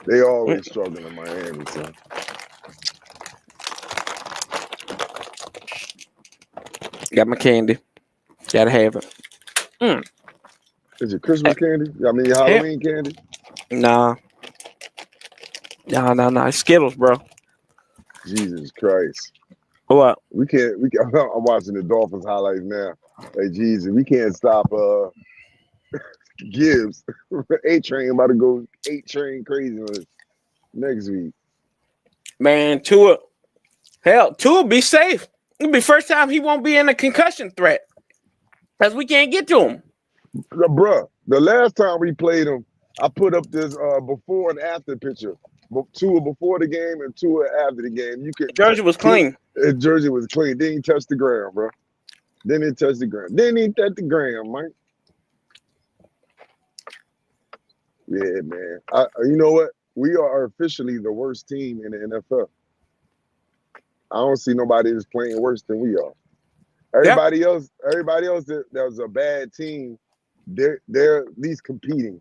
They always struggling in Miami, son. Got my candy. Gotta have it. Is it Christmas candy? I mean, Halloween candy? Nah. Nah. Skittles, bro. Jesus Christ. What? We can't. I'm watching the Dolphins highlights now. Hey, Jesus, we can't stop Gibbs. A-Train about to go A-Train crazy on us next week. Man, Tua be safe. It'll be first time he won't be in a concussion threat. Because we can't get to him. Bruh, the last time we played him, I put up this before and after picture. Tua before the game and Tua after the game. Jersey was clean. Jersey was clean. Didn't even touch the ground, bro. Didn't even touch the ground, Mike. Yeah, man. You know what? We are officially the worst team in the NFL. I don't see nobody that's playing worse than we are. Everybody else that was a bad team, they're at least competing.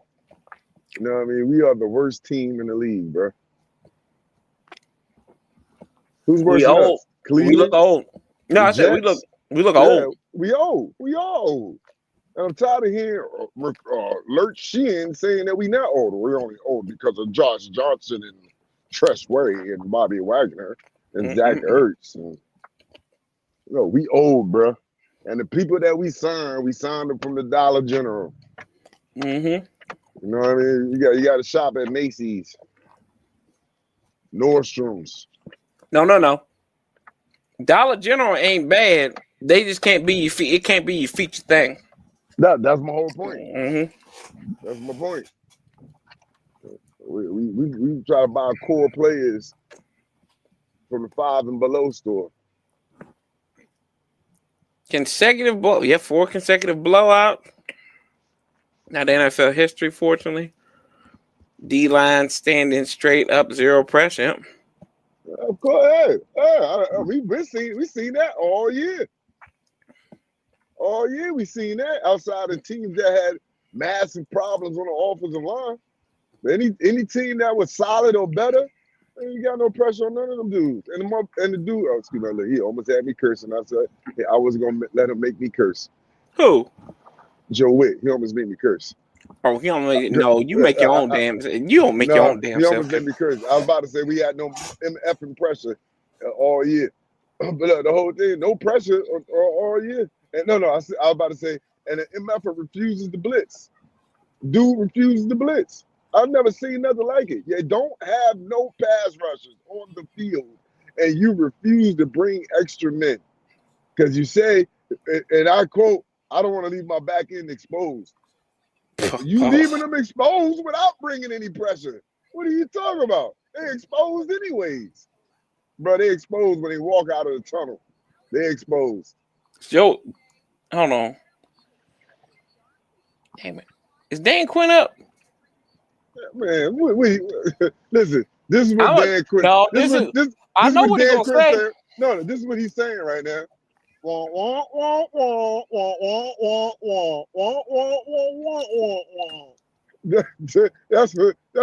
You know what I mean? We are the worst team in the league, bro. Who's worse than us? Cleveland? We look old. No, I said we look old. We old. We all old. And I'm tired of hearing Lurch Sheehan saying that we not old. We're only old because of Josh Johnson and Tress Way and Bobby Wagner and Zach Ertz. And, we old, bro. And the people that we signed them from the Dollar General. Mm-hmm. You know what I mean? You got to shop at Macy's, Nordstrom's. No. Dollar General ain't bad. They just can't be your it can't be your feature thing. That's my whole point. Mm-hmm. That's my point. We try to buy core players from the 5 and below store. Consecutive blow. Yeah, 4 consecutive blowout. Not NFL history, fortunately. D-line standing straight up, 0 pressure. Of course, we seen that all year. All year we seen that outside of teams that had massive problems on the offensive line. Any team that was solid or better, you got no pressure on none of them dudes. And the dude, excuse me, he almost had me cursing. I said, I wasn't gonna let him make me curse. Who? Joe Witt. He almost made me curse. Oh, he don't make no. You make your own damn. You don't make your own damn. He almost made me curse. I was about to say we had no effing pressure all year, but the whole thing, no pressure all year. And I was about to say, and the MF refuses to blitz. Dude refuses to blitz. I've never seen nothing like it. You don't have no pass rushers on the field, and you refuse to bring extra men because you say, and I quote, "I don't want to leave my back end exposed." You leaving them exposed without bringing any pressure. What are you talking about? They exposed anyways. Bro, they exposed when they walk out of the tunnel. They exposed. Yo, hold on. Damn it. Is Dan Quinn up? Man, listen, this is what Dan Quinn. No, this is what Dan Quinn saying. No, this is what he's saying right now. That's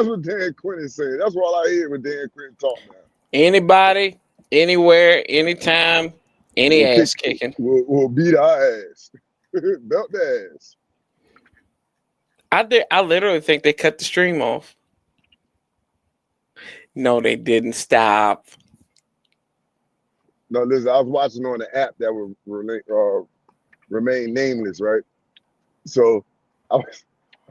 what Dan Quinn is saying. That's all I hear when Dan Quinn talk now. Anybody, anywhere, anytime, any ass kicking. We'll beat our ass. Belt the ass. I literally think they cut the stream off. No, they didn't. Stop. No, listen, I was watching on the app that would remain nameless, right? So I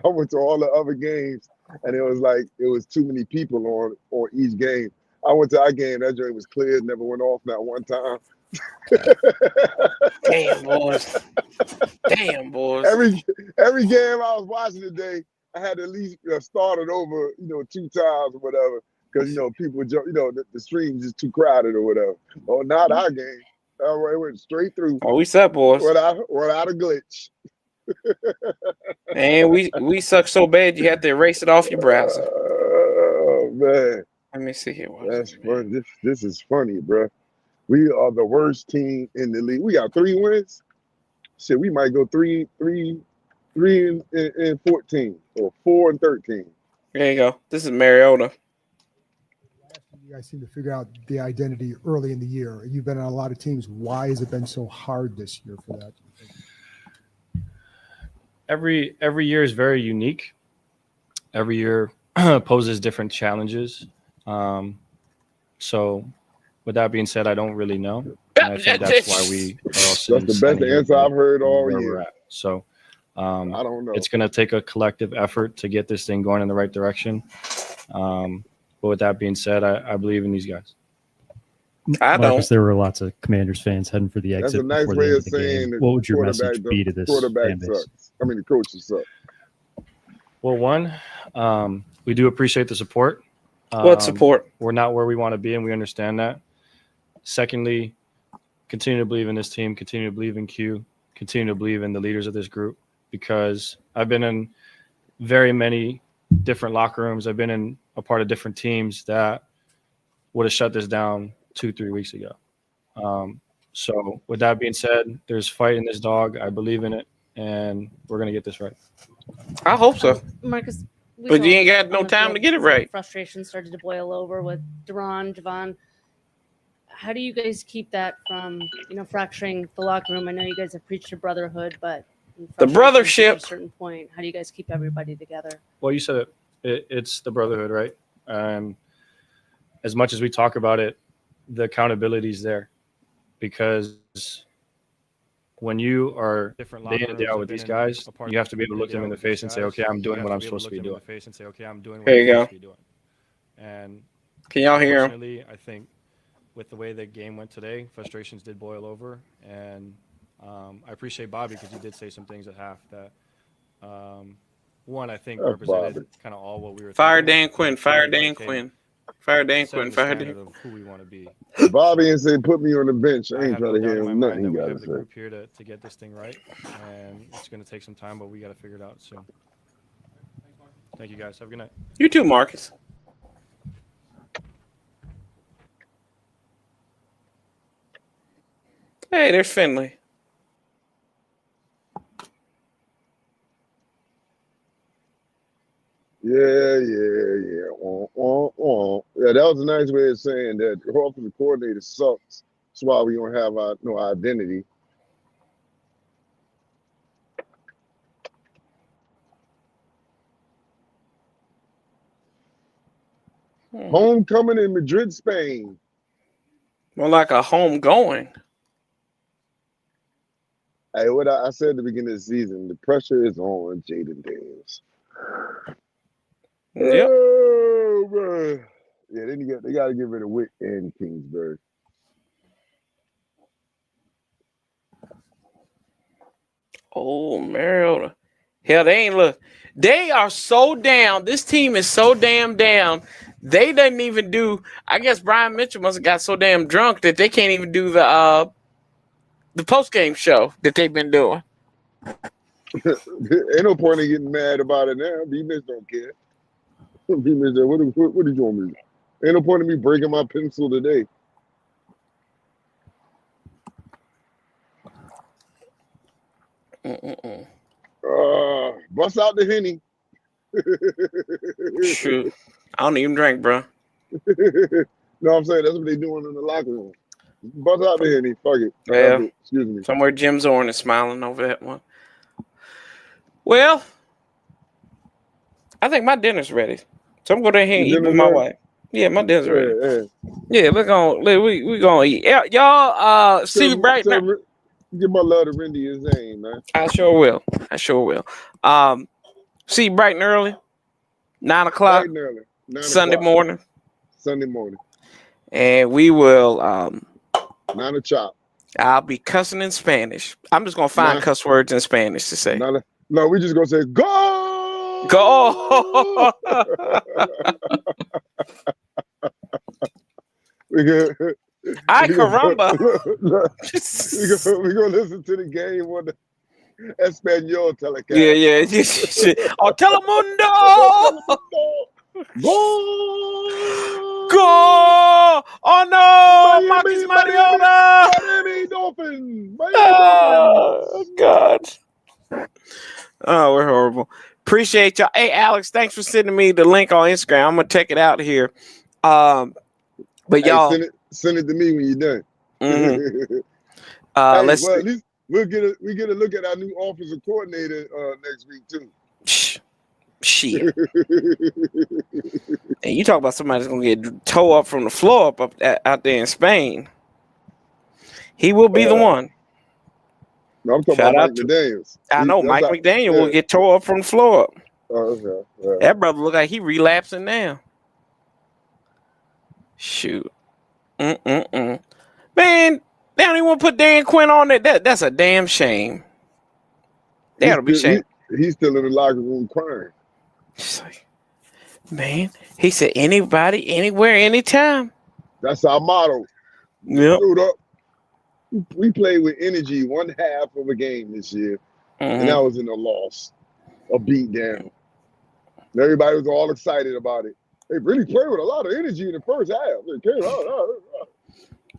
went to all the other games, and it was too many people on each game. I went to our game, that joint was clear, never went off not one time. Damn, boys. Damn, boys. Every game I was watching today, I had to at least start it over, 2 times or whatever. Because, people would jump, the stream's just too crowded or whatever. Oh, not our game. It went straight through. Oh, we suck, boys. Without a glitch. And we suck so bad you have to erase it off your browser. Oh, man. Let me see here. That's funny. This is funny, bro. We are the worst team in the league. We got 3 wins. Shit, we might go 3 and 14 or 4 and 13. There you go. This is Mariota. You guys seem to figure out the identity early in the year. You've been on a lot of teams. Why has it been so hard this year for that? Every year is very unique. Every year poses different challenges. So with that being said, I don't really know. And I think that's why we are all sitting. That's the best answer I've heard all year. So I don't know. It's going to take a collective effort to get this thing going in the right direction. But with that being said, I believe in these guys. Marcus, there were lots of Commanders fans heading for the exit. That's a nice way of saying that what would your message be to this fan base? Sucks. I mean, the coaches suck. Well, one, we do appreciate the support. What support? We're not where we want to be, and we understand that. Secondly, continue to believe in this team, continue to believe in Q, continue to believe in the leaders of this group, because I've been in very many different locker rooms. I've been in a part of different teams that would have shut this down 2-3 weeks ago. So with that being said, there's fight in this dog. I believe in it, and we're going to get this right. I hope so. Marcus, but you ain't got no time to get it right. Frustration started to boil over with Duran, Javon. How do you guys keep that from, fracturing the locker room? I know you guys have preached to brotherhood, but the brothership at a certain point, how do you guys keep everybody together? Well, you said it's the brotherhood, right? As much as we talk about it, the accountability is there, because when you are day in and day out with these guys, you have to be able to look them in the face and say, okay, I'm doing what I'm supposed to be doing. There you go. And can y'all hear him? Unfortunately, I think with the way the game went today, frustrations did boil over. And I appreciate Bobby, because he did say some things at half that, one, I think represented kind of all what we were Fire thinking. Dan Quinn. Fire Dan Quinn. Fire Dan Quinn. Fire Dan. Of who we want to be. Bobby and say, put me on the bench. I ain't trying to hear in nothing my mind you that we got have to the say. group here to get this thing right, and it's going to take some time, but we got to figure it out soon. Thank you, guys. Have a good night. You too, Marcus. Hey, there's Finley. Yeah. Yeah, that was a nice way of saying that the offensive coordinator sucks. That's why we don't have no identity. Homecoming in Madrid, Spain. More like a home going. Hey, what I said at the beginning of the season, the pressure is on Jaden Daniels. Yep. Oh, man. Yeah, then they got to get rid of Wick and Kingsbury. Oh, Mariota. Hell, they ain't look. They are so down. This team is so damn down. They didn't even do. I guess Brian Mitchell must have got so damn drunk that they can't even do the post game show that they've been doing. Ain't no point in getting mad about it now. B-Mitch don't care. B-Mitch, what did you want me to do? Ain't no point in me breaking my pencil today. Bust out the Henny. Shoot. I don't even drink, bro. No, I'm saying that's what they doing in the locker room. Bust out the Henny. Fuck it. Yeah. Excuse me. Somewhere Jim Zorn is smiling over that one. Well, I think my dinner's ready. So I'm going to go ahead and eat with my wife. Yeah, my dinner's ready. Yeah, we're gonna eat. Y'all see you right now. Give my love to Randy and Zane, man. I sure will. See you bright and early. 9 o'clock. Bright and early. 9 Sunday o'clock. morning. Sunday morning. And we will 9 o'clock. I'll be cussing in Spanish. I'm just gonna find cuss words in Spanish to say. No, we just gonna say go. Go. Ay, caramba. We're going to listen to the game on the Espanol telecast. Yeah. Oh, Telemundo. Go. Oh, no. Marcus Mariota. Miami Dolphins. Oh, God. Oh, we're horrible. Appreciate y'all. Hey, Alex, thanks for sending me the link on Instagram. I'm going to check it out here. But Hey, y'all, send it to me when you're done. mhm. Hey, Let's well, at least we get a look at our new offensive coordinator next week too. shit. And you talk about somebody that's gonna get tore up from the floor up out there in Spain. He will be the one. No, I'm talking Shout about out Mike to. McDaniels. I know Mike McDaniel will Yeah. get tore up from the floor up. Oh, okay. Yeah. That brother look like he relapsing now. Shoot. Man, they don't even want to put Dan Quinn on it. That's a damn shame. They ought to be shame. He's still in the locker room crying. Man, he said anybody, anywhere, anytime. That's our motto. Yep. Dude, we played with energy one half of a game this year, and that was in a loss, a beat down. And everybody was all excited about it. They really played with a lot of energy in the first half. They came out.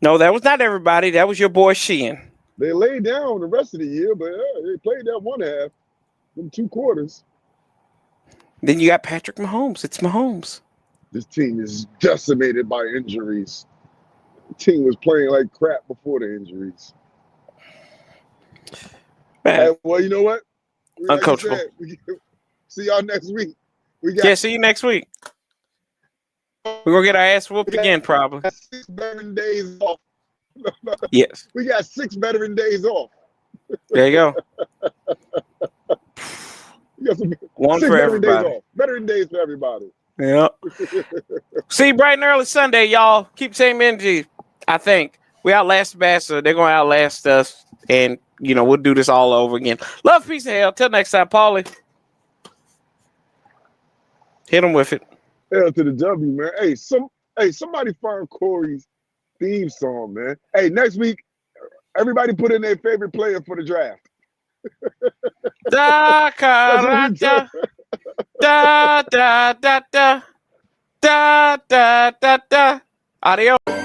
No, that was not everybody. That was your boy Sheehan. They laid down the rest of the year, but they played that one half, them 2 quarters. Then you got Patrick Mahomes. It's Mahomes. This team is decimated by injuries. The team was playing like crap before the injuries. Hey, well, you know what? Like Uncoachable. you said, see y'all next week. See you next week. We're going to get our ass whooped again, probably. 6 veteran days off. Yes. We got 6 veteran days off. There you go. One six for veteran days everybody. off. Veteran days for everybody. Yep. See, bright and early Sunday, y'all. Keep the same energy. I think we outlast Bassa. They're going to outlast us. And, we'll do this all over again. Love, peace, and hell. Till next time, Paulie. Hit him with it. Hell to the W, man. Hey, somebody find Corey's theme song, man. Hey, next week, everybody put in their favorite player for the draft. Da da da da da da da da da da. Adios.